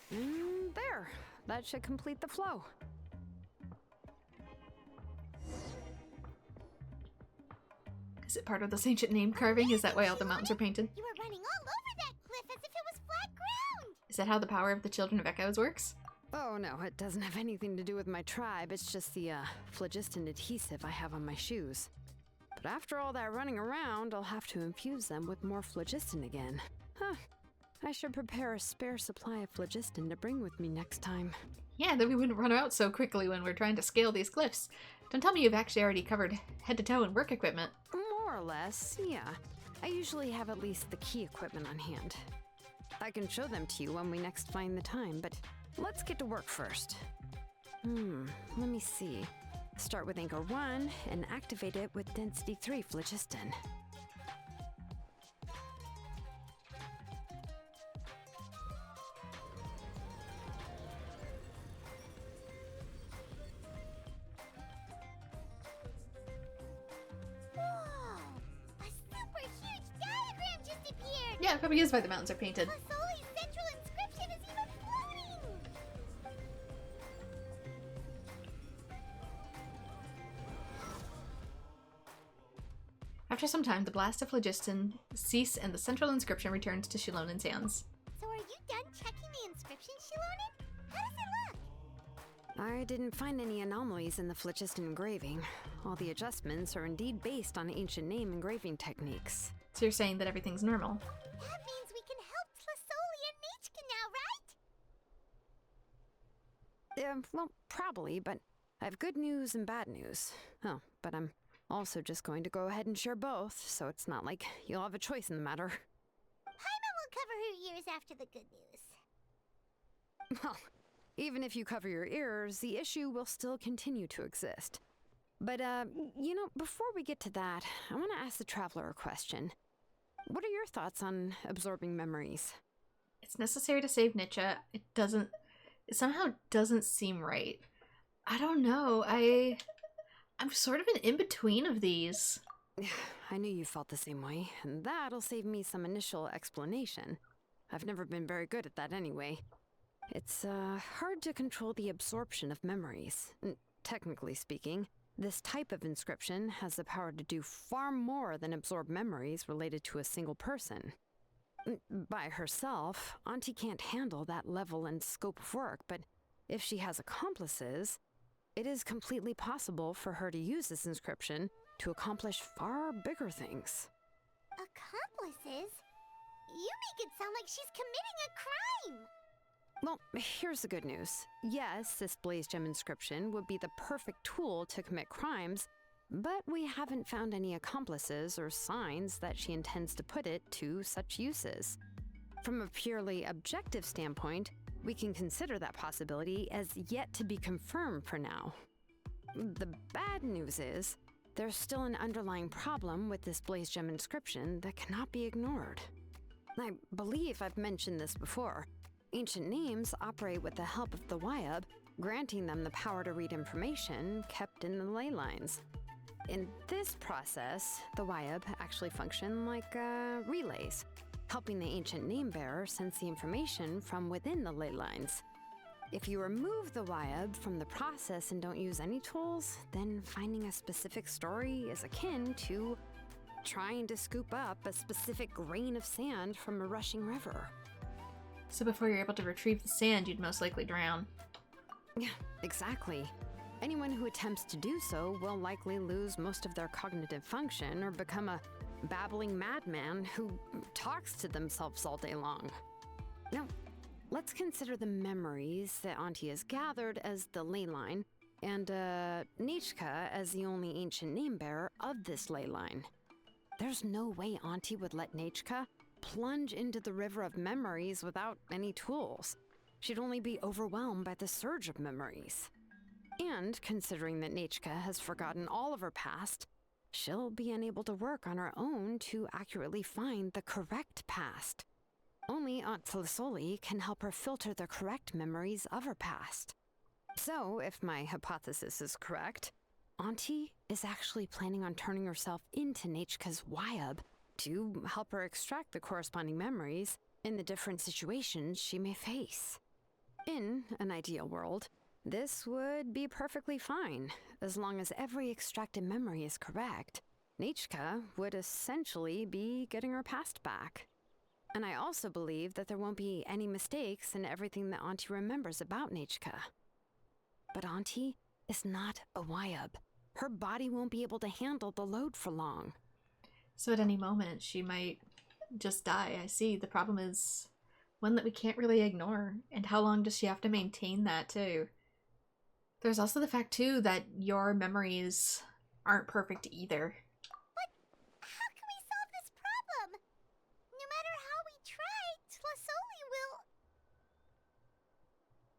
And there! That should complete the flow. Is it part of this ancient name carving? Is that why all the mountains are painted? You were running all over that Is that how the power of the Children of Echoes works? Oh no, it doesn't have anything to do with my tribe. It's just the phlogiston adhesive I have on my shoes. But after all that running around, I'll have to infuse them with more phlogiston again. Huh. I should prepare a spare supply of phlogiston to bring with me next time. Yeah, then we wouldn't run out so quickly when we're trying to scale these cliffs. Don't tell me you've actually already covered head to toe in work equipment. More or less, yeah. I usually have at least the key equipment on hand. I can show them to you when we next find the time, but let's get to work first. Let me see. Start with Anchor 1 and activate it with Density 3 phlogiston. Yeah, it probably is why the mountains are painted. Masoli's central inscription is even floating! After some time, the blast of phlogiston cease and the central inscription returns to Shilonen Sands. So are you done checking the inscription, Shilonen? How does it look? I didn't find any anomalies in the phlogiston engraving. All the adjustments are indeed based on ancient name engraving techniques. So you're saying that everything's normal? That means we can help Tlasoli and Nechka now, right? Well, probably, but I have good news and bad news. Oh, but I'm also just going to go ahead and share both, so it's not like you'll have a choice in the matter. Paimon will cover her ears after the good news. Well, even if you cover your ears, the issue will still continue to exist. But, before we get to that, I want to ask the Traveler a question. What are your thoughts on absorbing memories? It's necessary to save Nechka. It somehow doesn't seem right. I don't know. I'm sort of an in-between of these. I knew you felt the same way, and that'll save me some initial explanation. I've never been very good at that anyway. It's hard to control the absorption of memories. Technically speaking, this type of inscription has the power to do far more than absorb memories related to a single person. By herself, Auntie can't handle that level and scope of work, but if she has accomplices, it is completely possible for her to use this inscription to accomplish far bigger things. Accomplices? You make it sound like she's committing a crime! Well, here's the good news. Yes, this Blaze Gem inscription would be the perfect tool to commit crimes, but we haven't found any accomplices or signs that she intends to put it to such uses. From a purely objective standpoint, we can consider that possibility as yet to be confirmed for now. The bad news is, there's still an underlying problem with this Blaze Gem inscription that cannot be ignored. I believe I've mentioned this before. Ancient names operate with the help of the Wyab, granting them the power to read information kept in the ley lines. In this process, the Wyab actually function like relays, helping the ancient name bearer sense the information from within the ley lines. If you remove the Wyab from the process and don't use any tools, then finding a specific story is akin to trying to scoop up a specific grain of sand from a rushing river. So before you're able to retrieve the sand, you'd most likely drown. Yeah, exactly. Anyone who attempts to do so will likely lose most of their cognitive function or become a babbling madman who talks to themselves all day long. Now, let's consider the memories that Auntie has gathered as the ley line, and Nechka as the only ancient name bearer of this ley line. There's no way Auntie would let Nechka plunge into the river of memories without any tools. She'd only be overwhelmed by the surge of memories. And considering that Nechka has forgotten all of her past, she'll be unable to work on her own to accurately find the correct past. Only Aunt Tlasoli can help her filter the correct memories of her past. So, if my hypothesis is correct, Auntie is actually planning on turning herself into Nechka's Wyab to help her extract the corresponding memories in the different situations she may face. In an ideal world, this would be perfectly fine, as long as every extracted memory is correct. Nechka would essentially be getting her past back. And I also believe that there won't be any mistakes in everything that Auntie remembers about Nechka. But Auntie is not a Wyub. Her body won't be able to handle the load for long. So at any moment, she might just die. I see. The problem is one that we can't really ignore. And how long does she have to maintain that, too? There's also the fact, too, that your memories aren't perfect either. But how can we solve this problem? No matter how we try, Tlasoli will...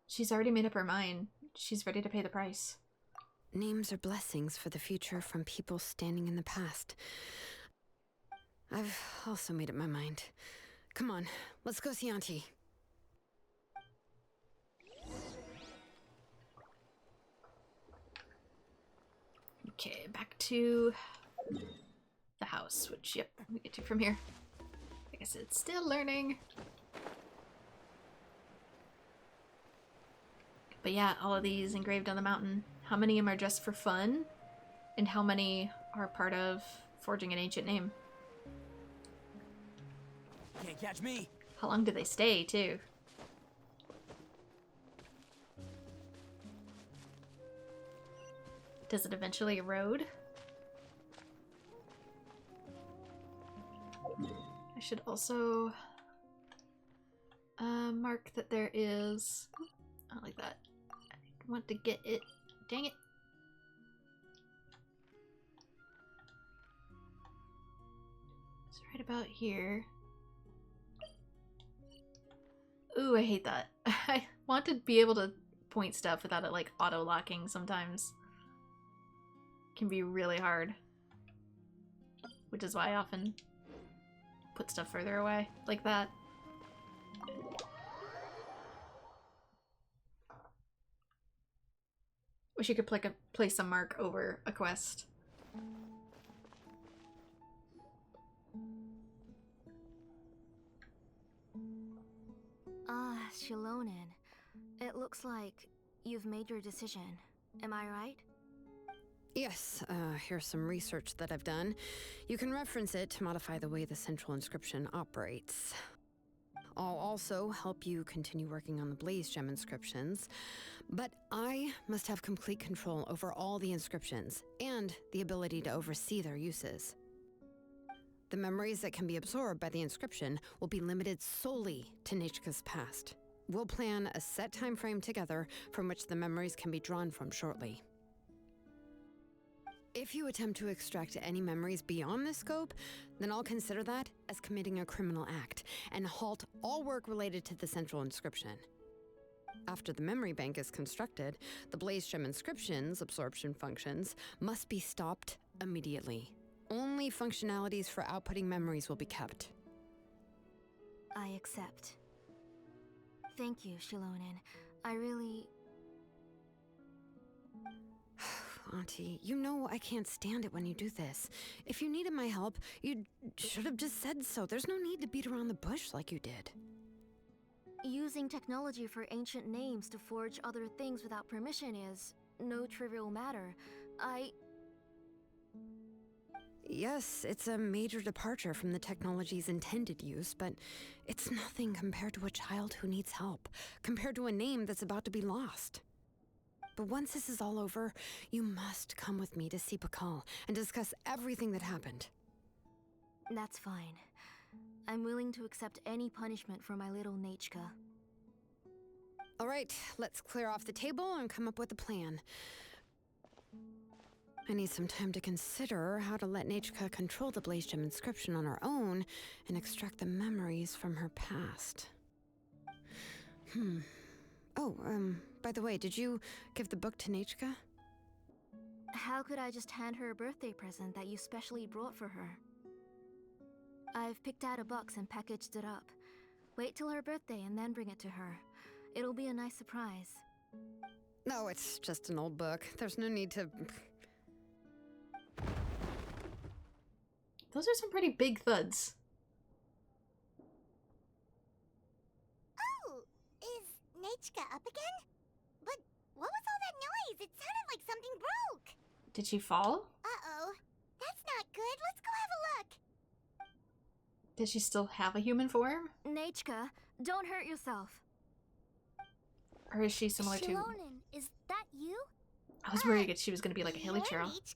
She's already made up her mind. She's ready to pay the price. Names are blessings for the future from people standing in the past. I've also made up my mind. Come on, let's go see Auntie. Okay, back to the house, which, yep, we get to from here. I guess it's still learning. But yeah, all of these engraved on the mountain. How many of them are just for fun? And how many are part of forging an ancient name? Can't catch me. How long do they stay, too? Does it eventually erode? I should also mark that there is... Not like that. I want to get it. Dang it. It's right about here. Ooh, I hate that. I want to be able to point stuff without it like auto-locking sometimes. Can be really hard. Which is why I often put stuff further away like that. Wish you could place a mark over a quest. Ah, Shilonen. It looks like you've made your decision. Am I right? Yes, here's some research that I've done. You can reference it to modify the way the central inscription operates. I'll also help you continue working on the Blaze Gem inscriptions, but I must have complete control over all the inscriptions and the ability to oversee their uses. The memories that can be absorbed by the inscription will be limited solely to Nechka's past. We'll plan a set time frame together from which the memories can be drawn from shortly. If you attempt to extract any memories beyond this scope, then I'll consider that as committing a criminal act and halt all work related to the central inscription. After the memory bank is constructed, the Blaze Gem inscription's absorption functions must be stopped immediately. Only functionalities for outputting memories will be kept. I accept. Thank you, Shilonen. I really... Auntie, you know I can't stand it when you do this. If you needed my help, you should have just said so. There's no need to beat around the bush like you did. Using technology for ancient names to forge other things without permission is no trivial matter. Yes, it's a major departure from the technology's intended use, but it's nothing compared to a child who needs help, compared to a name that's about to be lost. But once this is all over, you must come with me to see Pakal and discuss everything that happened. That's fine. I'm willing to accept any punishment for my little Nechka. All right, let's clear off the table and come up with a plan. I need some time to consider how to let Nechka control the Blaze Gem inscription on her own and extract the memories from her past. Oh, by the way, did you give the book to Nechka? How could I just hand her a birthday present that you specially brought for her? I've picked out a box and packaged it up. Wait till her birthday and then bring it to her. It'll be a nice surprise. No, it's just an old book. There's no need to... Those are some pretty big thuds. Oh, is Nechka up again? But what was all that noise? It sounded like something broke. Did she fall? Uh-oh. That's not good. Let's go have a look. Does she still have a human form? Nachka, don't hurt yourself. Or is she similar to... Shilonen, is that you? I was worried that she was going to be like a hilly churl. Nichka?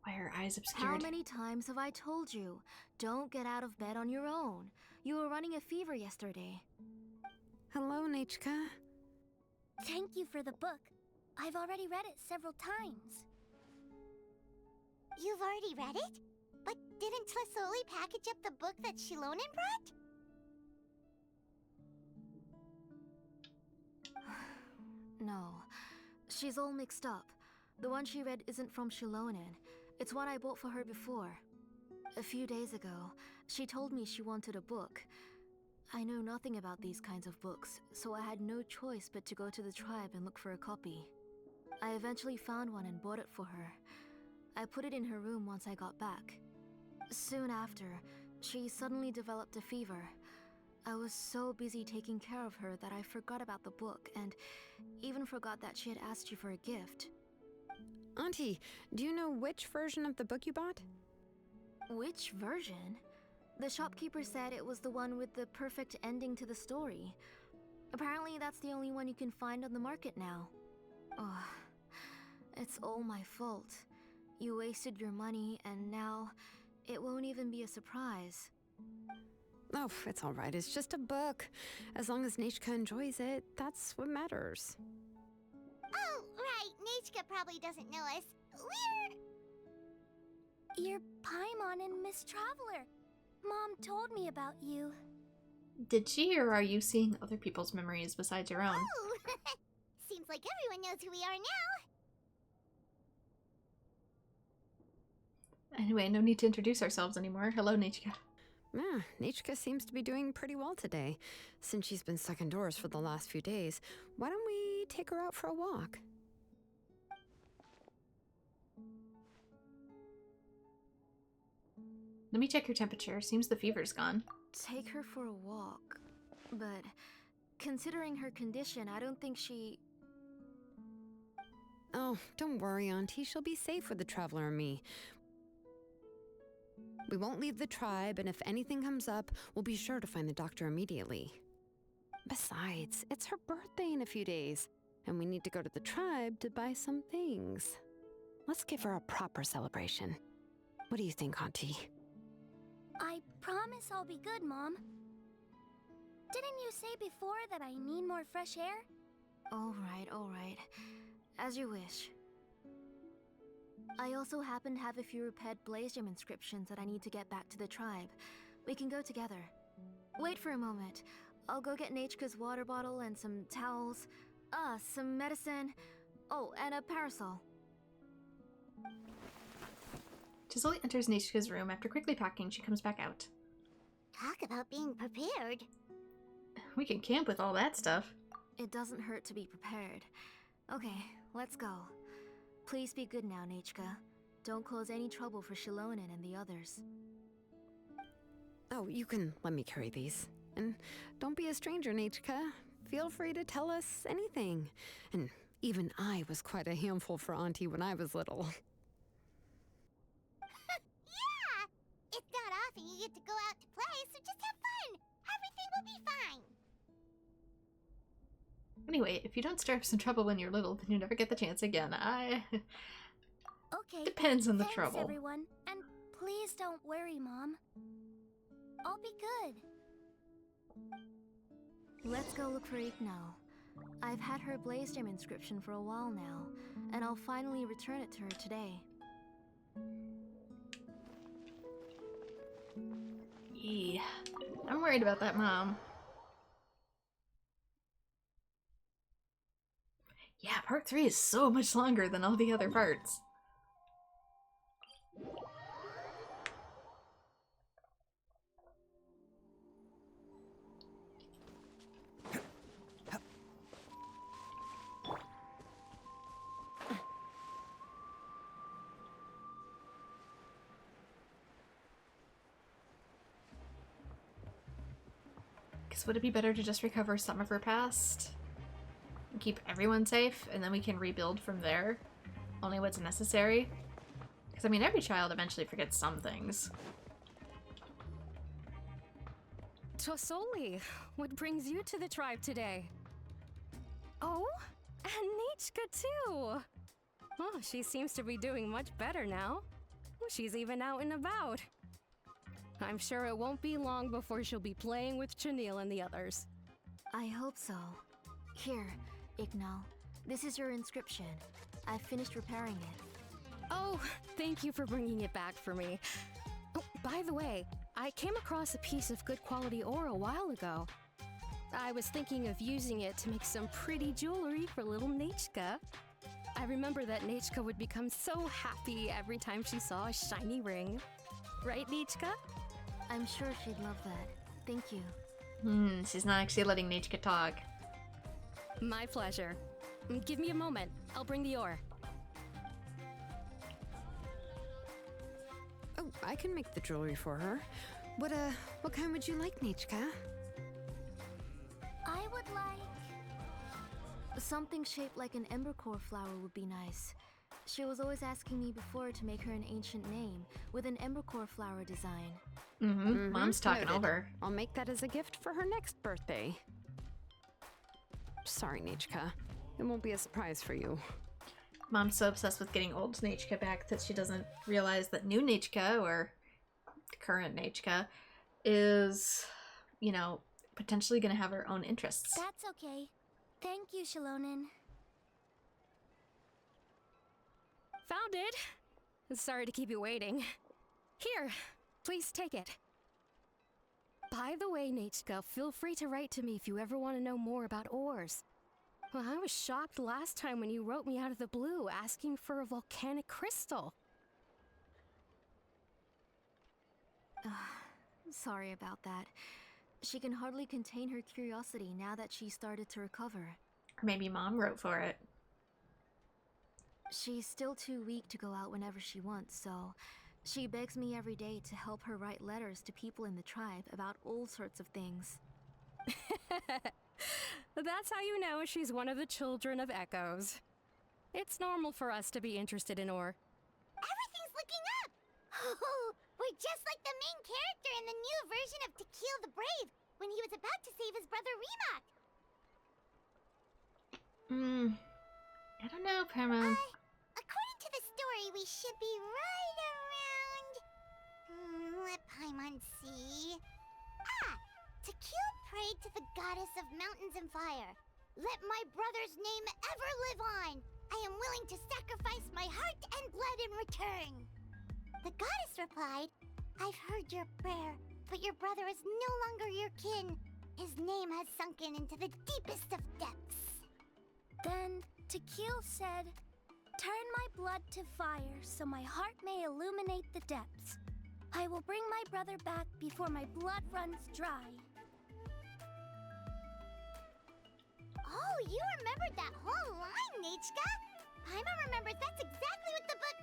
Why are her eyes How obscured? many times have I told you? Don't get out of bed on your own. You were running a fever yesterday. Hello, Nachka. Thank you for the book. I've already read it several times. You've already read it? But didn't Tlisoli package up the book that Shilonen brought? No. She's all mixed up. The one she read isn't from Shilonen. It's one I bought for her before. A few days ago, she told me she wanted a book. I know nothing about these kinds of books, so I had no choice but to go to the tribe and look for a copy. I eventually found one and bought it for her. I put it in her room once I got back. Soon after, she suddenly developed a fever. I was so busy taking care of her that I forgot about the book and even forgot that she had asked you for a gift. Auntie, do you know which version of the book you bought? Which version? The shopkeeper said it was the one with the perfect ending to the story. Apparently that's the only one you can find on the market now. Oh, it's all my fault. You wasted your money and now it won't even be a surprise. Oh, it's all right. It's just a book. As long as Nachka enjoys it, that's what matters. Oh, right. Nichka probably doesn't know us. You're Paimon and Miss Traveler. Mom told me about you. Did she, or are you seeing other people's memories besides your own? Oh, seems like everyone knows who we are now. Anyway, no need to introduce ourselves anymore. Hello, Nichika. Yeah, Nachka seems to be doing pretty well today. Since she's been stuck indoors for the last few days, why don't we take her out for a walk? Let me check your temperature. Seems the fever's gone. Take her for a walk. But considering her condition, I don't think she... Oh, don't worry, Auntie. She'll be safe with the Traveler and me. We won't leave the tribe, and if anything comes up, we'll be sure to find the doctor immediately. Besides, it's her birthday in a few days, and we need to go to the tribe to buy some things. Let's give her a proper celebration. What do you think, Auntie? I promise I'll be good, Mom. Didn't you say before that I need more fresh air? All right. As you wish. I also happen to have a few repaired Blaze Gem inscriptions that I need to get back to the tribe. We can go together. Wait for a moment. I'll go get Nachka's water bottle and some towels. Some medicine. Oh, and a parasol. Chisoli enters Nishka's room. After quickly packing, she comes back out. Talk about being prepared. We can camp with all that stuff. It doesn't hurt to be prepared. Okay, let's go. Please be good now, Nachka. Don't cause any trouble for Shilonen and the others. Oh, you can let me carry these. And don't be a stranger, Nachka. Feel free to tell us anything. And even I was quite a handful for Auntie when I was little. Yeah! It's not often you get to go out to play, so just have fun. Everything will be fine. Anyway, if you don't stir up some trouble when you're little, then you never get the chance again. Okay. Depends on the Thanks, trouble. everyone. And please don't worry, Mom. I'll be good. Let's go look for Igno. I've had her Blaze Gem inscription for a while now, and I'll finally return it to her today. Yeah, I'm worried about that, Mom. Yeah, part 3 is so much longer than all the other parts. Guess would it be better to just recover some of her past? And keep everyone safe, and then we can rebuild from there? Only what's necessary? Because, I mean, every child eventually forgets some things. Tosoli, what brings you to the tribe today? Oh, and Nichka too! Oh, she seems to be doing much better now. She's even out and about. I'm sure it won't be long before she'll be playing with Chenille and the others. I hope so. Here, Ignal. This is your inscription. I finished repairing it. Oh, thank you for bringing it back for me. Oh, by the way, I came across a piece of good quality ore a while ago. I was thinking of using it to make some pretty jewelry for little Nichka. I remember that Nichka would become so happy every time she saw a shiny ring. Right, Nichka? I'm sure she'd love that. Thank you. She's not actually letting Nichka talk. My pleasure. Give me a moment. I'll bring the ore. Oh, I can make the jewelry for her. What kind would you like, Nichka? I would like... something shaped like an embercore flower would be nice. She was always asking me before to make her an ancient name with an embercore flower design. Mom's talking Noted. over. I'll make that as a gift for her next birthday. Sorry, Nichka. It won't be a surprise for you. Mom's so obsessed with getting old Nichka back that she doesn't realize that new Nichka, or current Nichka, is, you know, potentially going to have her own interests. That's okay. Thank you, Shalonen. Found it! Sorry to keep you waiting. Here, please take it. By the way, Nichka, feel free to write to me if you ever want to know more about ores. Well, I was shocked last time when you wrote me out of the blue asking for a volcanic crystal. Sorry about that. She can hardly contain her curiosity now that she started to recover. Or maybe Mom wrote for it. She's still too weak to go out whenever she wants, so she begs me every day to help her write letters to people in the tribe about all sorts of things. That's how you know she's one of the children of Echoes. It's normal for us to be interested in ore. Everything's looking up! Oh, we're just like the main character in the new version of Tequil the Brave when he was about to save his brother Rimac. I don't know, Paramount. According to the story, we should be right around... let Paimon see... Tequil prayed to the goddess of mountains and fire. Let my brother's name ever live on. I am willing to sacrifice my heart and blood in return. The goddess replied, I've heard your prayer, but your brother is no longer your kin. His name has sunken into the deepest of depths. Then Tequil said, turn my blood to fire so my heart may illuminate the depths. I will bring my brother back before my blood runs dry. Oh, you remembered that whole line, Nichka! Paimon remembers that's exactly what the book...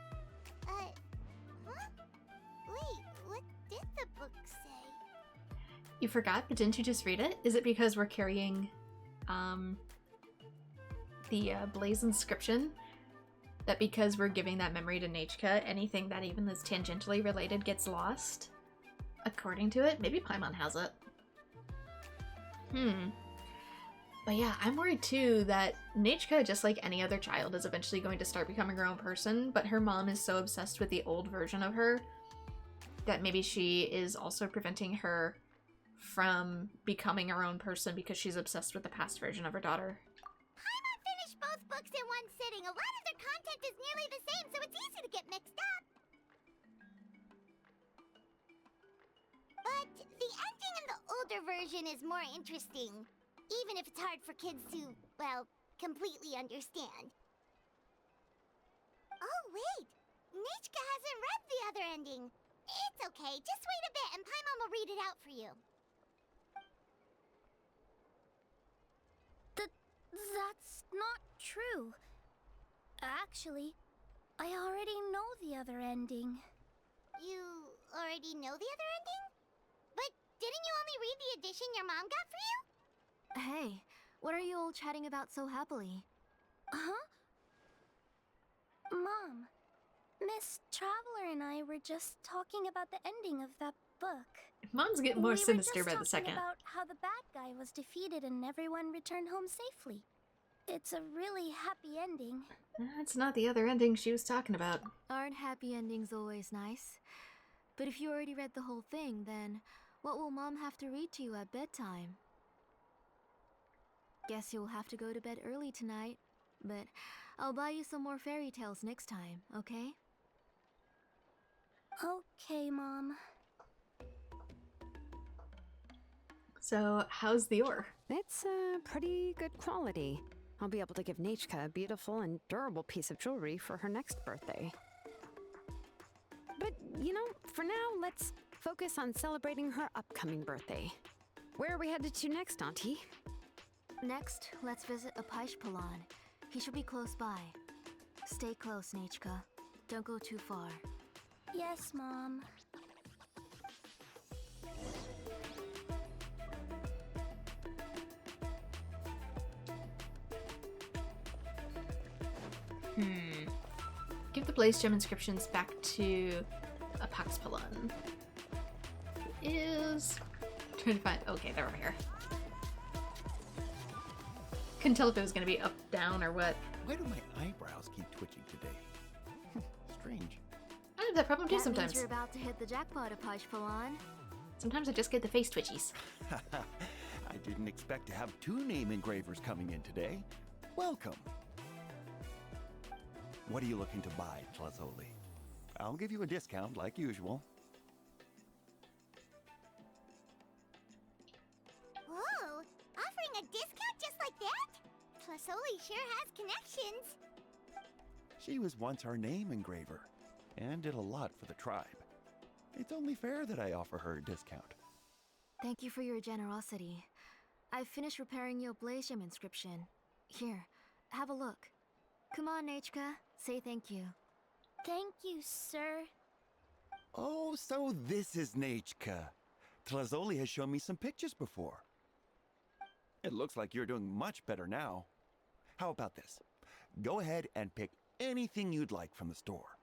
huh? Wait, what did the book say? You forgot, but didn't you just read it? Is it because we're carrying, the Blaze inscription? That because we're giving that memory to Nichka, anything that even is tangentially related gets lost? According to it? Maybe Paimon has it. But yeah, I'm worried too that Nichka, just like any other child, is eventually going to start becoming her own person, but her mom is so obsessed with the old version of her that maybe she is also preventing her from becoming her own person because she's obsessed with the past version of her daughter. Paimon finished both books in one sitting. A lot of their content is nearly the same, so it's easy to get mixed up. But the ending in the older version is more interesting. Even if it's hard for kids to, well, completely understand. Oh, wait! Nichka hasn't read the other ending. It's okay, just wait a bit and Paimon will read it out for you. That's not true. Actually, I already know the other ending. You already know the other ending? But didn't you only read the edition your mom got for you? Hey, what are you all chatting about so happily? Huh? Mom, Miss Traveler and I were just talking about the ending of that book. Mom's getting more We sinister were by just the talking second. about how the bad guy was defeated and everyone returned home safely. It's a really happy ending. That's not the other ending she was talking about. Aren't happy endings always nice? But if you already read the whole thing, then what will Mom have to read to you at bedtime? Guess you'll have to go to bed early tonight. But I'll buy you some more fairy tales next time, okay? Okay, Mom. So, how's the ore? It's pretty good quality. I'll be able to give Nechka a beautiful and durable piece of jewelry for her next birthday. But, you know, for now, let's focus on celebrating her upcoming birthday. Where are we headed to next, Auntie? Next, let's visit a Paishpalan. He should be close by. Stay close, Nechka. Don't go too far. Yes, Mom. Give the Blaze Gem inscriptions back to a Paxpalan. Is trying to find. Okay, they're over here. Couldn't tell if it was going to be up, down, or what. Why do my eyebrows keep twitching today? Strange. I have that problem too That sometimes. means you're about to hit the jackpot, Paishpalan. Sometimes I just get the face twitchies. I didn't expect to have two name engravers coming in today. Welcome. What are you looking to buy, Tlazoli? I'll give you a discount like usual. Whoa! Offering a discount just like that? Plusoli sure has connections. She was once our name engraver and did a lot for the tribe. It's only fair that I offer her a discount. Thank you for your generosity. I've finished repairing your Blaze Gem inscription. Here, have a look. Come on, Nechka. Say thank you. Thank you, sir. Oh, so this is Nechka. Tlazoli has shown me some pictures before. It looks like you're doing much better now. How about this? Go ahead and pick anything you'd like from the store.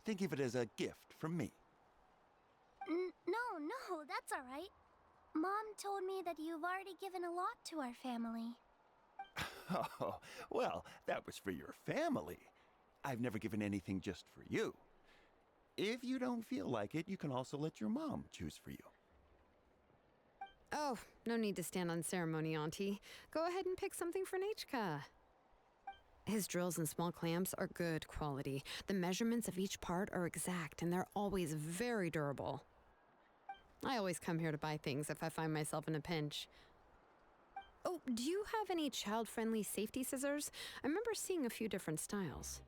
Think of it as a gift from me. No, that's all right. Mom told me that you've already given a lot to our family. Oh, well, that was for your family. I've never given anything just for you. If you don't feel like it, you can also let your mom choose for you. Oh, no need to stand on ceremony, Auntie. Go ahead and pick something for Nechka. His drills and small clamps are good quality. The measurements of each part are exact, and they're always very durable. I always come here to buy things if I find myself in a pinch. Oh, do you have any child-friendly safety scissors? I remember seeing a few different styles.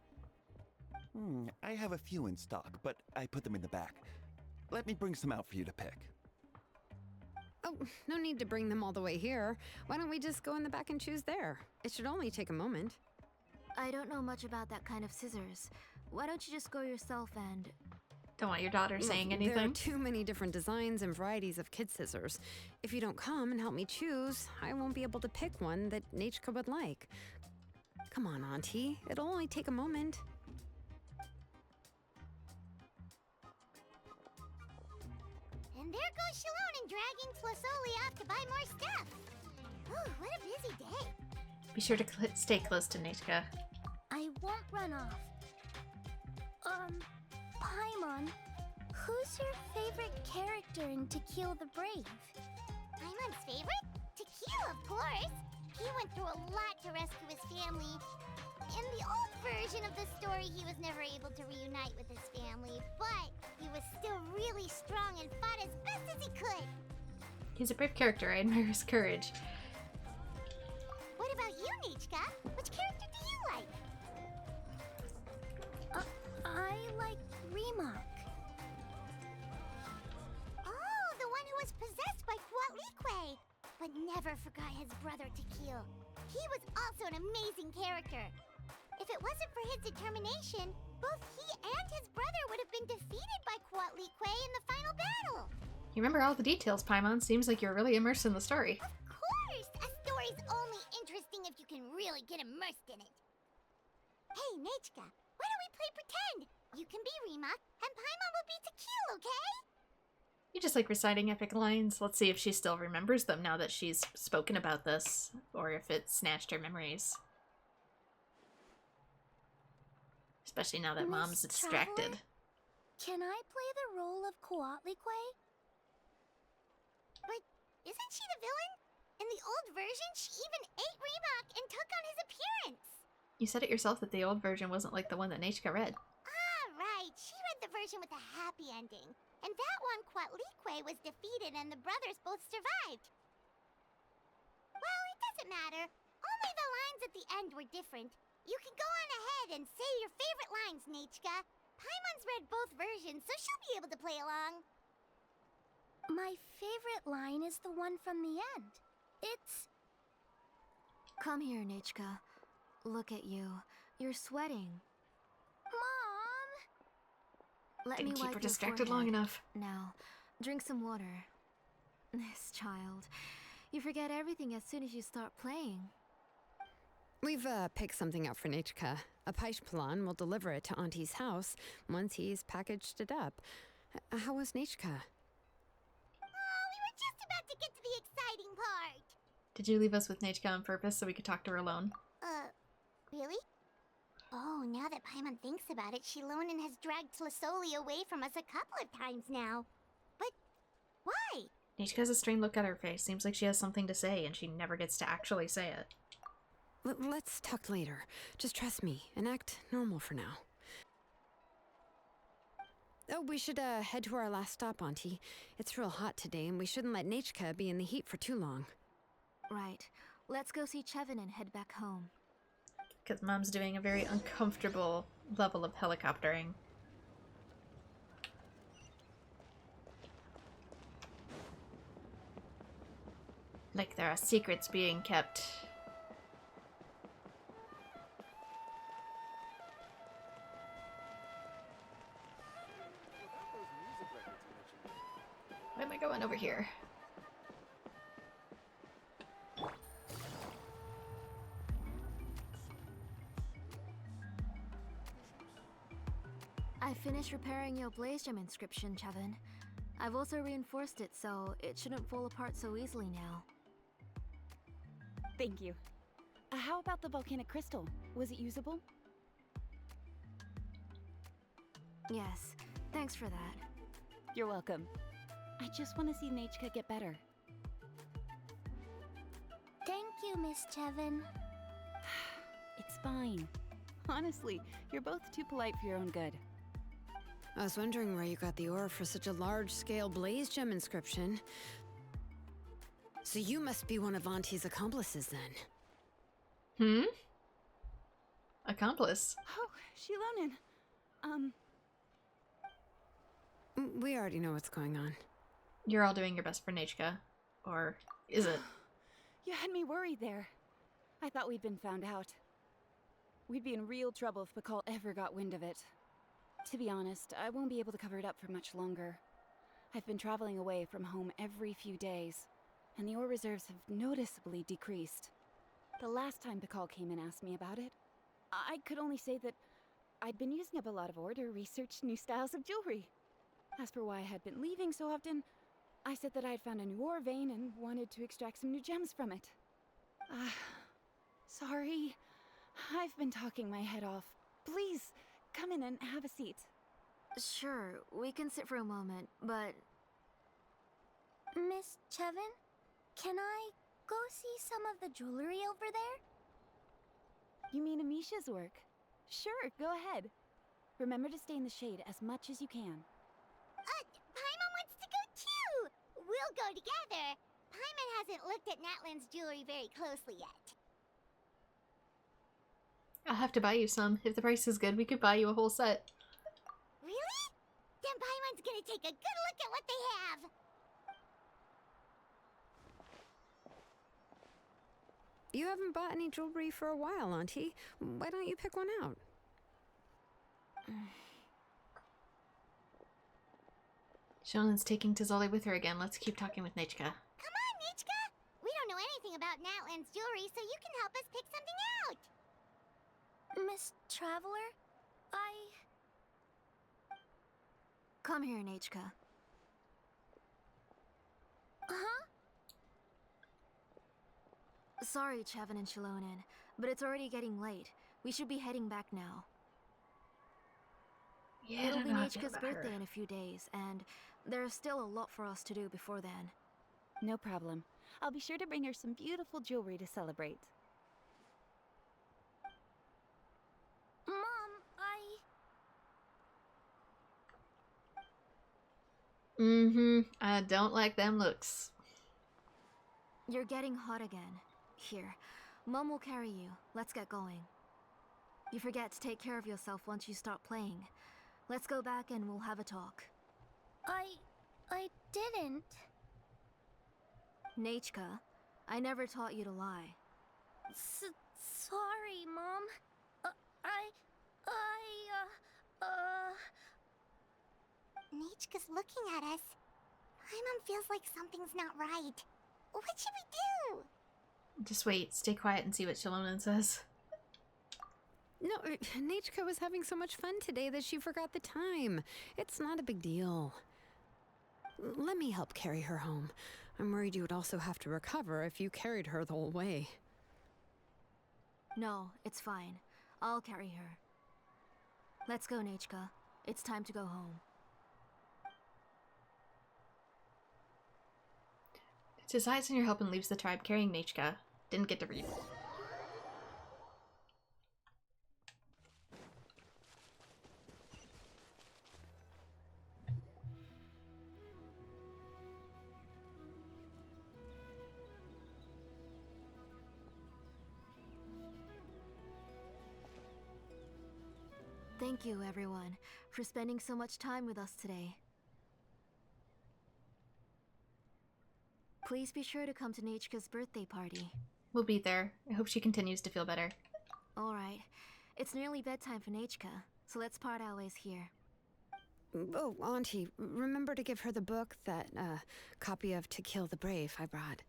I have a few in stock, but I put them in the back. Let me bring some out for you to pick. Oh, no need to bring them all the way here. Why don't we just go in the back and choose there? It should only take a moment. I don't know much about that kind of scissors. Why don't you just go yourself and... Don't want your daughter saying anything. There are too many different designs and varieties of kid scissors. If you don't come and help me choose, I won't be able to pick one that Nechka would like. Come on, Auntie. It'll only take a moment. And there goes Shalone and dragging Plusoli off to buy more stuff. Ooh, what a busy day. Be sure to stay close to Nechka. I won't run off. Paimon, who's your favorite character in To Kill the Brave? Paimon's favorite? To Kill, of course. He went through a lot to rescue his family. In the old version of the story, he was never able to reunite with his family, but he was still really strong and fought as best as he could. He's a brave character. I admire his courage. What about you, Nechka? Which character do you like? I like Remak. Oh, the one who was possessed by Quatlique, but never forgot his brother to kill. He was also an amazing character. If it wasn't for his determination, both he and his brother would have been defeated by Quatlique in the final battle. You remember all the details, Paimon. Seems like you're really immersed in the story. Of course! A story's only interesting if you can really get immersed in it. Hey, Nechka, why don't we play pretend? You can be Remak, and Paimon will be Tequila, okay? You just like reciting epic lines. Let's see if she still remembers them now that she's spoken about this, or if it snatched her memories. Especially now that Mom's Miss distracted. Traveler? Can I play the role of Coatlicue? But isn't she the villain? In the old version, she even ate Reebok and took on his appearance. You said it yourself that the old version wasn't like the one that Nechka read. Ah, right. She read the version with a happy ending. And that one, Coatlicue was defeated and the brothers both survived. Well, it doesn't matter. Only the lines at the end were different. You can go on ahead and say your favorite lines, Nechka. Paimon's read both versions, so she'll be able to play along. My favorite line is the one from the end. It's... Come here, Nechka. Look at you. You're sweating. Mom! Let Didn't me keep wipe her your distracted long forehead. enough. Now, drink some water. This child. You forget everything as soon as you start playing. We've picked something out for Nechka. A Paishpalan will deliver it to Auntie's house once he's packaged it up. How was Nechka? Oh, we were just about to get to the exciting part. Did you leave us with Nechka on purpose so we could talk to her alone? Really? Oh, now that Paimon thinks about it, Shilonen has dragged Tlisoli away from us a couple of times now. But why? Nechka has a strained look at her face. Seems like she has something to say, and she never gets to actually say it. Let's talk later. Just trust me and act normal for now. Oh, we should head to our last stop, Auntie. It's real hot today, and we shouldn't let Nechka be in the heat for too long. Right. Let's go see Chevin and head back home. Because Mom's doing a very uncomfortable level of helicoptering. Like there are secrets being kept. Why am I going over here? I finished repairing your Blaze Gem inscription, Chevin. I've also reinforced it so it shouldn't fall apart so easily now. Thank you. How about the volcanic crystal? Was it usable? Yes, thanks for that. You're welcome. I just want to see Nechka get better. Thank you, Miss Chevin. It's fine. Honestly, you're both too polite for your own good. I was wondering where you got the ore for such a large-scale Blaze Gem inscription. So you must be one of Auntie's accomplices, then. Accomplice? Oh, Shilonen. We already know what's going on. You're all doing your best for Nechka. Or is it? You had me worried there. I thought we'd been found out. We'd be in real trouble if Bakal ever got wind of it. To be honest, I won't be able to cover it up for much longer. I've been traveling away from home every few days, and the ore reserves have noticeably decreased. The last time Bakal came and asked me about it, I could only say that I'd been using up a lot of ore to research new styles of jewelry. As for why I had been leaving so often, I said that I'd found a new ore vein and wanted to extract some new gems from it. Sorry. I've been talking my head off. Please, come in and have a seat. Sure, we can sit for a moment, but... Miss Chevin, can I go see some of the jewelry over there? You mean Amisha's work? Sure, go ahead. Remember to stay in the shade as much as you can. Paimon wants to go too! We'll go together. Paimon hasn't looked at Natlan's jewelry very closely yet. I'll have to buy you some. If the price is good, we could buy you a whole set. Really? Then Paimon's gonna take a good look at what they have! You haven't bought any jewelry for a while, Auntie. Why don't you pick one out? Shonen's taking Tizoli with her again. Let's keep talking with Nechka. Come on, Nechka! We don't know anything about Natlan's jewelry, so you can help us pick something out! Miss Traveler, Come here, Nechka. Sorry, Chevin and Shilonen, but it's already getting late. We should be heading back now. Yeah, It'll I be don't know how I feel Nechka's about birthday her. in a few days, and there's still a lot for us to do before then. No problem. I'll be sure to bring her some beautiful jewelry to celebrate. Mom, I don't like them looks. You're getting hot again. Here, Mom will carry you. Let's get going. You forget to take care of yourself once you start playing. Let's go back and we'll have a talk. I didn't. Nechka, I never taught you to lie. Sorry, Mom. Nechka's looking at us. Paimon feels like something's not right. What should we do? Just wait, stay quiet and see what Shilonen says. No, Nechka was having so much fun today that she forgot the time. It's not a big deal. Let me help carry her home. I'm worried you would also have to recover if you carried her the whole way. No, it's fine. I'll carry her. Let's go, Nechka. It's time to go home. Decides on your help and leaves the tribe carrying Nechka. Didn't get to read. Thank you, everyone, for spending so much time with us today. Please be sure to come to Nechka's birthday party. We'll be there. I hope she continues to feel better. Alright. It's nearly bedtime for Nechka, so let's part our ways here. Oh, Auntie, remember to give her the book, that copy of To Kill the Brave I brought.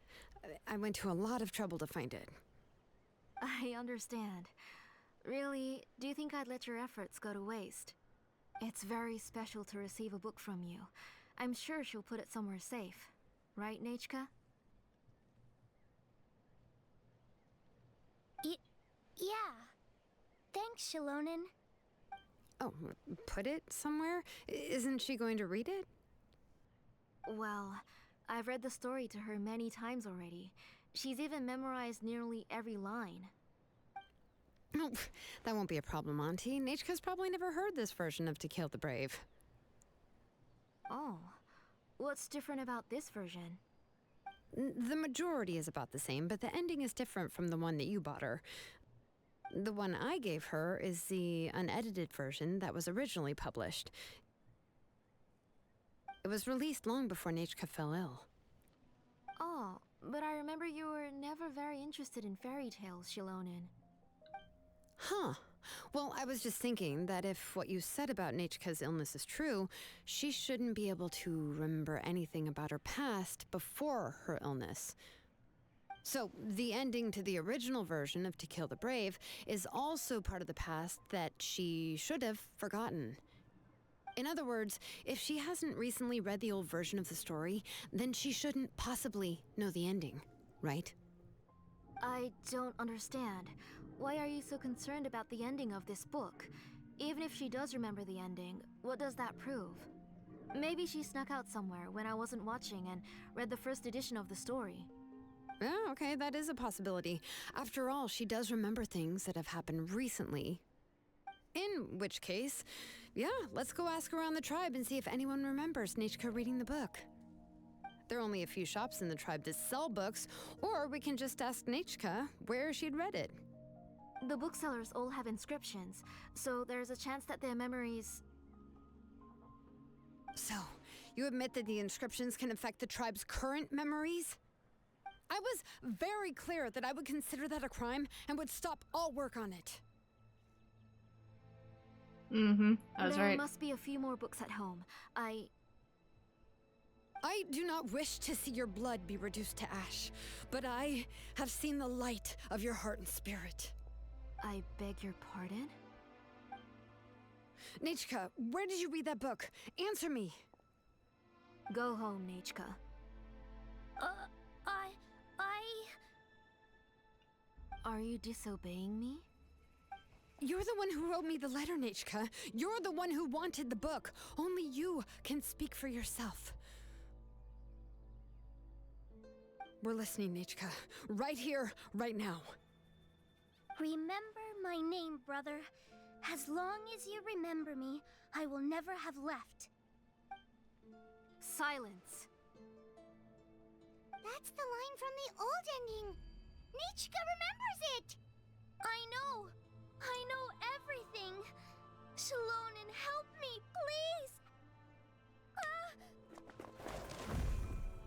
I went to a lot of trouble to find it. I understand. Really, do you think I'd let your efforts go to waste? It's very special to receive a book from you. I'm sure she'll put it somewhere safe. Right, Nechka? Yeah. Thanks, Shilonen. Oh, put it somewhere? Isn't she going to read it? Well, I've read the story to her many times already. She's even memorized nearly every line. Oh, that won't be a problem, Auntie. Nechka's probably never heard this version of To Kill the Brave. Oh. What's different about this version? The majority is about the same, but the ending is different from the one that you bought her. The one I gave her is the unedited version that was originally published. It was released long before Nechka fell ill. Oh, but I remember you were never very interested in fairy tales, Shilonen. Huh. Well, I was just thinking that if what you said about Nechka's illness is true, she shouldn't be able to remember anything about her past before her illness. So, the ending to the original version of To Kill the Brave is also part of the past that she should have forgotten. In other words, if she hasn't recently read the old version of the story, then she shouldn't possibly know the ending, right? I don't understand. Why are you so concerned about the ending of this book? Even if she does remember the ending, what does that prove? Maybe she snuck out somewhere when I wasn't watching and read the first edition of the story. Yeah, okay, that is a possibility. After all, she does remember things that have happened recently. In which case, yeah, let's go ask around the tribe and see if anyone remembers Nechka reading the book. There are only a few shops in the tribe that sell books, or we can just ask Nechka where she'd read it. The booksellers all have inscriptions, so there's a chance that their memories... So, you admit that the inscriptions can affect the tribe's current memories? I was very clear that I would consider that a crime and would stop all work on it. I was right. There must be a few more books at home. I do not wish to see your blood be reduced to ash, but I have seen the light of your heart and spirit. I beg your pardon? Nechka, where did you read that book? Answer me. Go home, Nechka. Are you disobeying me? You're the one who wrote me the letter, Nechka. You're the one who wanted the book. Only you can speak for yourself. We're listening, Nechka. Right here, right now. Remember my name, brother. As long as you remember me, I will never have left. Silence. That's the line from the old ending. Nechka remembers it. I know everything. Shalonen, help me, please.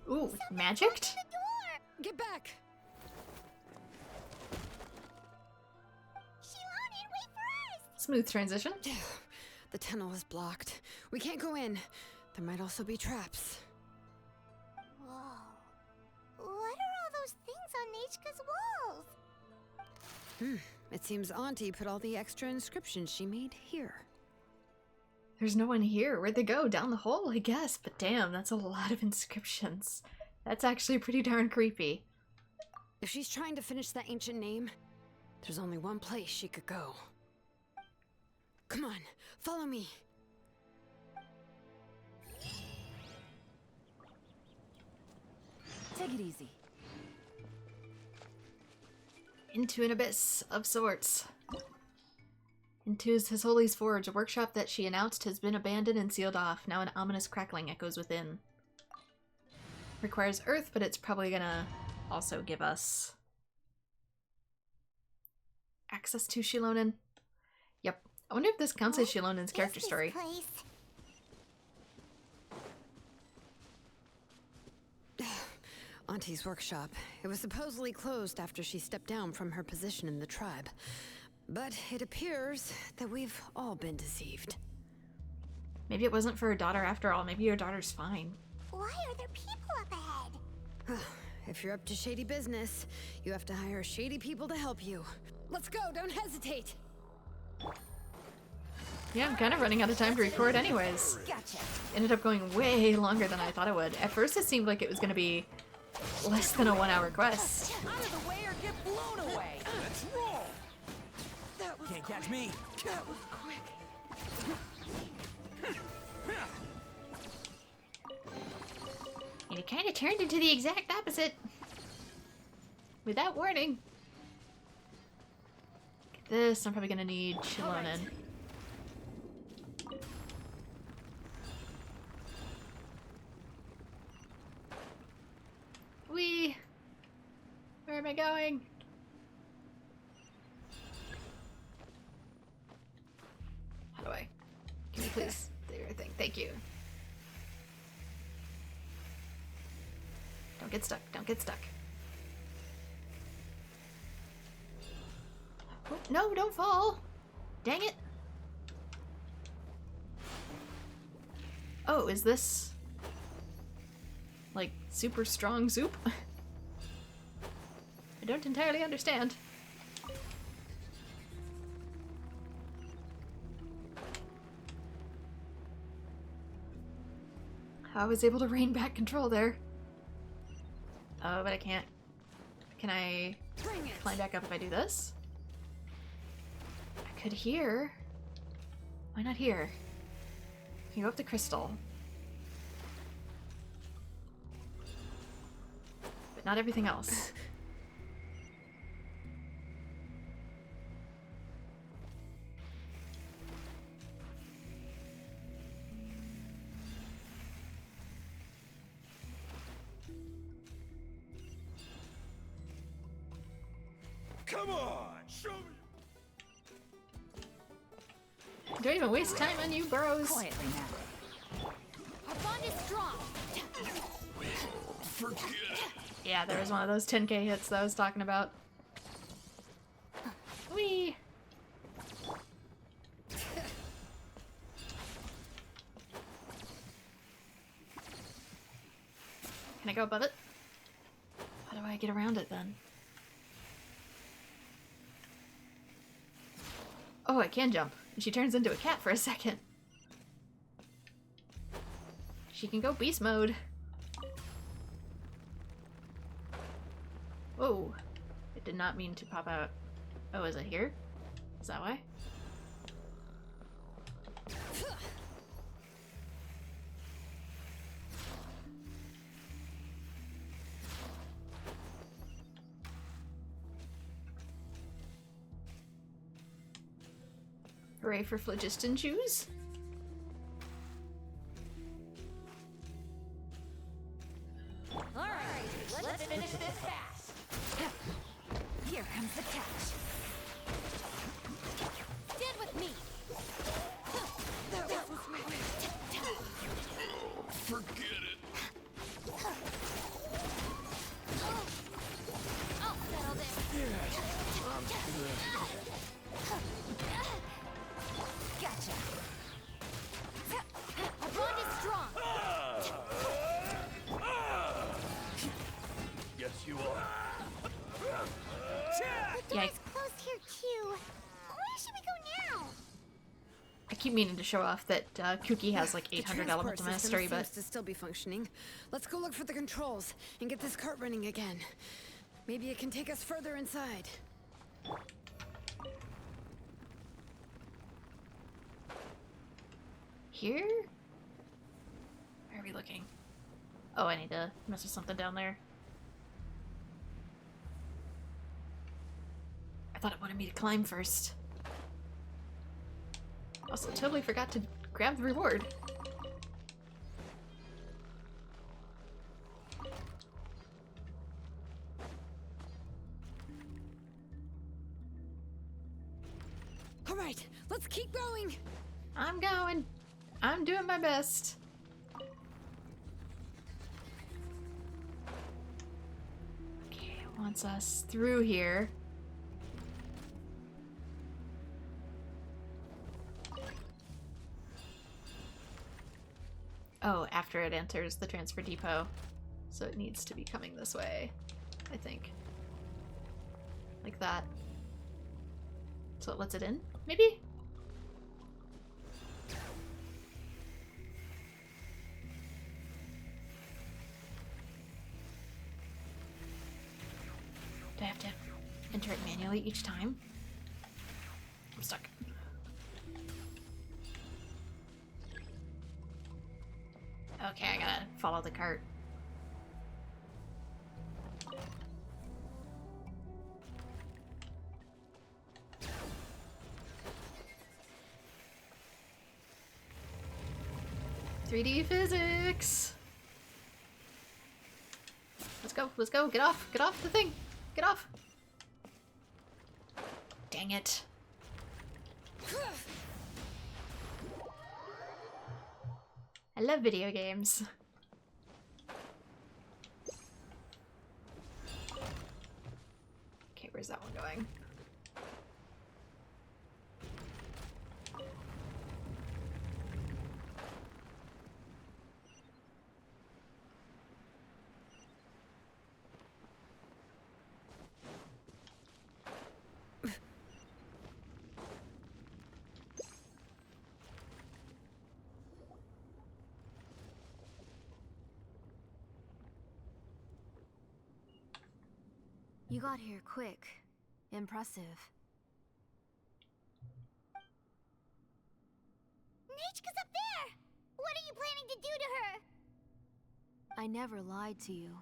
Ooh, magicked? Get back! Shalonen, wait for us! Smooth transition. The tunnel is blocked. We can't go in. There might also be traps. Whoa. What are all those things on Nechka's walls? It seems Auntie put all the extra inscriptions she made here. There's no one here. Where'd they go? Down the hole, I guess. But damn, that's a lot of inscriptions. That's actually pretty darn creepy. If she's trying to finish that ancient name, there's only one place she could go. Come on, follow me. Take it easy. Into an abyss of sorts. Into his Holy's Forge, a workshop that she announced has been abandoned and sealed off. Now an ominous crackling echoes within. Requires earth, but it's probably gonna also give us access to Shalonen. Yep. I wonder if this counts as Shalonen's character story. Auntie's workshop. It was supposedly closed after she stepped down from her position in the tribe. But it appears that we've all been deceived. Maybe it wasn't for her daughter after all. Maybe your daughter's fine. Why are there people up ahead? If you're up to shady business, you have to hire shady people to help you. Let's go, don't hesitate! Yeah, I'm kind of running out of time to record anyways. Gotcha. Ended up going way longer than I thought it would. At first it seemed like it was going to be less than a 1-hour quest. Out of the way or get blown away! Let's roll! Can't catch me! That was quick. And it kind of turned into the exact opposite. Without warning. Get this, I'm probably going to need Shalonen. Wee! Where am I going? How do I? Can you please do your thing? Thank you. Don't get stuck. Don't get stuck. Oh, no, don't fall. Dang it. Oh, is this like super strong soup? I don't entirely understand. I was able to rein back control there. Oh, but I can't. Can I climb back up if I do this? I could here. Why not here? Can you go up the crystal? But not everything else. Come on, show me. Don't even waste time on you, bros. Quietly now. Our bond is strong. Forget it. Yeah, there was one of those 10k hits that I was talking about. Whee! Can I go above it? How do I get around it then? Oh, I can jump. And she turns into a cat for a second. She can go beast mode. Whoa. It did not mean to pop out. Oh, is it here? Is that why? Hooray for phlogiston shoes. Alright, let's finish this fast. Here comes the catch. Stand with me. That was my way. Forget it. I'll settle this. Gotcha. Our bond is strong. Yes, you are. The door's closed here too. Where should we go now? I keep meaning to show off that Kuki has like 800 elemental mastery, but seems to still be functioning. Let's go look for the controls and get this cart running again. Maybe it can take us further inside. here? Where are we looking? Oh, I need to mess with something down there. I thought it wanted me to climb first. Also, totally forgot to grab the reward. All right, let's keep going. I'm going. I'm doing my best. Okay, it wants us through here. Oh, after it enters the transfer depot. So it needs to be coming this way, I think. Like that. So it lets it in, maybe? Do I have to enter it manually each time? I'm stuck. Okay, I gotta follow the cart. "3D physics." Let's go, get off the thing, get off. Dang it. I love video games. Okay, where's that one going? You got here quick. Impressive. Nichka's up there! What are you planning to do to her? I never lied to you.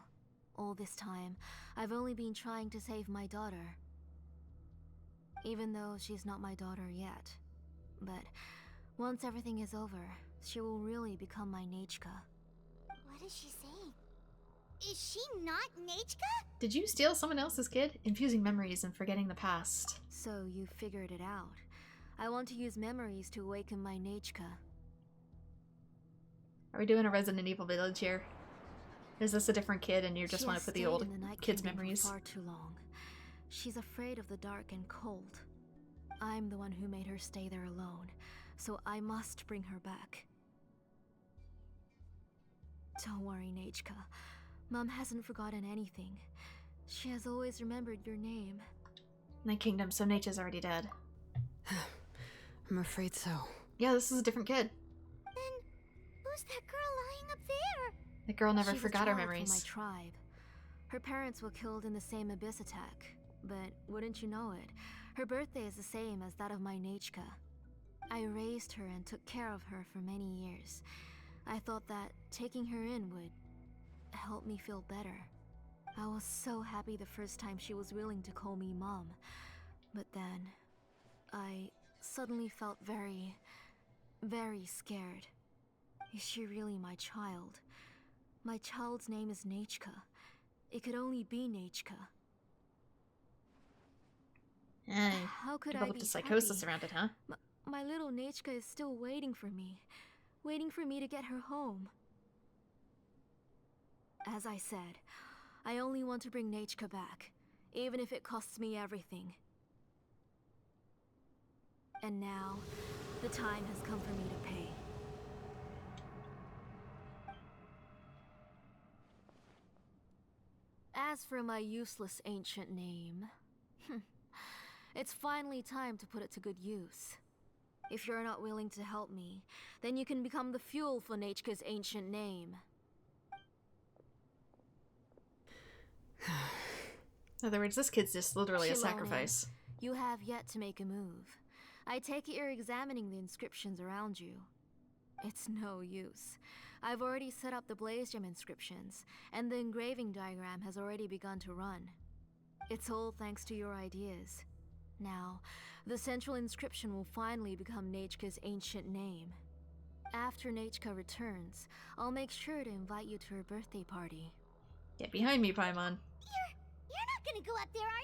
All this time, I've only been trying to save my daughter. Even though she's not my daughter yet. But once everything is over, she will really become my Nichka. What is she saying? Is she not Nichka? Did you steal someone else's kid? Infusing memories and forgetting the past. So you figured it out. I want to use memories to awaken my Nichka. Are we doing a Resident Evil Village here? Is this a different kid and you just She want has to put the stayed old in the Night kid's Kingdom for memories? far too long. She's afraid of the dark and cold. I'm the one who made her stay there alone, so I must bring her back. Don't worry, Nichka. Mom hasn't forgotten anything. She has always remembered your name. Night Kingdom, so Nature's already dead. I'm afraid so. Yeah, this is a different kid. Then, who's that girl lying up there? The girl never She's a forgot her child memories. from my tribe. Her parents were killed in the same abyss attack. But wouldn't you know it, her birthday is the same as that of my Nechka. I raised her and took care of her for many years. I thought that taking her in would help me feel better. I was so happy the first time she was willing to call me Mom. But then, I suddenly felt very, very scared. Is she really my child? My child's name is Nechka. It could only be Nechka. How could I developed be a psychosis happy? around it, huh? My little Nechka is still waiting for me to get her home. As I said, I only want to bring Nechka back, even if it costs me everything. And now, the time has come for me to pay. As for my useless ancient name, it's finally time to put it to good use. If you're not willing to help me, then you can become the fuel for Nechka's ancient name. In other words, this kid's just literally a Shilonen, sacrifice. You have yet to make a move. I take it you're examining the inscriptions around you. It's no use. I've already set up the Blaze Gem inscriptions, and the engraving diagram has already begun to run. It's all thanks to your ideas. Now, the central inscription will finally become Nechka's ancient name. After Nechka returns, I'll make sure to invite you to her birthday party. Get behind me, Paimon. You're not gonna go up there, are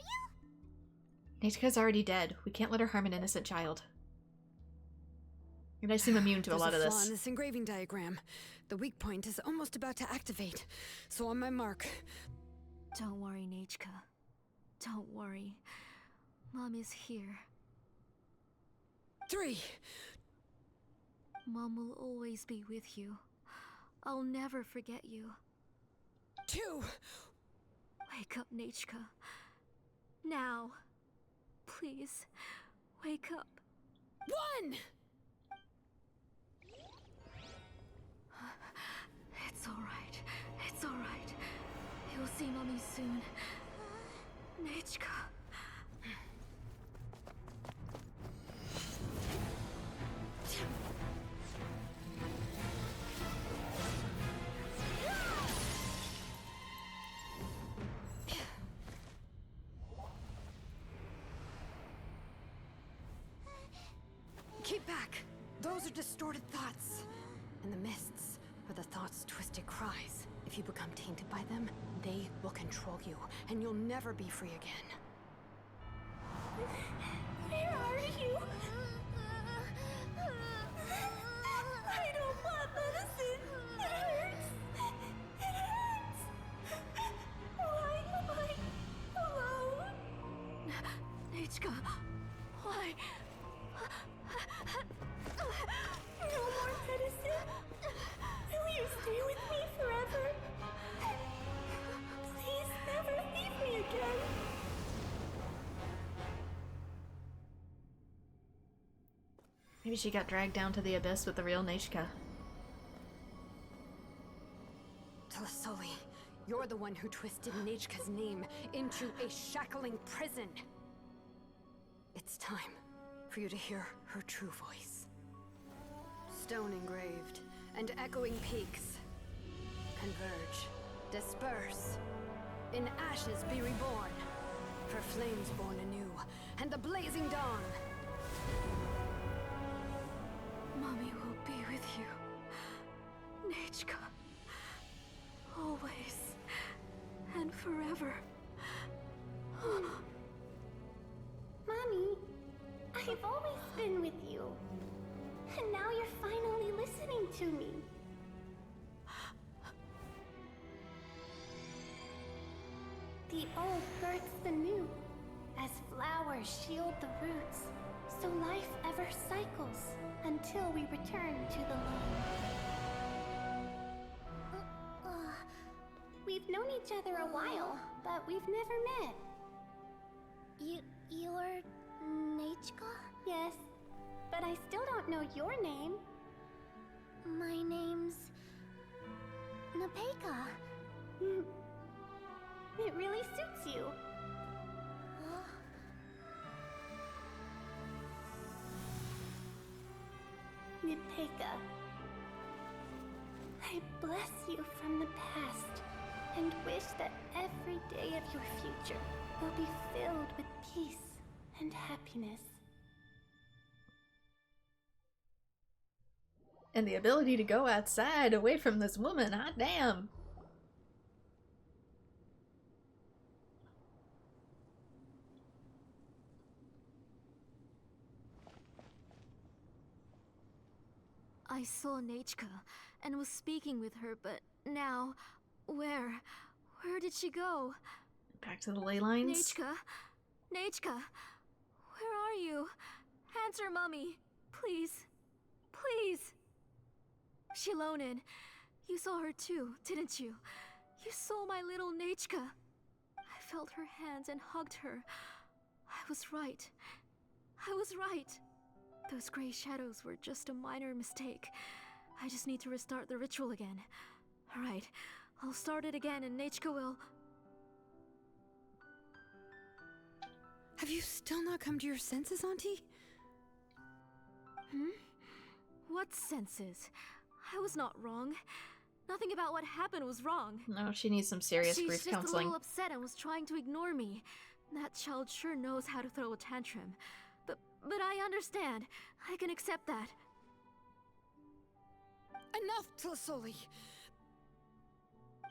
you? Nechka's already dead. We can't let her harm an innocent child. And I seem immune to a lot of There's a flaw this. in this engraving diagram. The weak point is almost about to activate. So on my mark. Don't worry, Nechka. Don't worry. Mom is here. 3. Mom will always be with you. I'll never forget you. 2. Wake up, Nechka. Now. Please, wake up. 1! It's alright. It's alright. You'll see Mommy soon. Nechka. Keep back! Those are distorted thoughts. And the mists are the thoughts' twisted cries. If you become tainted by them, they will control you, and you'll never be free again. Where are you? I don't want medicine. It hurts. It hurts. Why am I alone? Nechka, why? No more medicine. Will you stay with me forever? Please never leave me again. Maybe she got dragged down to the abyss with the real Nechka. Tlasoli, you're the one who twisted Nechka's name into a shackling prison. It's time for you to hear her true voice. Stone engraved and echoing peaks. Converge, disperse. In ashes be reborn. For flames born anew, and the blazing dawn. Mommy will be with you. Nechka. Always. And forever. Mommy, I've always been with you. And now you're finally listening to me. The old births the new, as flowers shield the roots, so life ever cycles until we return to the land. We've known each other a while, but we've never met. You're Nechka? Yes, but I still don't know your name. My name's Nepeka. It really suits you. Nipeka. I bless you from the past and wish that every day of your future will be filled with peace and happiness. And the ability to go outside away from this woman, hot damn. I saw Nechka and was speaking with her, but now, where did she go? Back to the ley lines. Nechka, where are you? Answer, Mummy, please, please. Shilonen, you saw her too, didn't you? You saw my little Nechka. I felt her hands and hugged her. I was right. I was right. Those gray shadows were just a minor mistake. I just need to restart the ritual again. Alright, I'll start it again and Nechka will... Have you still not come to your senses, Auntie? What senses? I was not wrong. Nothing about what happened was wrong. No, she needs some serious She's grief just counseling. a little upset and was trying to ignore me. That child sure knows how to throw a tantrum. But I understand. I can accept that. Enough, Tlasoli!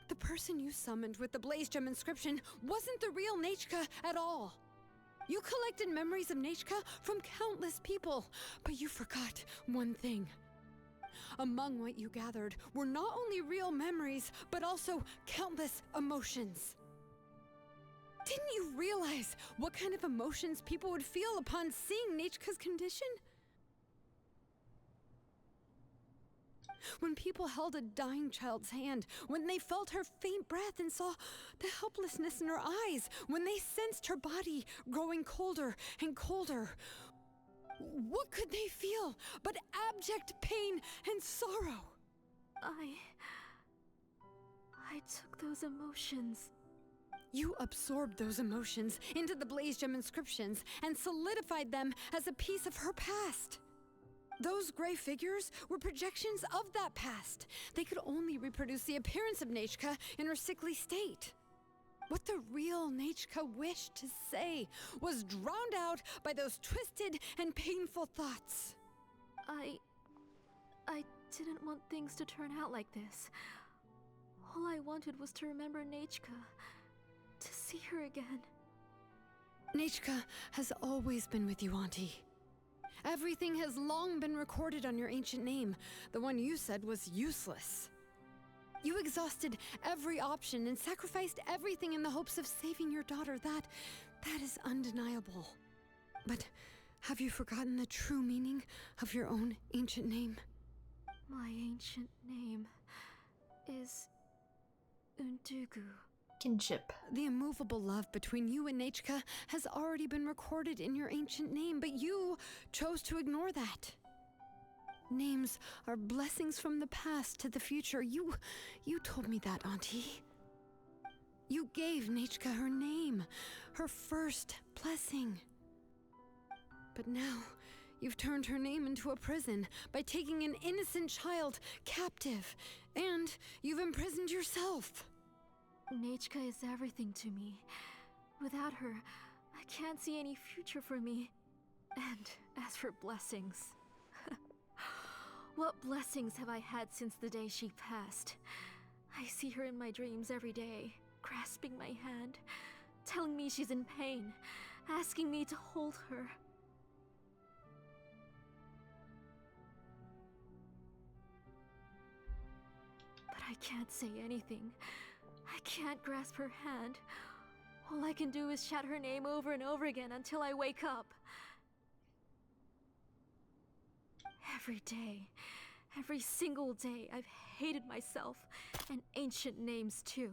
The person you summoned with the Blaze Gem inscription wasn't the real Nechka at all. You collected memories of Nechka from countless people, but you forgot one thing. Among what you gathered were not only real memories, but also countless emotions. Didn't you realize what kind of emotions people would feel upon seeing Nechka's condition? When people held a dying child's hand, when they felt her faint breath and saw the helplessness in her eyes, when they sensed her body growing colder and colder, what could they feel but abject pain and sorrow? I took those emotions. You absorbed those emotions into the Blaze Gem inscriptions and solidified them as a piece of her past. Those gray figures were projections of that past. They could only reproduce the appearance of Nechka in her sickly state. What the real Nechka wished to say was drowned out by those twisted and painful thoughts. I didn't want things to turn out like this. All I wanted was to remember Nechka. To see her again. Nechka has always been with you, Auntie. Everything has long been recorded on your ancient name, the one you said was useless. You exhausted every option and sacrificed everything in the hopes of saving your daughter. That is undeniable. But have you forgotten the true meaning of your own ancient name? My ancient name is Undugu. Kinship. The immovable love between you and Nechka has already been recorded in your ancient name, but you chose to ignore that. Names are blessings from the past to the future. You told me that, Auntie. You gave Nechka her name, her first blessing. But now, you've turned her name into a prison by taking an innocent child captive, and you've imprisoned yourself. Nechka is everything to me. Without her, I can't see any future for me. And as for blessings... what blessings have I had since the day she passed? I see her in my dreams every day, grasping my hand, telling me she's in pain, asking me to hold her. But I can't say anything. I can't grasp her hand. All I can do is shout her name over and over again until I wake up. Every day, every single day, I've hated myself, and ancient names too.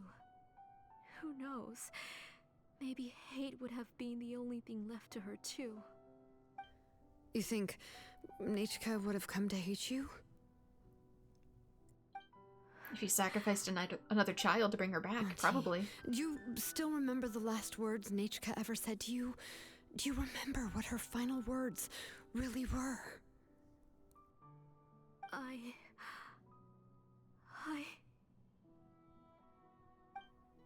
Who knows? Maybe hate would have been the only thing left to her too. You think Nechka would have come to hate you? If you sacrificed another child to bring her back, Auntie, probably. Do you still remember the last words Nechka ever said to you? Do you remember what her final words really were?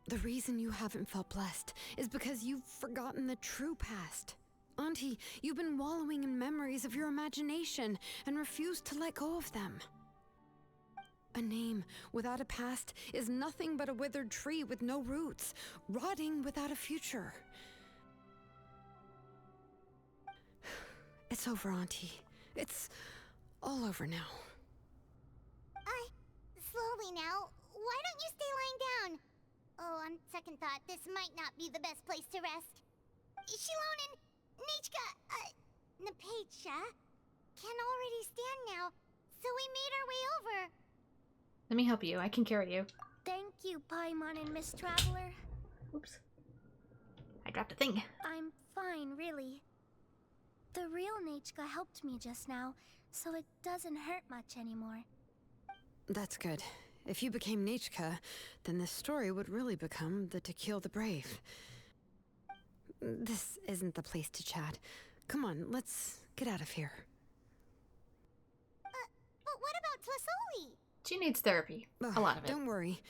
The reason you haven't felt blessed is because you've forgotten the true past. Auntie, you've been wallowing in memories of your imagination and refused to let go of them. A name without a past is nothing but a withered tree with no roots, rotting without a future. It's over, Auntie. It's all over now. Slowly now. Why don't you stay lying down? Oh, on second thought, this might not be the best place to rest. Shilonen, Nichka, Napecha can already stand now, so we made our way over. Let me help you. I can carry you. Thank you, Paimon and Miss Traveler. Oops. I dropped a thing. I'm fine, really. The real Nichka helped me just now, so it doesn't hurt much anymore. That's good. If you became Nichka, then this story would really become the To Kill the Brave. This isn't the place to chat. Come on, let's get out of here. But what about Tlasoli? She needs therapy. A lot of it. Don't worry.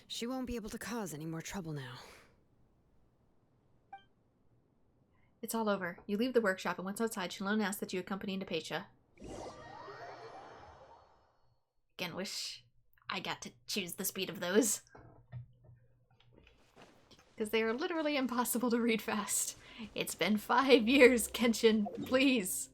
She won't be able to cause any more trouble now. It's all over. You leave the workshop, and once outside, Shalone asks that you accompany Napecha. Again, wish I got to choose the speed of those. Because they are literally impossible to read fast. It's been 5 years, Genshin. Please.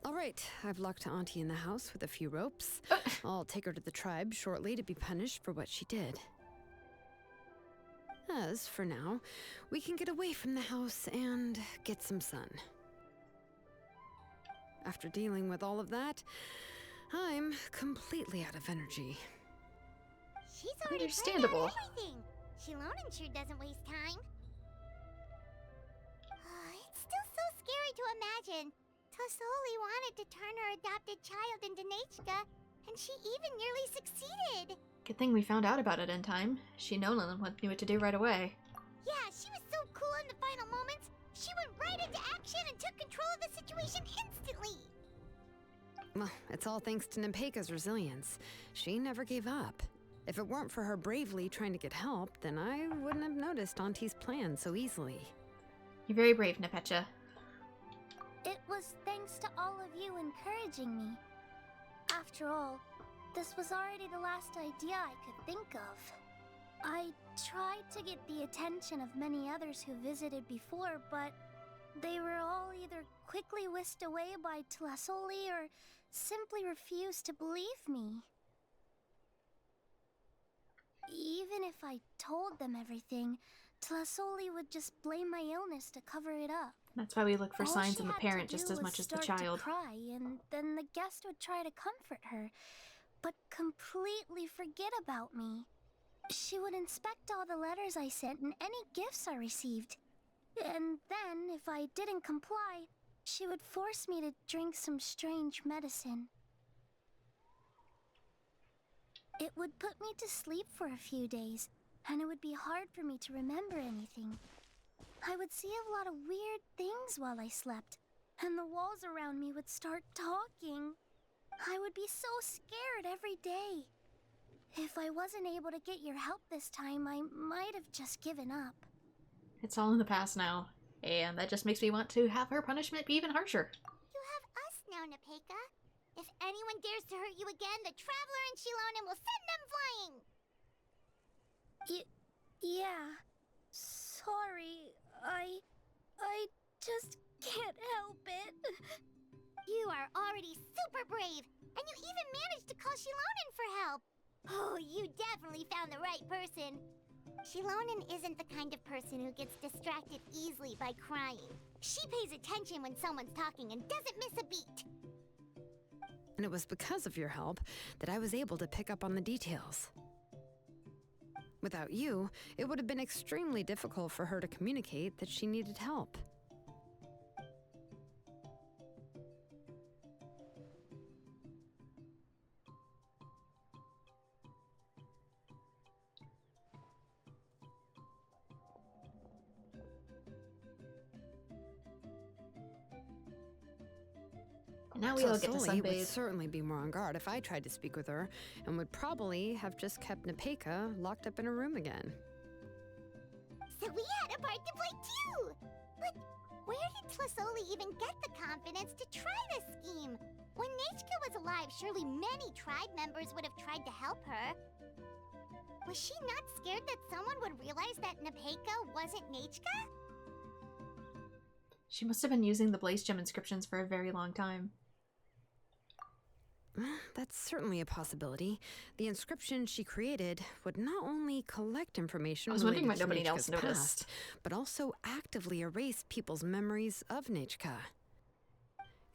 All right, I've locked Auntie in the house with a few ropes. I'll take her to the tribe shortly to be punished for what she did. As for now, we can get away from the house and get some sun. After dealing with all of that, I'm completely out of energy. She's already Understandable. planned out everything. Shilonen sure doesn't waste time. It's still so scary to imagine. Tlasoli wanted to turn her adopted child into Nichka, and she even nearly succeeded. Good thing we found out about it in time. She knew what to do right away. Yeah, she was so cool in the final moments. She went right into action and took control of the situation instantly. Well, it's all thanks to Napecha's resilience. She never gave up. If it weren't for her bravely trying to get help, then I wouldn't have noticed Auntie's plan so easily. You're very brave, Napecha. It was thanks to all of you encouraging me. After all, this was already the last idea I could think of. I tried to get the attention of many others who visited before, but they were all either quickly whisked away by Tlasoli or simply refused to believe me. Even if I told them everything, Tlasoli would just blame my illness to cover it up. That's why we look for All signs she in the had parent to just do as was much as the start to child. cry, and then the guest would try to comfort her, but completely forget about me. She would inspect all the letters I sent and any gifts I received. And then, if I didn't comply, she would force me to drink some strange medicine. It would put me to sleep for a few days, and it would be hard for me to remember anything. I would see a lot of weird things while I slept, and the walls around me would start talking. I would be so scared every day. If I wasn't able to get your help this time, I might have just given up. It's all in the past now, and that just makes me want to have her punishment be even harsher. You have us now, Napecha. If anyone dares to hurt you again, the Traveler and Shilonen will send them flying! Yeah. Sorry, I just can't help it. You are already super brave, and you even managed to call Shilonen for help. Oh, you definitely found the right person. Shilonen isn't the kind of person who gets distracted easily by crying. She pays attention when someone's talking and doesn't miss a beat. And it was because of your help that I was able to pick up on the details. Without you, it would have been extremely difficult for her to communicate that she needed help. Now we all get to Sully would sunbathe. certainly be more on guard if I tried to speak with her, and would probably have just kept Nepeka locked up in a room again. So we had a part to play too! But where did Tlasoli even get the confidence to try this scheme? When Nechka was alive, surely many tribe members would have tried to help her. Was she not scared that someone would realize that Nepeka wasn't Nechka? She must have been using the Blaze Gem inscriptions for a very long time. That's certainly a possibility. The inscription she created would not only collect information I was wondering why related to nobody else Nechka's noticed. past, but also actively erase people's memories of Nechka.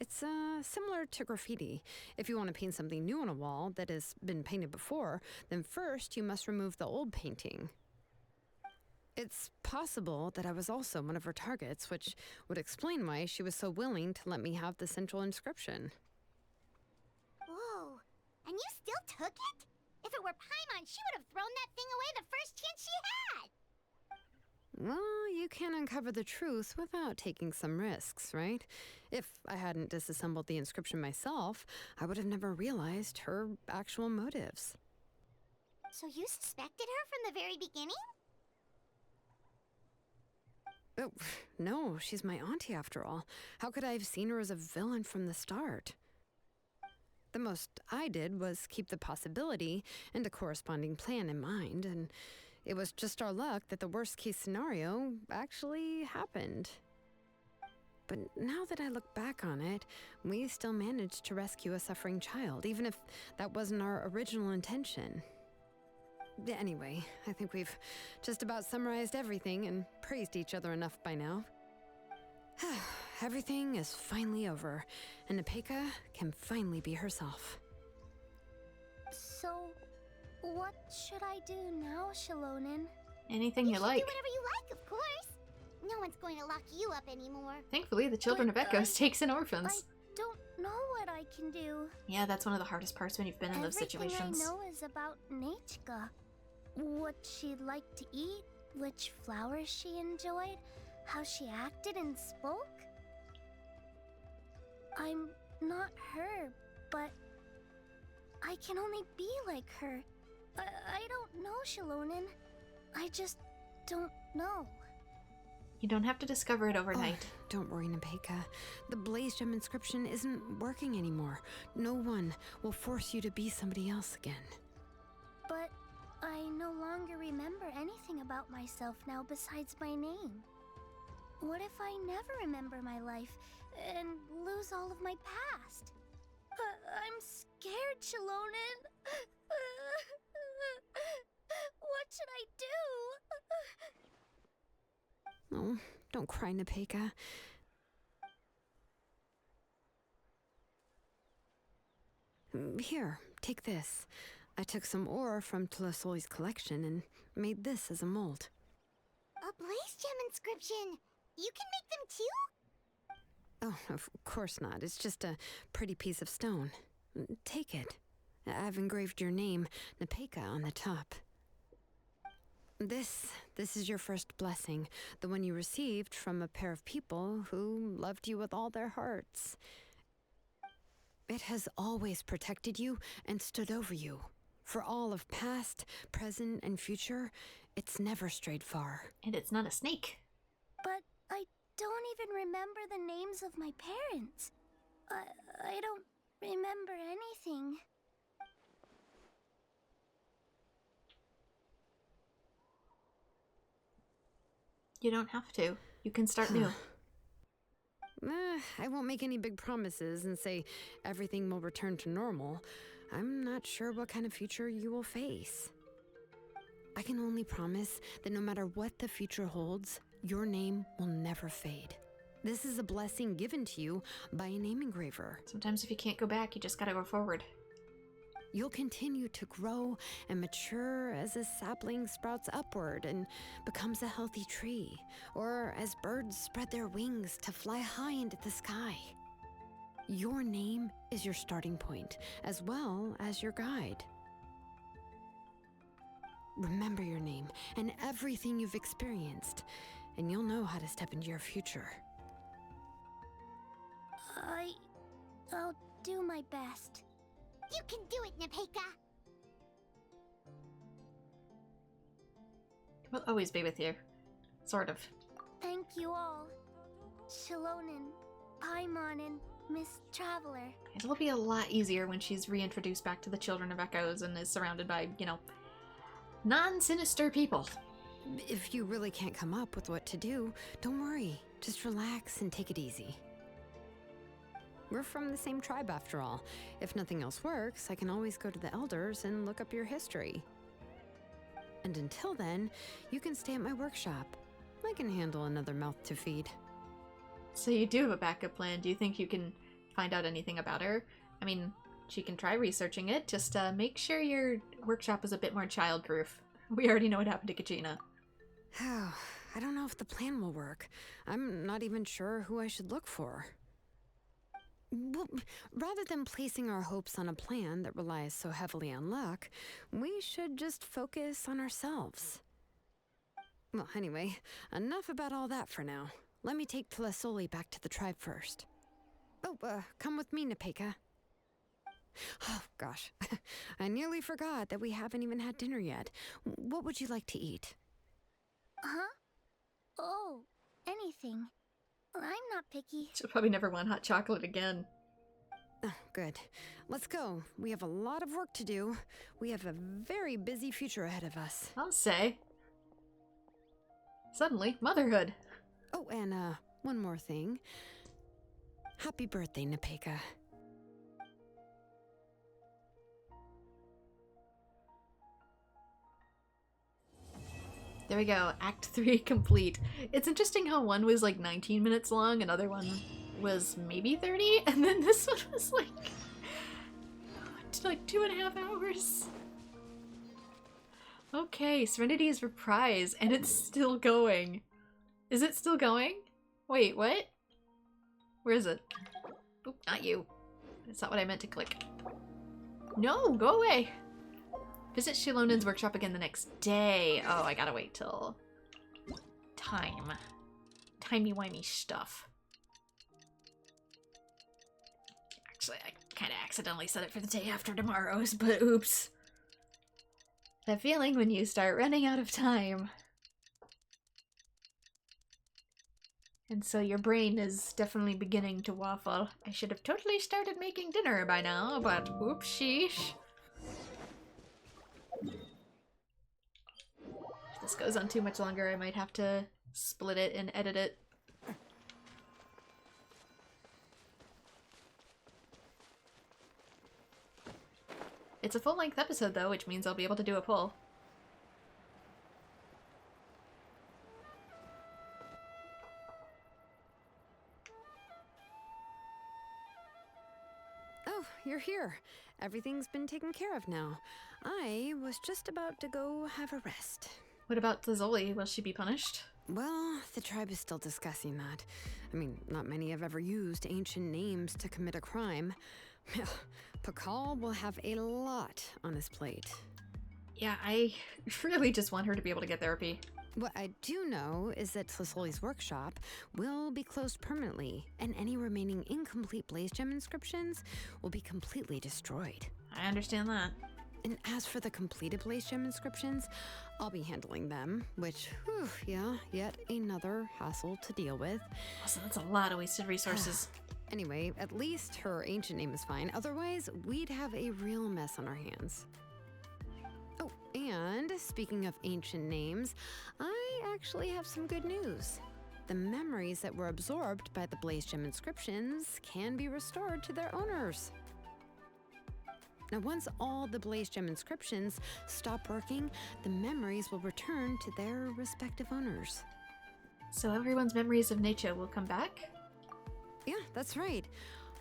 It's similar to graffiti. If you want to paint something new on a wall that has been painted before, then first you must remove the old painting. It's possible that I was also one of her targets, which would explain why she was so willing to let me have the central inscription. Whoa, and you still took it? If it were Paimon, she would have thrown that thing away the first chance she had! Well, you can't uncover the truth without taking some risks, right? If I hadn't disassembled the inscription myself, I would have never realized her actual motives. So you suspected her from the very beginning? Oh, no, she's my auntie after all. How could I have seen her as a villain from the start? The most I did was keep the possibility and a corresponding plan in mind, and it was just our luck that the worst case scenario actually happened. But now that I look back on it, we still managed to rescue a suffering child, even if that wasn't our original intention. Anyway, I think we've just about summarized everything and praised each other enough by now. Everything is finally over, and Nepeka can finally be herself. So, what should I do now, Shalonin? Anything you should like. do whatever you like, of course. No one's going to lock you up anymore. Thankfully, the Children of Echoes takes in orphans. I don't know what I can do. Yeah, that's one of the hardest parts when you've been in those situations. Everything I know is about Nechka. What she liked to eat, which flowers she enjoyed, how she acted and spoke. I'm not her, but I can only be like her. I don't know, Shalonin. I just don't know. You don't have to discover it overnight. Oh, don't worry, Nepeka. The Blaze Gem inscription isn't working anymore. No one will force you to be somebody else again. But I no longer remember anything about myself now besides my name. What if I never remember my life and lose all of my past? I'm scared, Shalonin. What should I do? Oh, don't cry, Nepeka. Here, take this. I took some ore from Tlasoli's collection and made this as a mold. A Blaze Gem inscription! You can make them too? Oh, of course not. It's just a pretty piece of stone. Take it. I've engraved your name, Nepeka, on the top. This is your first blessing, the one you received from a pair of people who loved you with all their hearts. It has always protected you and stood over you. For all of past, present, and future, it's never strayed far. And it's not a snake. But I don't even remember the names of my parents. I don't remember anything. You don't have to. You can start new. I won't make any big promises and say everything will return to normal. I'm not sure what kind of future you will face. I can only promise that no matter what the future holds, your name will never fade. This is a blessing given to you by a name engraver. Sometimes if you can't go back, you just gotta go forward. You'll continue to grow and mature as a sapling sprouts upward and becomes a healthy tree, or as birds spread their wings to fly high into the sky. Your name is your starting point, as well as your guide. Remember your name and everything you've experienced, and you'll know how to step into your future. I'll do my best. You can do it, Nepeka! We'll always be with you. Sort of. Thank you all. Shilonen, Paimon, and Miss Traveler. It'll be a lot easier when she's reintroduced back to the Children of Echoes and is surrounded by, you know, non-sinister people. If you really can't come up with what to do, don't worry. Just relax and take it easy. We're from the same tribe after all. If nothing else works, I can always go to the elders and look up your history. And until then, you can stay at my workshop. I can handle another mouth to feed. So you do have a backup plan. Do you think you can find out anything about her? I mean, she can try researching it. Just make sure your workshop is a bit more childproof. We already know what happened to Kachina. I don't know if the plan will work. I'm not even sure who I should look for. Well, rather than placing our hopes on a plan that relies so heavily on luck, we should just focus on ourselves. Well, anyway, enough about all that for now. Let me take Tlasoli back to the tribe first. Oh, come with me, Nepeka. Oh, gosh. I nearly forgot that we haven't even had dinner yet. What would you like to eat? Huh? Oh, anything. I'm not picky. She'll probably never want hot chocolate again. Oh, good. Let's go. We have a lot of work to do. We have a very busy future ahead of us. I'll say. Suddenly, motherhood. Oh, and one more thing. Happy birthday, Nepeka. There we go, Act 3 complete. It's interesting how one was like 19 minutes long, another one was maybe 30, and then this one was like 2.5 hours. Okay, Serenity is reprised, and it's still going. Is it still going? Wait, what? Where is it? Oop, not you. That's not what I meant to click. No, go away! Visit Shilonen's workshop again the next day. Oh, I gotta wait till... time. Timey-wimey stuff. Actually, I kinda accidentally set it for the day after tomorrow's, but oops. That feeling when you start running out of time. And so your brain is definitely beginning to waffle. I should have totally started making dinner by now, but oops, sheesh. If this goes on too much longer, I might have to split it and edit it. It's a full-length episode though, which means I'll be able to do a pull. Oh, you're here. Everything's been taken care of now. I was just about to go have a rest. What about Tlazoli? Will she be punished? Well, the tribe is still discussing that. I mean, not many have ever used ancient names to commit a crime. Pakal will have a lot on his plate. Yeah, I really just want her to be able to get therapy. What I do know is that Tlasoli's workshop will be closed permanently, and any remaining incomplete Blaze Gem inscriptions will be completely destroyed. I understand that. And as for the completed Blaze Gem inscriptions, I'll be handling them, which, whew, yeah, yet another hassle to deal with. Also, that's a lot of wasted resources. Anyway, at least her ancient name is fine. Otherwise, we'd have a real mess on our hands. Oh, and speaking of ancient names, I actually have some good news. The memories that were absorbed by the Blaze Gem inscriptions can be restored to their owners. Now, once all the Blaze Gem inscriptions stop working, the memories will return to their respective owners. So everyone's memories of nature will come back? Yeah, that's right.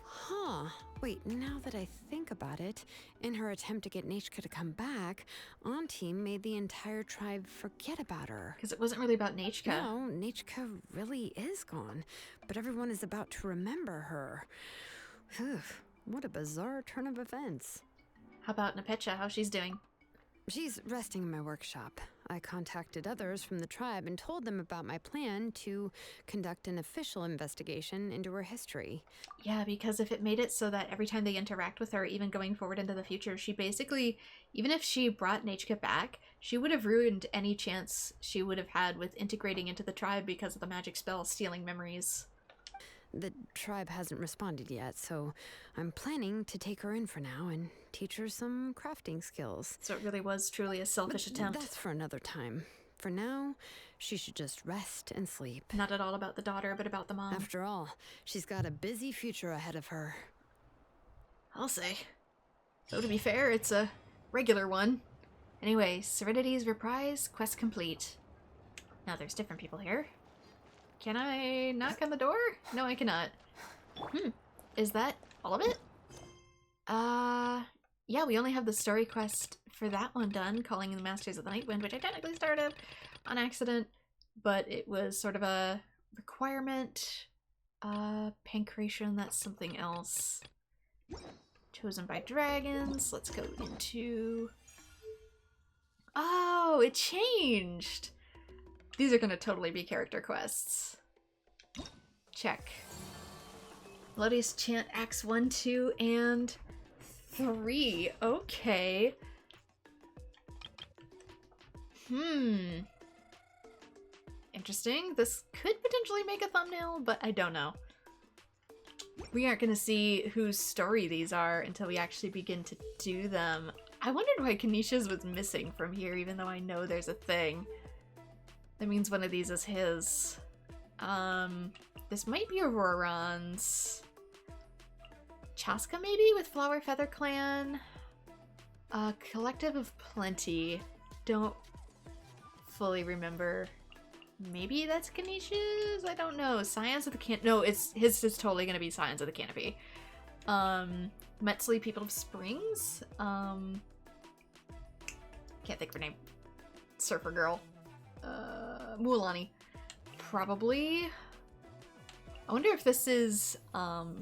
Huh. Wait, now that I think about it, in her attempt to get Nechka to come back, Auntie made the entire tribe forget about her. Because it wasn't really about Nechka. No, Nechka really is gone, but everyone is about to remember her. Whew, what a bizarre turn of events. How about Nepecha? How she's doing? She's resting in my workshop. I contacted others from the tribe and told them about my plan to conduct an official investigation into her history. Yeah, because if it made it so that every time they interact with her, even going forward into the future, she basically, even if she brought Nachika back, she would have ruined any chance she would have had with integrating into the tribe because of the magic spell stealing memories. The tribe hasn't responded yet, so I'm planning to take her in for now and teach her some crafting skills. So it really was truly a selfish attempt. That's for another time. For now, she should just rest and sleep. Not at all about the daughter, but about the mom. After all, she's got a busy future ahead of her. I'll say. Though to be fair, it's a regular one. Anyway, Serenity's reprise, quest complete. Now there's different people here. Can I knock on the door? No, I cannot. Is that all of it? Yeah, we only have the story quest for that one done, calling in the Masters of the Night Wind, which I technically started on accident, but it was sort of a requirement. Pancration, that's something else. Chosen by dragons. Let's go into... Oh, it changed! These are gonna totally be character quests. Check. Melodious Chant Acts 1, 2, and 3. Okay. Interesting. This could potentially make a thumbnail, but I don't know. We aren't gonna see whose story these are until we actually begin to do them. I wondered why Kanisha's was missing from here, even though I know there's a thing. That means one of these is his. This might be Auroron's. Chaska maybe with Flower Feather Clan. Collective of Plenty. Don't fully remember. Maybe that's Kanisha's? I don't know. Scions of the Canopy. No, his is totally gonna be Scions of the Canopy. Metzli People of Springs. Can't think of her name. Surfer Girl. Mualani. Probably. I wonder if this is, oh.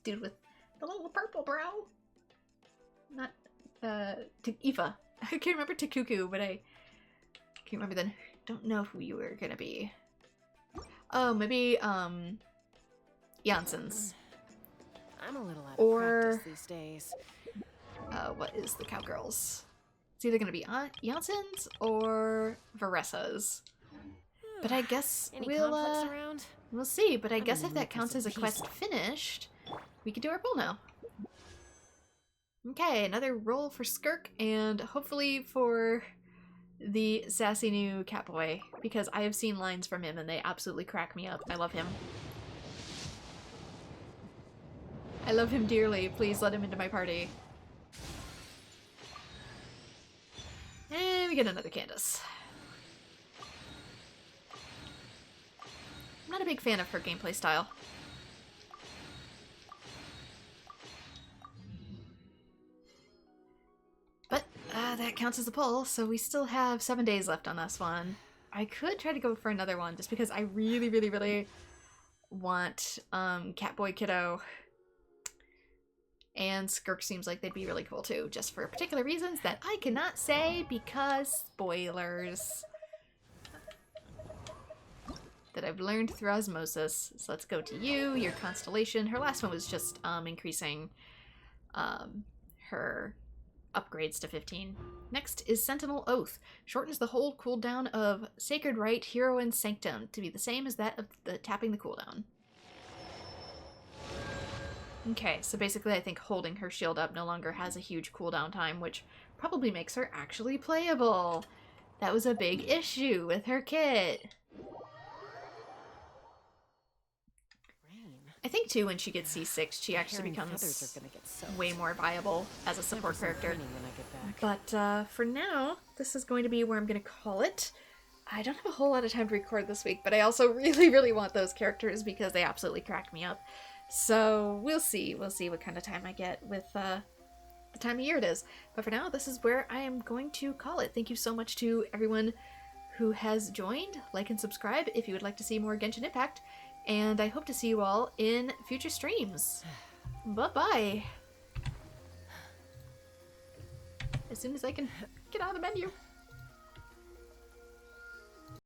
Dude with the little purple brow? Not, Ifa. I can't remember Takuku, but I can't remember then. Don't know who you were gonna be. Oh, maybe, Janssen's. I'm a little out of practice these days. What is the cowgirls? It's either gonna be Janssen's or Varessa's. But I guess we'll see. But I guess if that counts as a quest finished, we can do our pull now. Okay, another roll for Skirk, and hopefully for the sassy new Catboy, because I have seen lines from him and they absolutely crack me up. I love him. I love him dearly. Please let him into my party. And we get another Candace. I'm not a big fan of her gameplay style. But that counts as a pull, so we still have 7 days left on this one. I could try to go for another one, just because I really, really, really want Catboy Kiddo. And Skirk seems like they'd be really cool too, just for particular reasons that I cannot say because spoilers. That I've learned through osmosis. So let's go to you, your constellation. Her last one was just increasing her upgrades to 15. Next is Sentinel Oath. Shortens the hold cooldown of Sacred Rite, Hero, and Sanctum to be the same as that of the tapping the cooldown. Okay, so basically I think holding her shield up no longer has a huge cooldown time, which probably makes her actually playable. That was a big issue with her kit. I think too when she gets C6 she actually becomes way more viable as a support character. But for now, this is going to be where I'm going to call it. I don't have a whole lot of time to record this week, but I also really, really want those characters because they absolutely crack me up. So we'll see. We'll see what kind of time I get with the time of year it is. But for now, this is where I am going to call it. Thank you so much to everyone who has joined. Like and subscribe if you would like to see more Genshin Impact. And I hope to see you all in future streams. Bye-bye. as soon as I can get out of the menu.